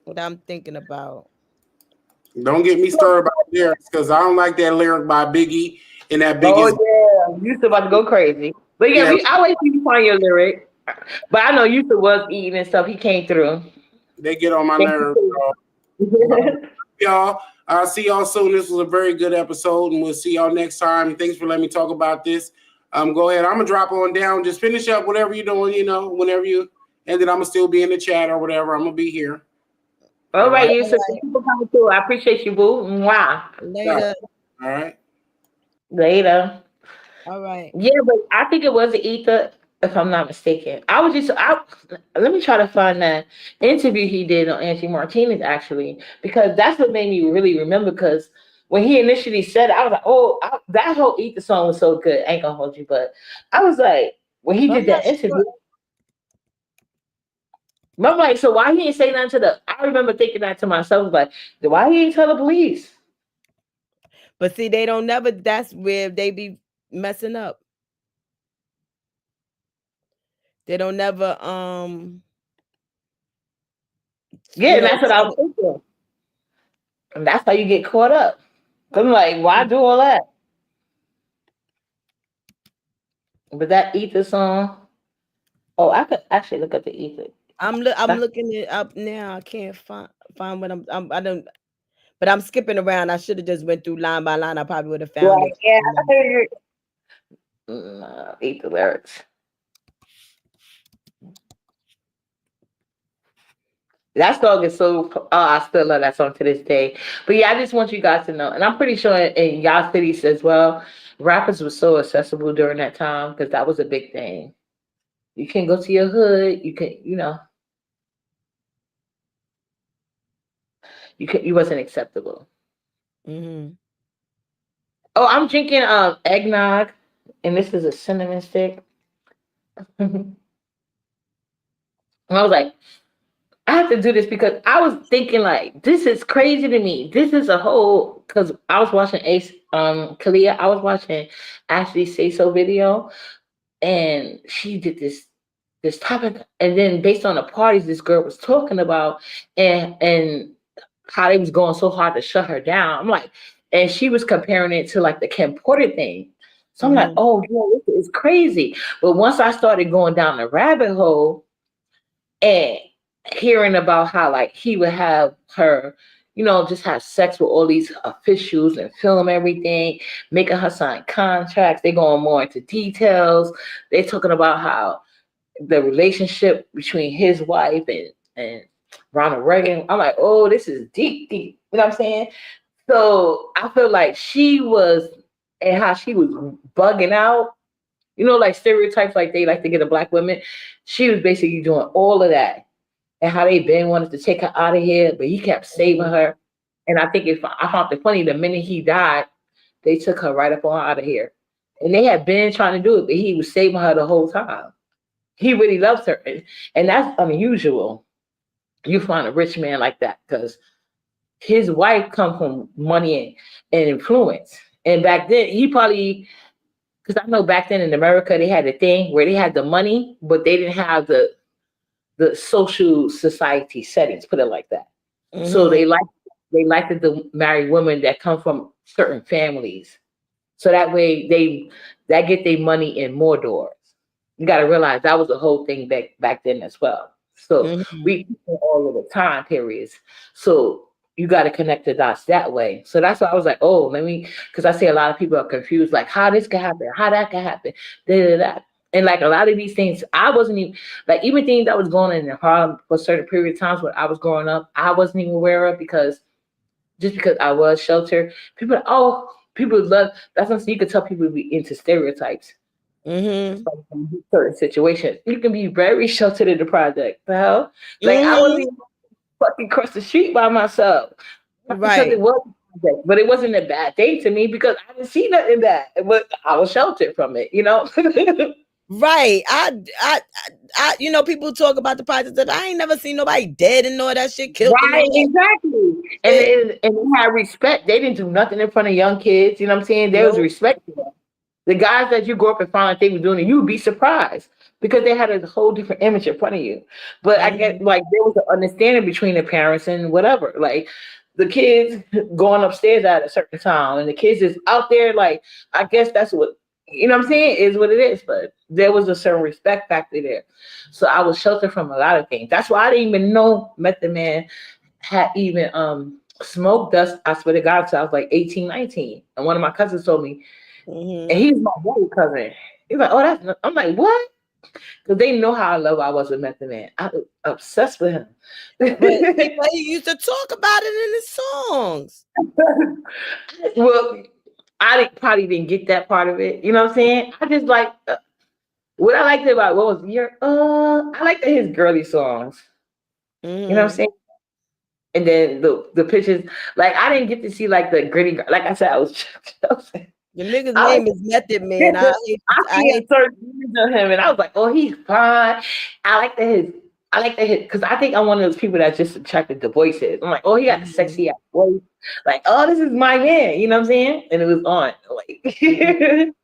What I'm thinking about. Don't get me started about lyrics because I don't like that lyric by Biggie and that Biggie. Oh yeah, you still about to go crazy. But yeah, I wait till you find your lyric. But I know Yusuf was eating and stuff. He came through. They get on my nerves, y'all. I'll see y'all soon. This was a very good episode, and we'll see y'all next time. Thanks for letting me talk about this. Go ahead. I'm gonna drop on down. Just finish up whatever you're doing, whenever you, and then I'm gonna still be in the chat or whatever. I'm gonna be here. All right, Yusuf. Thank you for coming through. I appreciate you, boo. Wow. Later. All right. Later. All right. Yeah, but I think it was the Ether, if I'm not mistaken. Let me try to find that interview he did on Angie Martinez, actually, because that's what made me really remember. Because when he initially said it, I was like, oh, that whole Ether song was so good. I ain't gonna hold you, but I was like, when he did that interview, I'm like, so why he didn't say nothing I remember thinking that to myself, like, why he didn't tell the police? But see, they don't never, that's where they be messing up. They don't never Yeah, and that's what I was thinking. And that's how you get caught up. I'm like, why do all that? But that Ether song. Oh, I could actually look at the Ether. I'm looking it up now. I can't find what I don't. But I'm skipping around. I should have just went through line by line. I probably would have found it. Yeah, Ether lyrics. That song is so. Oh, I still love that song to this day. But yeah, I just want you guys to know, and I'm pretty sure in y'all cities as well, rappers were so accessible during that time because that was a big thing. You can go to your hood. You can, you wasn't acceptable. Mm-hmm. Oh, I'm drinking eggnog, and this is a cinnamon stick. And I was like, I have to do this because I was thinking like, this is crazy to me. This is a whole because I was watching Ace Kalia. I was watching Ashley Say So video, and she did this topic, and then based on the parties this girl was talking about, and how they was going so hard to shut her down. I'm like, and she was comparing it to like the Kim Porter thing. So I'm like, oh, yeah, this is crazy. But once I started going down the rabbit hole and hearing about how like he would have her, just have sex with all these officials and film everything, making her sign contracts. They going more into details. They talking about how the relationship between his wife and Ronald Reagan. I'm like, oh, this is deep, deep. You know what I'm saying? So I feel like she was, and how she was bugging out, like stereotypes, like they like to get a black woman. She was basically doing all of that, and how they been wanted to take her out of here, but he kept saving her. And I think I found it funny, the minute he died, they took her right up on out of here. And they had been trying to do it, but he was saving her the whole time. He really loves her, and that's unusual. You find a rich man like that because his wife come from money and influence. And back then, he probably, because I know back then in America they had a thing where they had the money, but they didn't have the social society settings. Put it like that. Mm-hmm. So they like to marry women that come from certain families, so that way that get their money in more doors. You got to realize that was the whole thing back then as well. So we all of the time periods. So you got to connect the dots that way. So that's why I was like, oh, because I see a lot of people are confused, like how this can happen, how that can happen, that. And like a lot of these things, I wasn't even like even things that was going on in Harlem for a certain period of times when I was growing up, I wasn't even aware of because I was sheltered. People love that's something you could tell people be into stereotypes. Certain situations, you can be very sheltered in the project. The hell, like I wasn't even fucking cross the street by myself, right? Because it was, but it wasn't a bad thing to me because I didn't see nothing bad, but I was sheltered from it, Right. I people talk about the project that I ain't never seen nobody dead and all that shit killed. Right, exactly. And they had respect. They didn't do nothing in front of young kids. You know what I'm saying? There was respect to them. The guys that you grew up and found like they were doing it, you'd be surprised because they had a whole different image in front of you. But I get like there was an understanding between the parents and whatever. Like the kids going upstairs at a certain time and the kids is out there. Like I guess that's what what I'm saying is what it is. But there was a certain respect factor there. So I was sheltered from a lot of things. That's why I didn't even know Method Man had even smoked dust. I swear to God, so I was like 18, 19. And one of my cousins told me. And he's my brother cousin. He's like, oh, I'm like, what? Because they know how I was with Method Man. I was obsessed with him. But he used to talk about it in his songs. Well, I probably didn't get that part of it. You know what I'm saying? I just like what I liked about what was your I liked his girly songs. You know what I'm saying? And then the pictures, like I didn't get to see like the gritty. Like I said, I was the nigga's name is Method Man. I hate certain images of him, and I was like, "Oh, he's fine." I like his, because I think I'm one of those people that just attracted to voices. I'm like, "Oh, he got a sexy ass voice." Like, "Oh, this is my man." You know what I'm saying? And it was on. Like,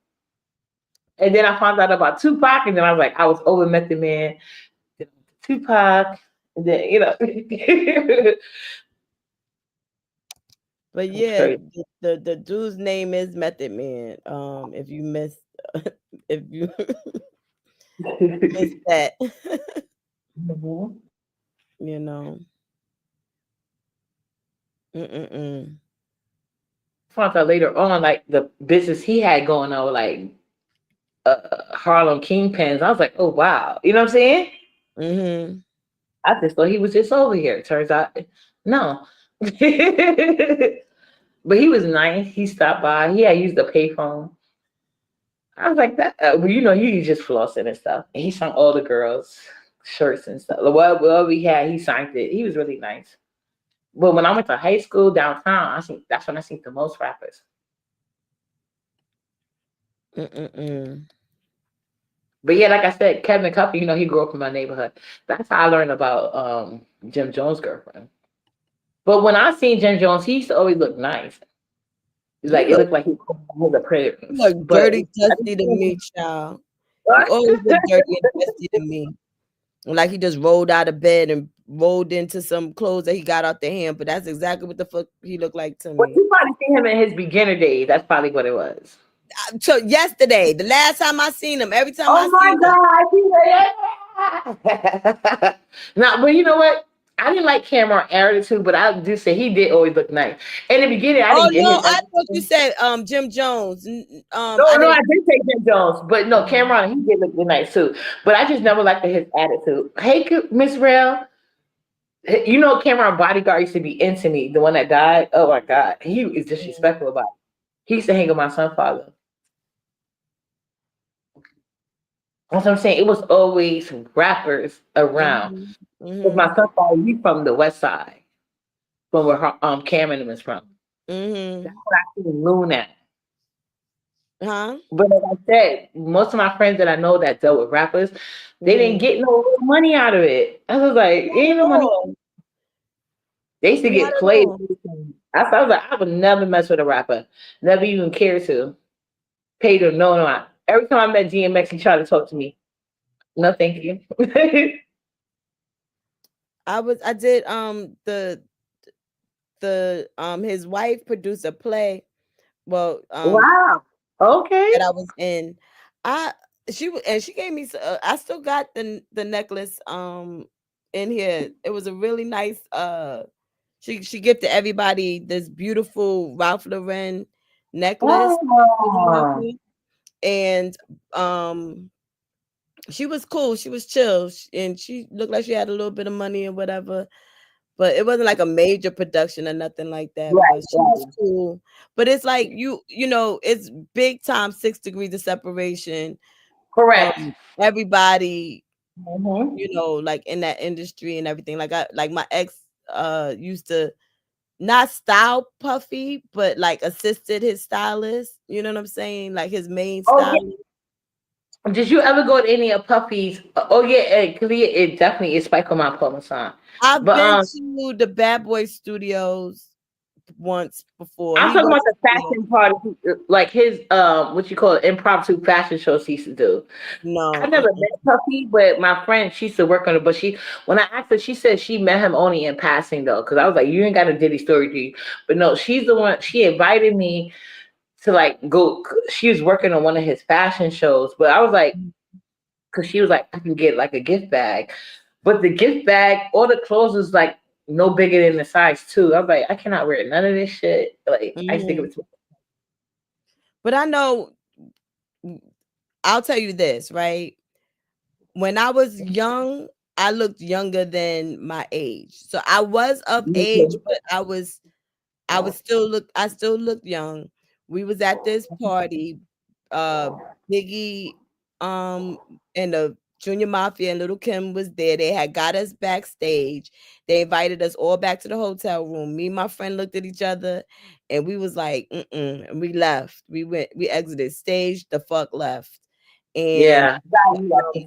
And then I found out about Tupac, and then I was like, I was over Method Man, then Tupac, and then But yeah, the dude's name is Method Man. If you missed, if you missed that, Mhm. you know. Found out later on, like the business he had going on, like Harlem Kingpins. I was like, oh wow, you know what I'm saying? Mm-hmm. I just thought he was just over here. Turns out, no. But he was nice. He stopped by. He had used the payphone. I was like that. Well, you know, he just flossing and stuff. And he signed all the girls' shirts and stuff. Whatever we had, he signed it. He was really nice. But when I went to high school downtown, I think that's when I seen the most rappers. But yeah, like I said, Kevin Cuffy, you know, he grew up in my neighborhood. That's how I learned about Jim Jones' girlfriend. But when I seen Jim Jones, he used to always look nice. Like it looked like he was a pretty. You look But dirty, dusty to me, child. You always look dirty and dusty to me. Like he just rolled out of bed and rolled into some clothes that he got out the hand. But that's exactly what the fuck he looked like to Well, me. you probably seen him in his beginner days. That's probably what it was. So yesterday, the last time I seen him, every time Oh I my God! Now, but you know what? I didn't like Cameron attitude, but I do say he did always look nice. In the beginning, I didn't get his. I thought you said Jim Jones. No, I did say Jim Jones, but no, Cameron, he did look nice too. But I just never liked his attitude. Hey, Miss Rail, you know Cameron bodyguard used to be into me, the one that died. Oh my God, he is disrespectful about it. He used to hang with my son's father. That's what I'm saying. It was always rappers around. Because my son's father, he's from the West Side, from where Cameron was from. That's what I seen Loon at. But like I said, most of my friends that I know that dealt with rappers, they didn't get no money out of it. I was like, ain't no money. They used to get played. I was like, I would never mess with a rapper. Never even care to. Pay them no. Every time I met DMX, he tried to talk to me. No, thank you. I did his wife produced a play. Well, wow. Okay. That I was in. She gave me I still got the necklace in here. It was a really nice she gifted everybody this beautiful Ralph Lauren necklace. Oh. And she was cool, she was chill, and she looked like she had a little bit of money or whatever. But it wasn't like a major production or nothing like that. Right, but she was cool. But it's like you know, it's big time 6 degrees of separation. Correct. Everybody, you know, like in that industry and everything. Like my ex used to not style Puffy, but like assisted his stylist. You know what I'm saying? Like his main stylist. Yeah. Did you ever go to any of Puffy's? Oh yeah, it definitely is Spike on my Parmesan. I've been to the Bad Boy Studios once before. I'm talking about the fashion party, like his what you call it, impromptu fashion shows he used to do. No, I never met Puffy, but my friend, she used to work on it. But when I asked her, she said she met him only in passing though, because I was like, you ain't got a Diddy story, do you? But no, she's the one. She invited me to like go. She was working on one of his fashion shows, but I was like, because she was like, I can get like a gift bag, but the gift bag, all the clothes was like no bigger than the size 2. I was like, I cannot wear none of this shit. Like I used to give it to. But I know, I'll tell you this, right? When I was young, I looked younger than my age. So I was of age, but I still looked young. We was at this party. Biggie and the Junior Mafia and Little Kim was there. They had got us backstage. They invited us all back to the hotel room. Me and my friend looked at each other and we was like, and we left. We exited stage, the fuck left. And yeah. I'm glad you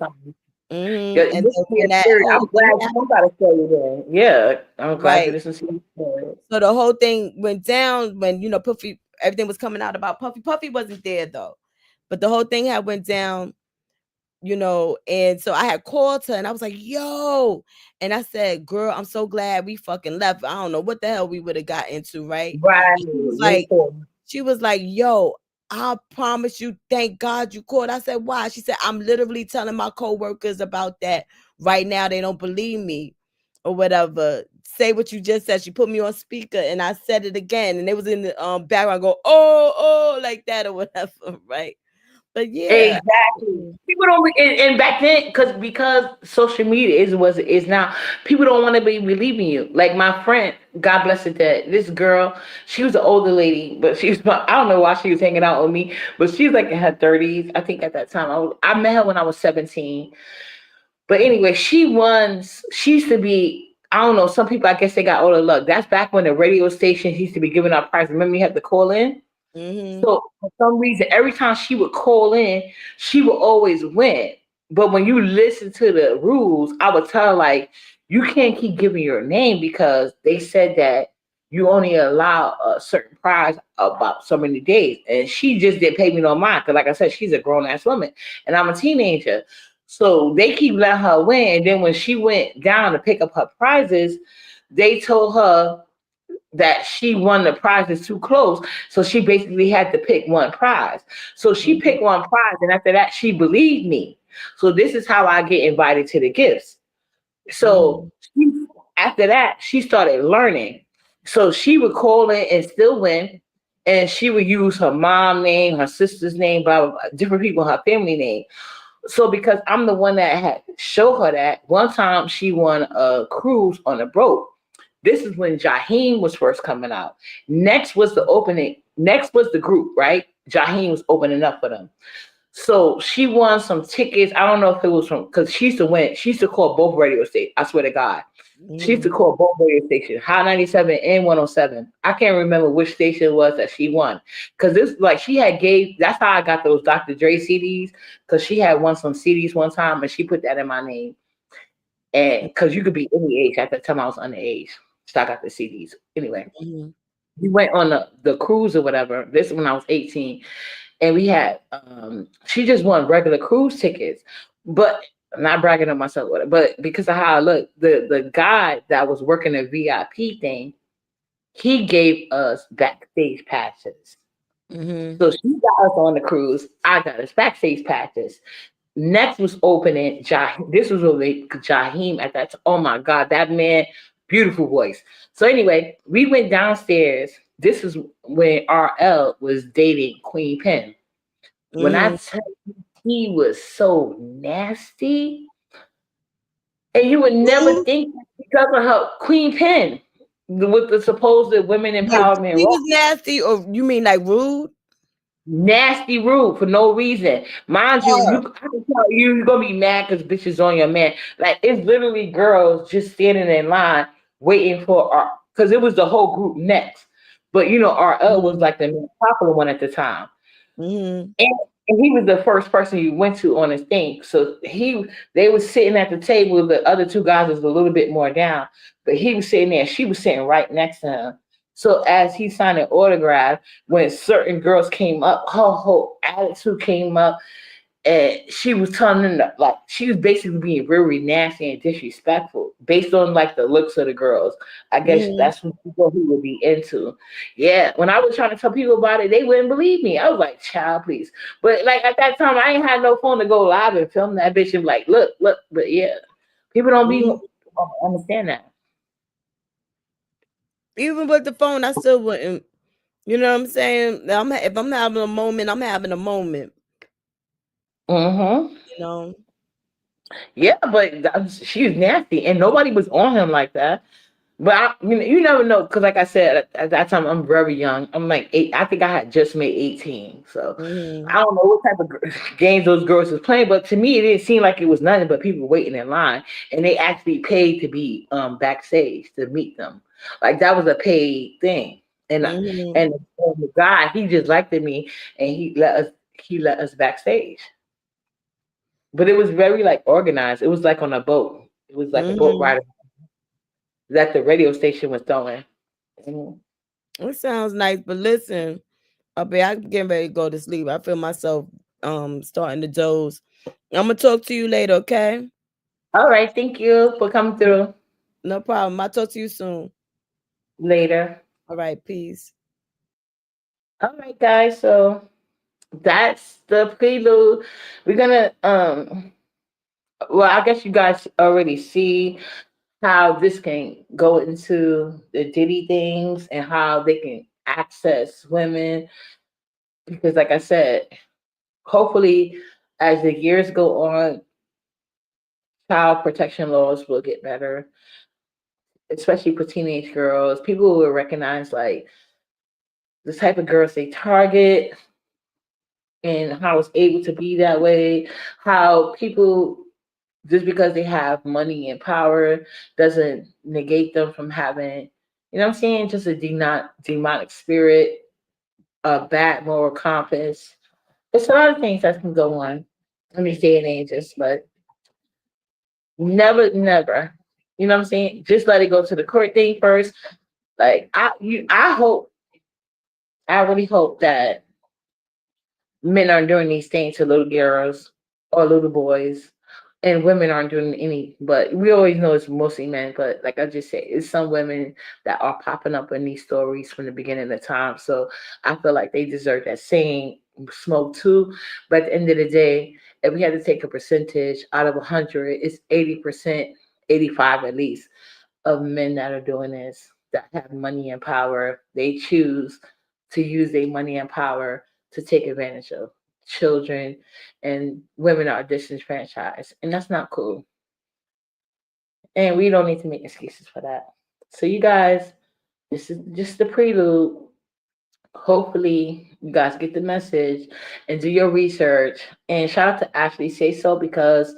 gotta show you there. Yeah, I'm glad this is. So the whole thing went down when Puffy, everything was coming out about Puffy. Puffy wasn't there though. But the whole thing had went down, you know, and so I had called her and I was like, yo, and I said, girl, I'm so glad we fucking left. I don't know what the hell we would have got into, right? Right. She was like, yo, I promise you, thank God you called. I said, why? She said, I'm literally telling my coworkers about that right now. They don't believe me or whatever. Say what you just said. She put me on speaker and I said it again. And they was in the background go, oh, like that or whatever, right? But yeah. Exactly. People don't, and back then, because social media is what it is now, people don't want to be believing you. Like my friend, God bless her, that this girl, she was an older lady, but she was, I don't know why she was hanging out with me, but she was like in her 30s. I think at that time, I met her when I was 17. But anyway, she used to be, I don't know, some people, I guess they got older luck. That's back when the radio stations used to be giving out prizes. Remember, you had to call in? Mm-hmm. So for some reason, every time she would call in, she would always win. But when you listen to the rules, I would tell her, like, you can't keep giving your name because they said that you only allow a certain prize about so many days. And she just didn't pay me no mind because, like I said, she's a grown ass woman and I'm a teenager. So they keep letting her win. And then when she went down to pick up her prizes, they told her that she won the prizes too close. So she basically had to pick one prize. So she picked one prize, and after that, she believed me. So this is how I get invited to the gifts. So after that, she started learning. So she would call in and still win. And she would use her mom name, her sister's name, blah, blah, blah, different people, her family name. So because I'm the one that had show her that, one time she won a cruise on a boat. This is when Jaheim was first coming out. Next was the opening. Next was the group, right? Jaheim was opening up for them. So she won some tickets. I don't know if it was from, because she used to win. She used to call both radio stations. I swear to God. She used to call both radio stations, High 97 and 107. I can't remember which station it was that she won. Because this, like, she had that's how I got those Dr. Dre CDs. Because she had won some CDs one time and she put that in my name. And because you could be any age. At that time, I was underage. So I got the CDs. Anyway, we went on the cruise or whatever. This is when I was 18. And we had, she just won regular cruise tickets. But I'm not bragging on myself, but because of how I look, the guy that was working the VIP thing, he gave us backstage passes. So she got us on the cruise. I got us backstage passes. Next was opening. This was with Jaheim at that time. Oh my God, that man, beautiful voice. So anyway, we went downstairs. This is when RL was dating Queen Pen. When I tell you, he was so nasty, and you would never think that because of her Queen Pen with the supposed women empowerment. He was nasty, or you mean like rude? Nasty, rude for no reason. Mind you, I can tell you're gonna be mad because bitches on your man. Like it's literally girls just standing in line waiting for our, because it was the whole group next. But you know, RL was like the most popular one at the time. And he was the first person you went to on his thing. So they was sitting at the table. The other two guys was a little bit more down, but he was sitting there. She was sitting right next to him. So as he signed an autograph, when certain girls came up, her whole attitude came up, and she was telling them that, like, she was basically being very nasty and disrespectful based on like the looks of the girls. I guess that's what people who would be into. Yeah, when I was trying to tell people about it, they wouldn't believe me. I was like, child, please. But like at that time, I ain't had no phone to go live and film that bitch and be like, look. But yeah, people don't understand that. Even with the phone, I still wouldn't. You know what I'm saying? If I'm having a moment, I'm having a moment. You know. Yeah, but she was nasty, and nobody was on him like that. But you never know, because like I said, at that time I'm very young. I'm like 8. I think I had just made 18, so I don't know what type of games those girls was playing. But to me, it didn't seem like it was nothing but people waiting in line, and they actually paid to be backstage to meet them. Like that was a paid thing, and the guy, he just liked me, and he let us backstage. But it was very like organized. It was like on a boat. It was like a boat ride that the radio station was throwing. It sounds nice, but listen, I'm getting ready to go to sleep. I feel myself starting to doze. I'm gonna talk to you later, okay? All right, thank you for coming through. No problem. I'll talk to you soon. Later. All right, peace. All right, guys. So that's the prelude. We're gonna well, I guess you guys already see how this can go into the Diddy things and how they can access women. Because like I said, hopefully as the years go on, child protection laws will get better, especially for teenage girls. People will recognize like the type of girls they target and how it's able to be that way, how people just because they have money and power doesn't negate them from having, you know what I'm saying, just a demonic spirit, a bad moral compass. It's a lot of things that can go on in these day and ages, but never, you know what I'm saying? Just let it go to the court thing first. Like I really hope that men aren't doing these things to little girls or little boys, and women aren't doing any. But we always know it's mostly men. But like I just said, it's some women that are popping up in these stories from the beginning of time. So I feel like they deserve that same smoke too. But at the end of the day, if we had to take a percentage out of 100, it's 80%, 85 at least of men that are doing this that have money and power. They choose to use their money and power to take advantage of children, and women are disenfranchised, and that's not cool. And we don't need to make excuses for that. So you guys, this is just the prelude. Hopefully you guys get the message and do your research. And shout out to Ashley Say So, because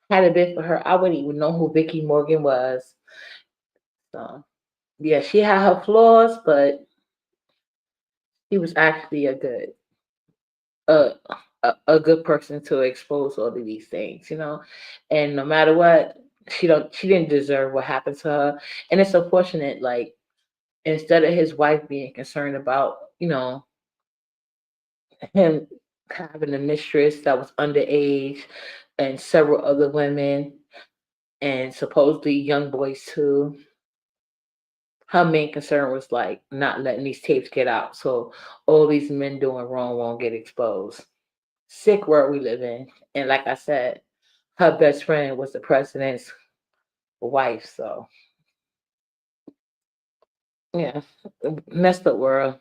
had it been for her, I wouldn't even know who Vicky Morgan was. So yeah, she had her flaws, but she was actually a a good person to expose all of these things, you know. And no matter what, she didn't deserve what happened to her. And it's unfortunate, like instead of his wife being concerned about, you know, him having a mistress that was underage and several other women and supposedly young boys too. Her main concern was like not letting these tapes get out, so all these men doing wrong won't get exposed. Sick world we live in. And like I said, her best friend was the president's wife. So yeah, messed up world.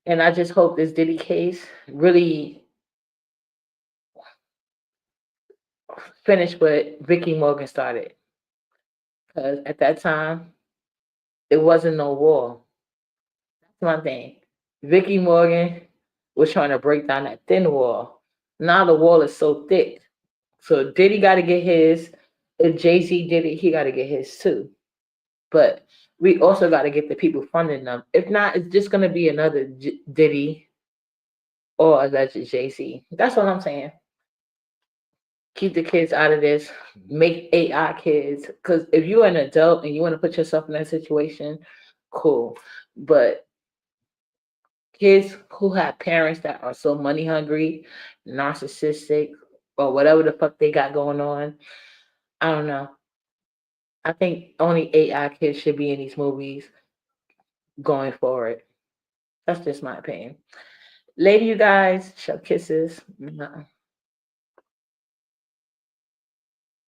And I just hope this Diddy case really finish what Vicky Morgan started. Because at that time, it wasn't no war. That's one thing. Vicky Morgan was trying to break down that thin wall. Now the wall is so thick. So Diddy got to get his. If Jay Z did it, he got to get his too. But we also got to get the people funding them. If not, it's just going to be another Diddy or alleged Jay Z. That's what I'm saying. Keep the kids out of this. Make AI kids. Because if you're an adult and you want to put yourself in that situation, cool. But kids who have parents that are so money hungry, narcissistic, or whatever the fuck they got going on, I don't know. I think only AI kids should be in these movies going forward. That's just my opinion. Later, you guys. Show kisses.